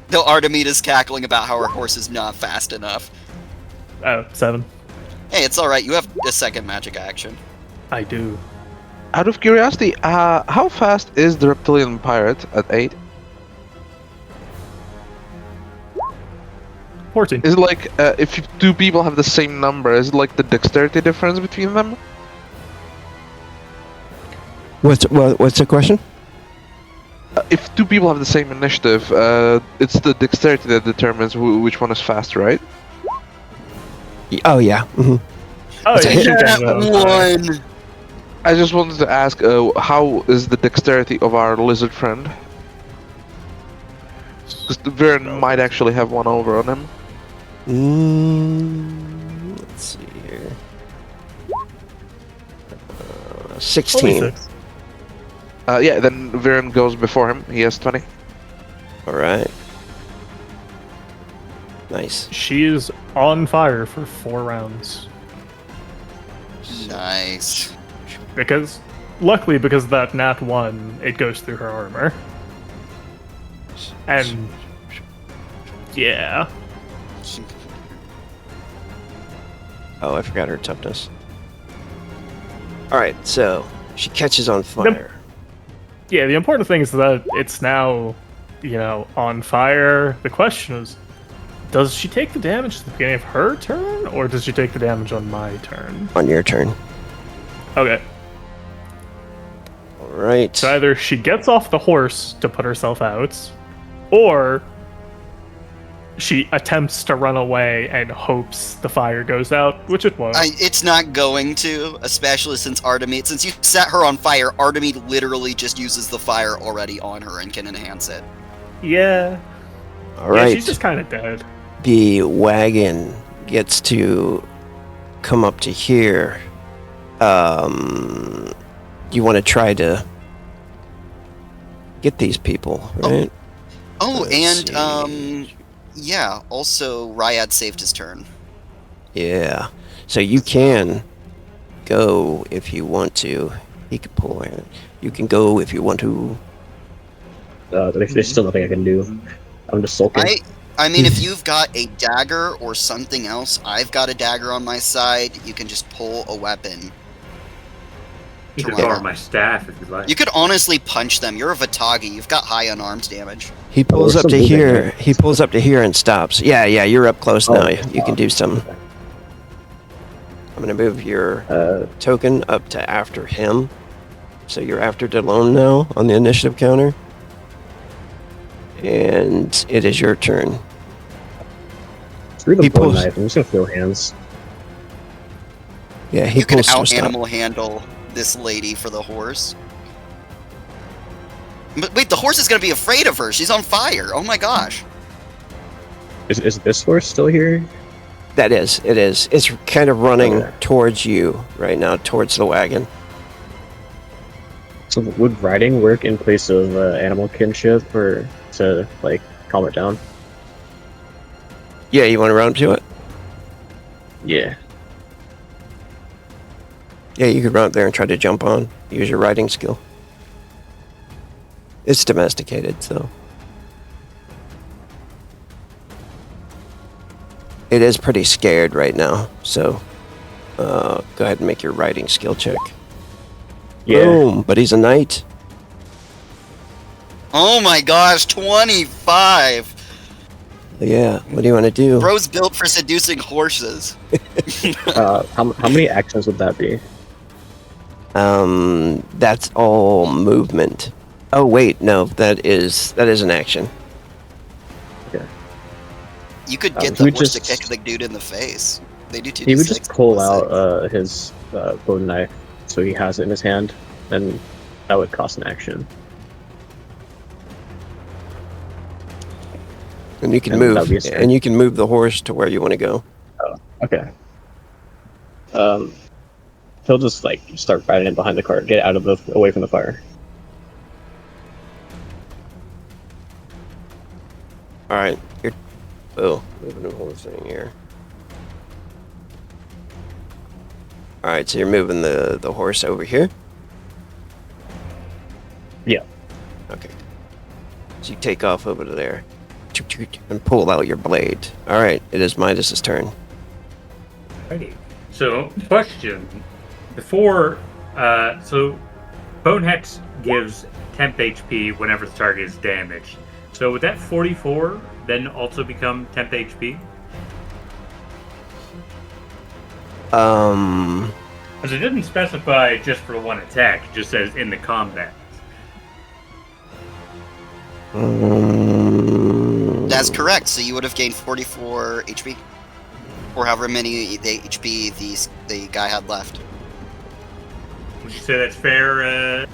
Though Artemide is cackling about how her horse is not fast enough. 7. Hey, it's alright, you have a second magic action. I do. Out of curiosity, how fast is the reptilian pirate at 8? 14. Is it like if 2 people have the same number? Is it like the dexterity difference between them? What's the question? If 2 people have the same initiative, it's the dexterity that determines which one is faster, right? Oh yeah. hmm Oh, It's a hit. One! I just wanted to ask, how is the dexterity of our lizard friend? Because the Viren might actually have one over on him. Let's see here. 16. 26. Yeah, then Viren goes before him. He has 20. All right. Nice. She is on fire for 4 rounds. Nice. Because, luckily, because of that nat 1, it goes through her armor. And, yeah. Oh, I forgot her toughness. All right, so she catches on fire. Yeah, the important thing is that it's now, on fire. The question is, does she take the damage at the beginning of her turn, or does she take the damage on my turn? On your turn. Okay, All right. so either she gets off the horse to put herself out, or she attempts to run away and hopes the fire goes out, which it won't. It's not going to, especially since Artemide, since you set her on fire, Artemide literally just uses the fire already on her and can enhance it. Yeah. All right. Yeah, she's just kind of dead. The wagon gets to come up to here. You want to try to get these people, right? Oh, Let's and, yeah, also Ryad saved his turn. Yeah. So you can go if you want to. He could pull it. You can go if you want to. There's still nothing I can do. I'm just sulking. I mean, if you've got a dagger or something else, I've got a dagger on my side. You can just pull a weapon. You can Right. borrow my staff if you'd like. You could honestly punch them. You're a Vatagi. You've got high unarmed damage. He pulls we're up to still moving, here. right? He pulls up to here and stops. Yeah, you're up close now. You can do some. Okay. I'm gonna move your Uh, token up to after him. So you're after Delone now on the initiative counter. And it is your turn. screw the He bow pulls- knife. I'm just gonna throw hands. Yeah, he You can pulls some out stuff. animal handle this lady for the horse. But wait, the horse is gonna be afraid of her. She's on fire. Oh my gosh. Is this horse still here? It is. It's kind of running Okay. towards you right now, towards the wagon. So would riding work in place of animal kinship, or to like calm it down? Yeah, you want to run to it? Yeah. Yeah, you could run up there and try to jump on. Use your riding skill. It's domesticated, so. It is pretty scared right now, so go ahead and make your riding skill check. Yeah. Boom! But he's a knight. Oh my gosh, 25. Yeah, what do you want to do? Bro's built for seducing horses. How many actions would that be? That's all movement. Oh wait, no, that is an action. You could he get the would horse to just- kick the dude in the face. They do 2d6. He would just pull plus out six. his bow knife, so he has it in his hand, and that would cost an action. And you can And that'd move, be a strength. and you can move the horse to where you want to go. Okay. He'll just like start riding it behind the cart, get out of away from the fire. All right, you're. Oh, moving the whole thing here. All right, so you're moving the horse over here. Yeah. Okay. So you take off over to there, and pull out your blade. All right, it is Midas's turn. Alrighty. So, question. Before, so Bone Hex gives temp HP whenever the target is damaged. So would that 44 then also become temp HP? Because it didn't specify just for one attack, it just says in the combat. That's correct. So you would have gained 44 HP. Or however many the HP the guy had left. Would you say that's fair,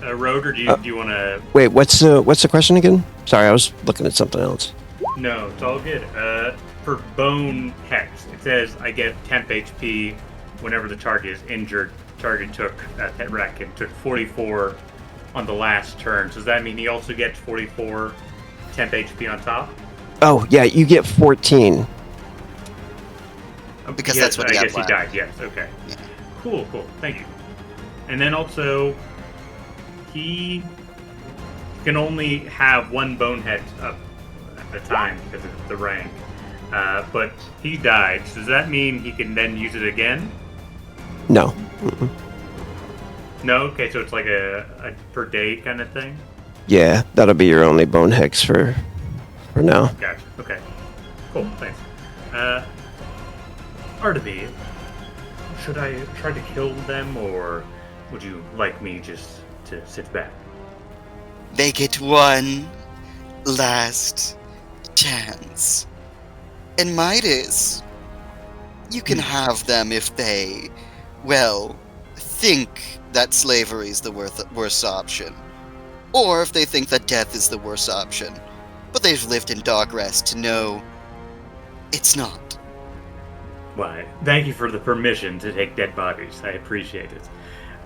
Rogue, or do you want to... Wait, what's the question again? Sorry, I was looking at something else. No, it's all good. For Bone Hex, it says I get temp HP whenever the target is injured. Target took, Pet Racket, took 44 on the last turn. So does that mean he also gets 44 temp HP on top? Oh yeah, you get 14. Because Yes, that's what I he had guess he left. died, yes, okay. Yeah. Cool, thank you. And then also, he can only have one bonehead up at a time because of the rank. But he died, so does that mean he can then use it again? No. Mm-mm. No? Okay, so it's like a per day kind of thing? Yeah, that'll be your only bone hex for now. Gotcha, okay. Cool, thanks. Artemis, should I try to kill them, or would you like me just to sit back? They get one last chance. And Midas, you can have them if they, well, think that slavery is the worst option. Or if they think that death is the worst option. But they've lived in dark rest to know it's not. Why, thank you for the permission to take dead bodies. I appreciate it.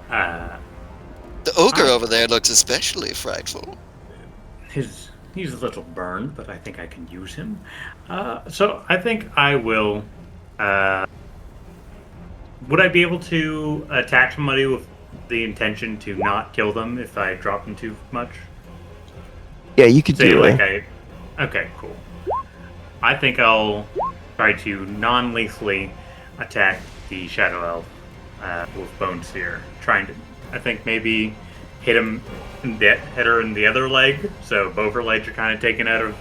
The ogre over there looks especially frightful. He's a little burned, but I think I can use him. So I think I will would I be able to attack somebody with the intention to not kill them if I drop them too much? Yeah, you could Say do like it. Okay, cool. I think I'll try to non-lethally attack the Shadow Elf with Bone Sphere. I think maybe hit her in the other leg, so both her legs are kind of taken out of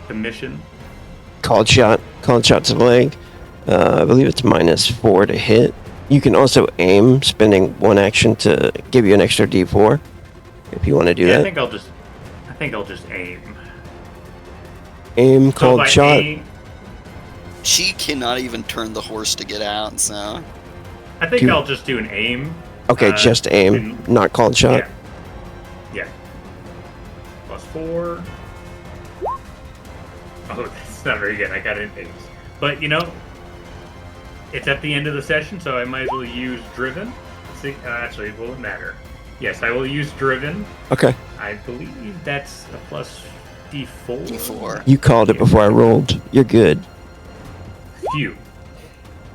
commission. Called shot to the leg. I believe it's -4 to hit. You can also aim, spending one action to give you an extra D4 if you want to do Yeah, that. I think I'll just aim. Aim, So called if I shot. aim, She cannot even turn the horse to get out, so. I think Do- I'll just do an aim. Okay, just aim, and- not called shot. Yeah. +4. Oh, that's not very good. I got an 8. But, it's at the end of the session, so I might as well use Driven. See, actually, it won't matter. Yes, I will use Driven. Okay, I believe that's a plus D4. D4. you called it before I rolled. You're good. Phew.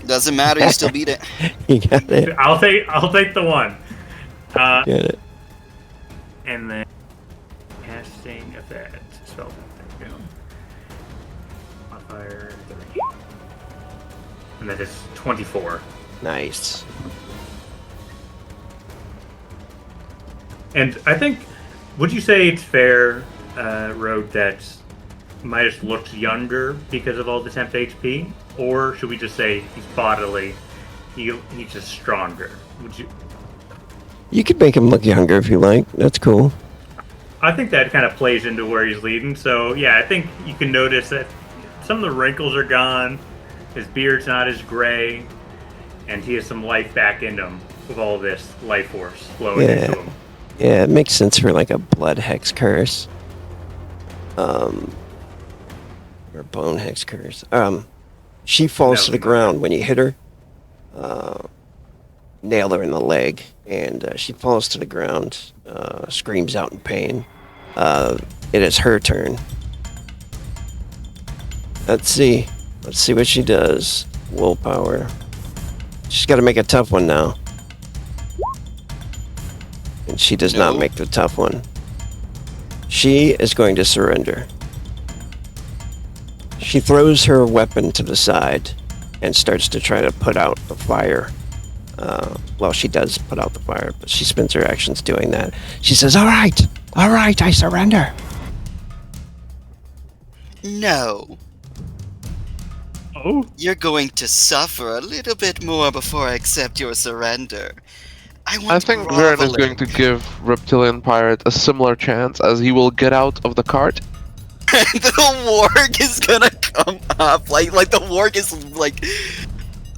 Doesn't matter, you still beat it. You got it. I'll take the 1. Get it. And then casting effect. Spell effect. Modifier 3. And that is 24. Nice. And I think, would you say it's fair, Rogue, that Midas looks younger because of all the temp HP? Or should we just say he's bodily, he's just stronger? Would you? You could make him look younger if you like. That's cool. I think that kind of plays into where he's leading. So yeah, I think you can notice that some of the wrinkles are gone, his beard's not as gray, and he has some life back in him with all this life force flowing Yeah. into him. Yeah, it makes sense for like a blood hex curse. Or bone hex curse. She falls No, to the no. ground when you hit her. Nail her in the leg, and she falls to the ground, screams out in pain. It is her turn. Let's see what she does. Willpower. She's got to make a tough one now. And she does not No. make the tough one. She is going to surrender. She throws her weapon to the side and starts to try to put out the fire. Well, she does put out the fire, but she spends her actions doing that. She says, all right, I surrender. No. Oh, You're going to suffer a little bit more before I accept your surrender. I want I think Varen is going to give Reptilian Pirate a similar chance as he will get out of the cart. The warg is gonna come up. Like the warg is like.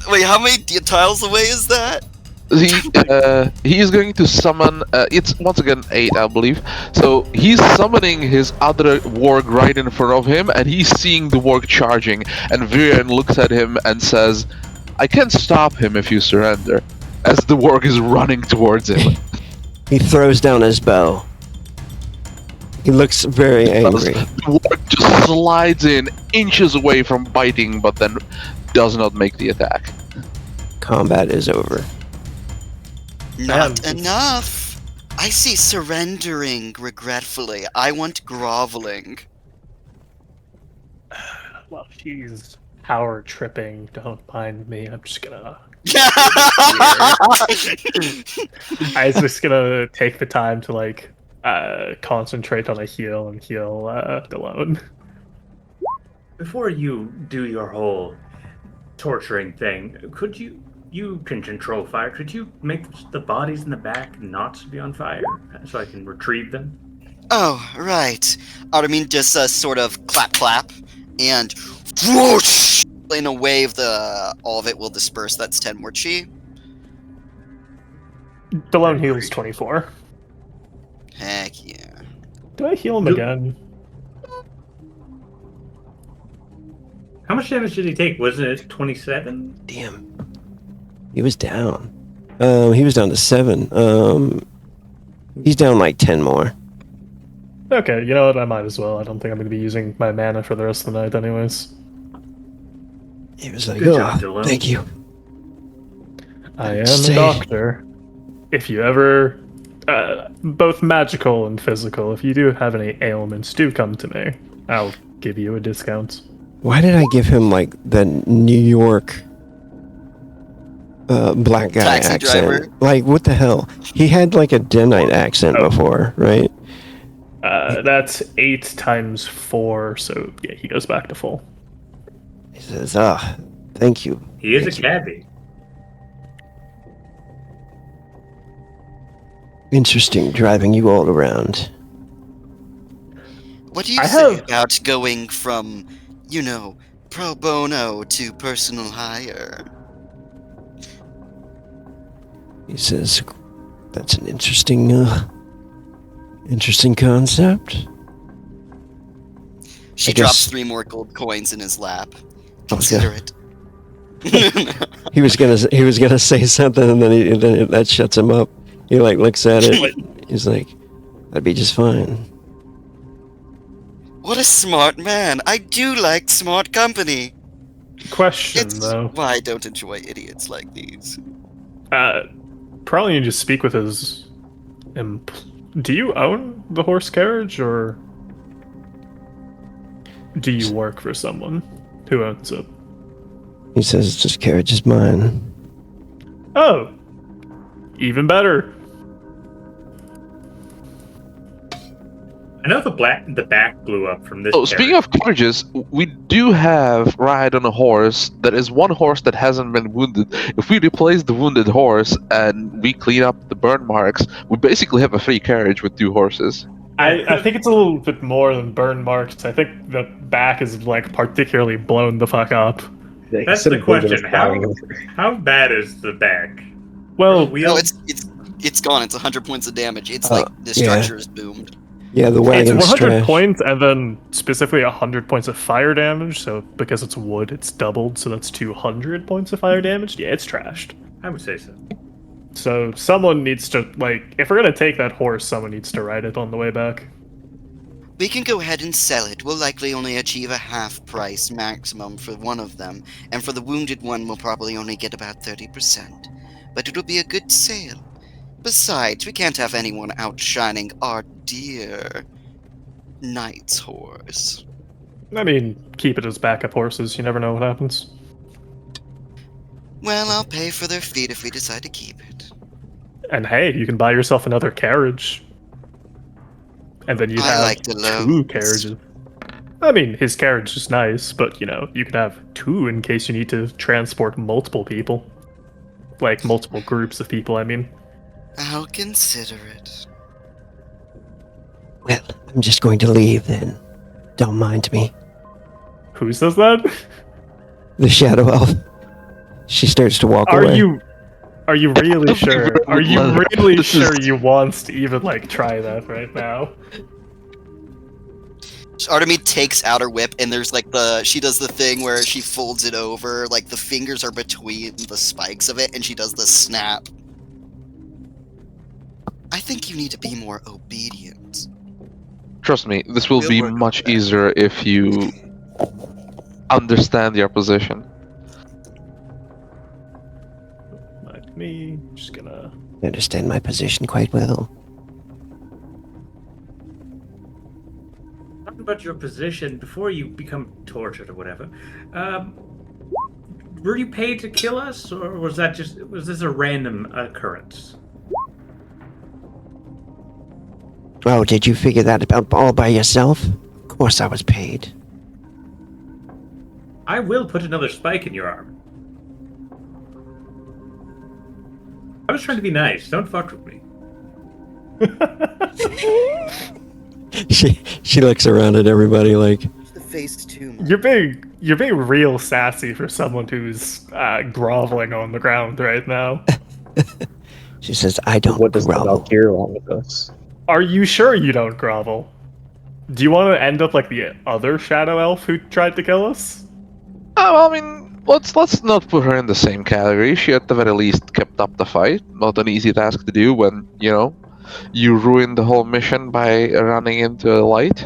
Wait, how many tiles away is that? He is going to summon. It's once again 8, I believe. So he's summoning his other warg right in front of him, and he's seeing the warg charging. And Virian looks at him and says, "I can stop him if you surrender." As the warg is running towards him. He throws down his bow. He looks very angry. The warg just slides in inches away from biting, but then does not make the attack. Combat is over. Not Damn. enough. I see surrendering regretfully. I want groveling. well, she's power tripping. Don't mind me. I'm just gonna. I was just gonna take the time to concentrate on a heal and heal Delone. Before you do your whole torturing thing, could you can control fire. Could you make the bodies in the back not be on fire so I can retrieve them? Oh, right. Artemis just sort of clap, and whoosh! In a wave, all of it will disperse. That's 10 more chi. Delone heals 24. Heck yeah. Do I heal him Do- again? How much damage did he take? Wasn't it 27? Damn. He was down. He was down to 7. He's down like 10 more. Okay, you know what? I might as well. I don't think I'm going to be using my mana for the rest of the night, anyways. He was like, Good oh, job, Dylan. thank you. I am Say- a doctor. If you ever, both magical and physical, if you do have any ailments, do come to me. I'll give you a discount. Why did I give him like the New York black guy Taxi accent? driver. Like, what the hell? He had like a Denite accent before, right? That's 8 times 4, so yeah, he goes back to full. He says, thank you. He is a Thank you. cabbie. Interesting driving you all around. What do you I say have- about going from, pro bono to personal hire? He says, that's an interesting concept. She I drops guess- 3 more gold coins in his lap. Oh, Consider it. He was gonna say something, and then that shuts him up. He like looks at it. He's like, that'd be just fine. What a smart man! I do like smart company. Question, It's though. why I don't enjoy idiots like these. Probably need to speak with his... Do you own the horse carriage, or... do you work for someone who owns it? He says, this carriage is mine. Oh! Even better. I know the back blew up from this. Oh, speaking of carriages, we do have ride on a horse. That is one horse that hasn't been wounded. If we replace the wounded horse and we clean up the burn marks, we basically have a free carriage with 2 horses. I think it's a little bit more than burn marks. I think the back is, like, particularly blown the fuck up. That's the question. How bad is the back? Well, No, it's gone. It's 100 points of damage. It's Oh, like the yeah. structure is boomed. Yeah, the it's wagon's 100 trash. points, and then specifically 100 points of fire damage, so because it's wood, it's doubled, so that's 200 points of fire damage. Yeah, it's trashed. I would say so. So someone needs to, like, if we're gonna take that horse, someone needs to ride it on the way back. We can go ahead and sell it. We'll likely only achieve a half price maximum for one of them, and for the wounded one, we'll probably only get about 30%. But it'll be a good sale. Besides, we can't have anyone outshining our dear knight's horse. I mean, keep it as backup horses, you never know what happens. Well, I'll pay for their feet if we decide to keep it. And hey, you can buy yourself another carriage. And then you I have like the 2 loans. carriages. I mean, his carriage is nice, but, you could have 2 in case you need to transport multiple people. Like, multiple groups of people, I mean. I'll consider it. Well, I'm just going to leave then. Don't mind me. Who says that? The shadow elf. She starts to walk Are away. you really sure? Are you Well, really this is- sure you want to even, like, try that right now? Artemis takes out her whip, and there's like she does the thing where she folds it over, like the fingers are between the spikes of it, and she does the snap. I think you need to be more obedient. Trust me, this will We'll be work on much that. easier if you understand your position. Like me, just gonna... I understand my position quite well. Talking about your position before you become tortured or whatever. Were you paid to kill us, or was this a random occurrence? Oh, did you figure that out all by yourself? Of course I was paid. I will put another spike in your arm. I was trying to be nice. Don't fuck with me. She looks around at everybody like, The face too much. You're being real sassy for someone who's groveling on the ground right now. she says, I don't What does the grovel. Valkyrie want with us? Are you sure you don't grovel? Do you want to end up like the other shadow elf who tried to kill us? Oh, well, I mean, let's not put her in the same category. She at the very least kept up the fight. Not an easy task to do when, you ruin the whole mission by running into a light.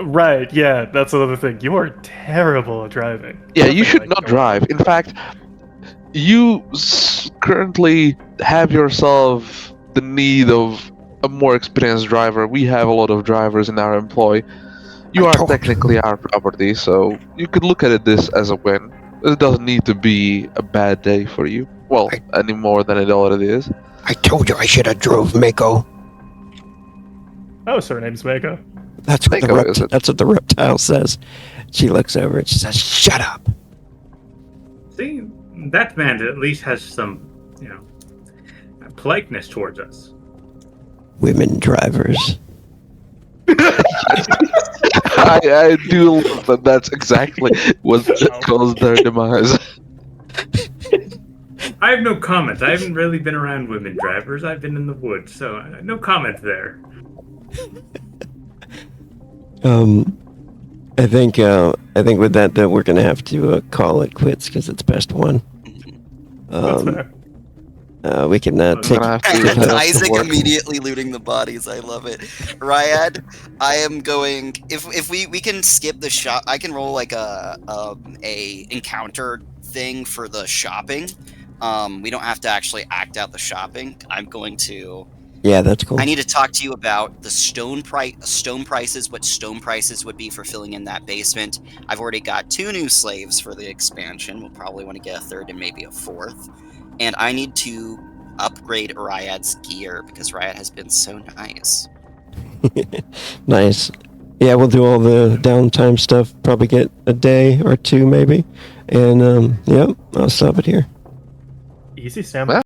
Right, yeah, that's another thing. You are terrible at driving. Yeah, you Nothing should like not your- drive. In fact, you currently have yourself the need of a more experienced driver. We have a lot of drivers in our employ. You I are told you. technically our property, so you could look at this as a win. It doesn't need to be a bad day for you. Well, any more than it already is. I told you I should have drove Mako. Oh, so her name's Mako. That's what, Mako, is it? that's what the reptile says. She looks over and she says, "Shut up." See, that man at least has some, politeness towards us. Women drivers. I do love that. That's exactly what caused their demise. I have no comment. I haven't really been around women drivers. I've been in the woods, so no comment there. I think with that we're gonna have to call it quits because it's best one. That's fair. We can take. Gonna have to And head off to Isaac work. immediately looting the bodies. I love it. Ryad, I am going. If we can skip the shop, I can roll like a encounter thing for the shopping. We don't have to actually act out the shopping. I'm going to. Yeah, that's cool. I need to talk to you about the stone prices, what stone prices would be for filling in that basement. I've already got 2 new slaves for the expansion. We'll probably want to get a 3rd and maybe a 4th. And I need to upgrade Ryad's gear because Ryad has been so nice. Nice. Yeah, we'll do all the downtime stuff. Probably get a day or 2 maybe, and yep, I'll stop it here. Easy, Sam. Well,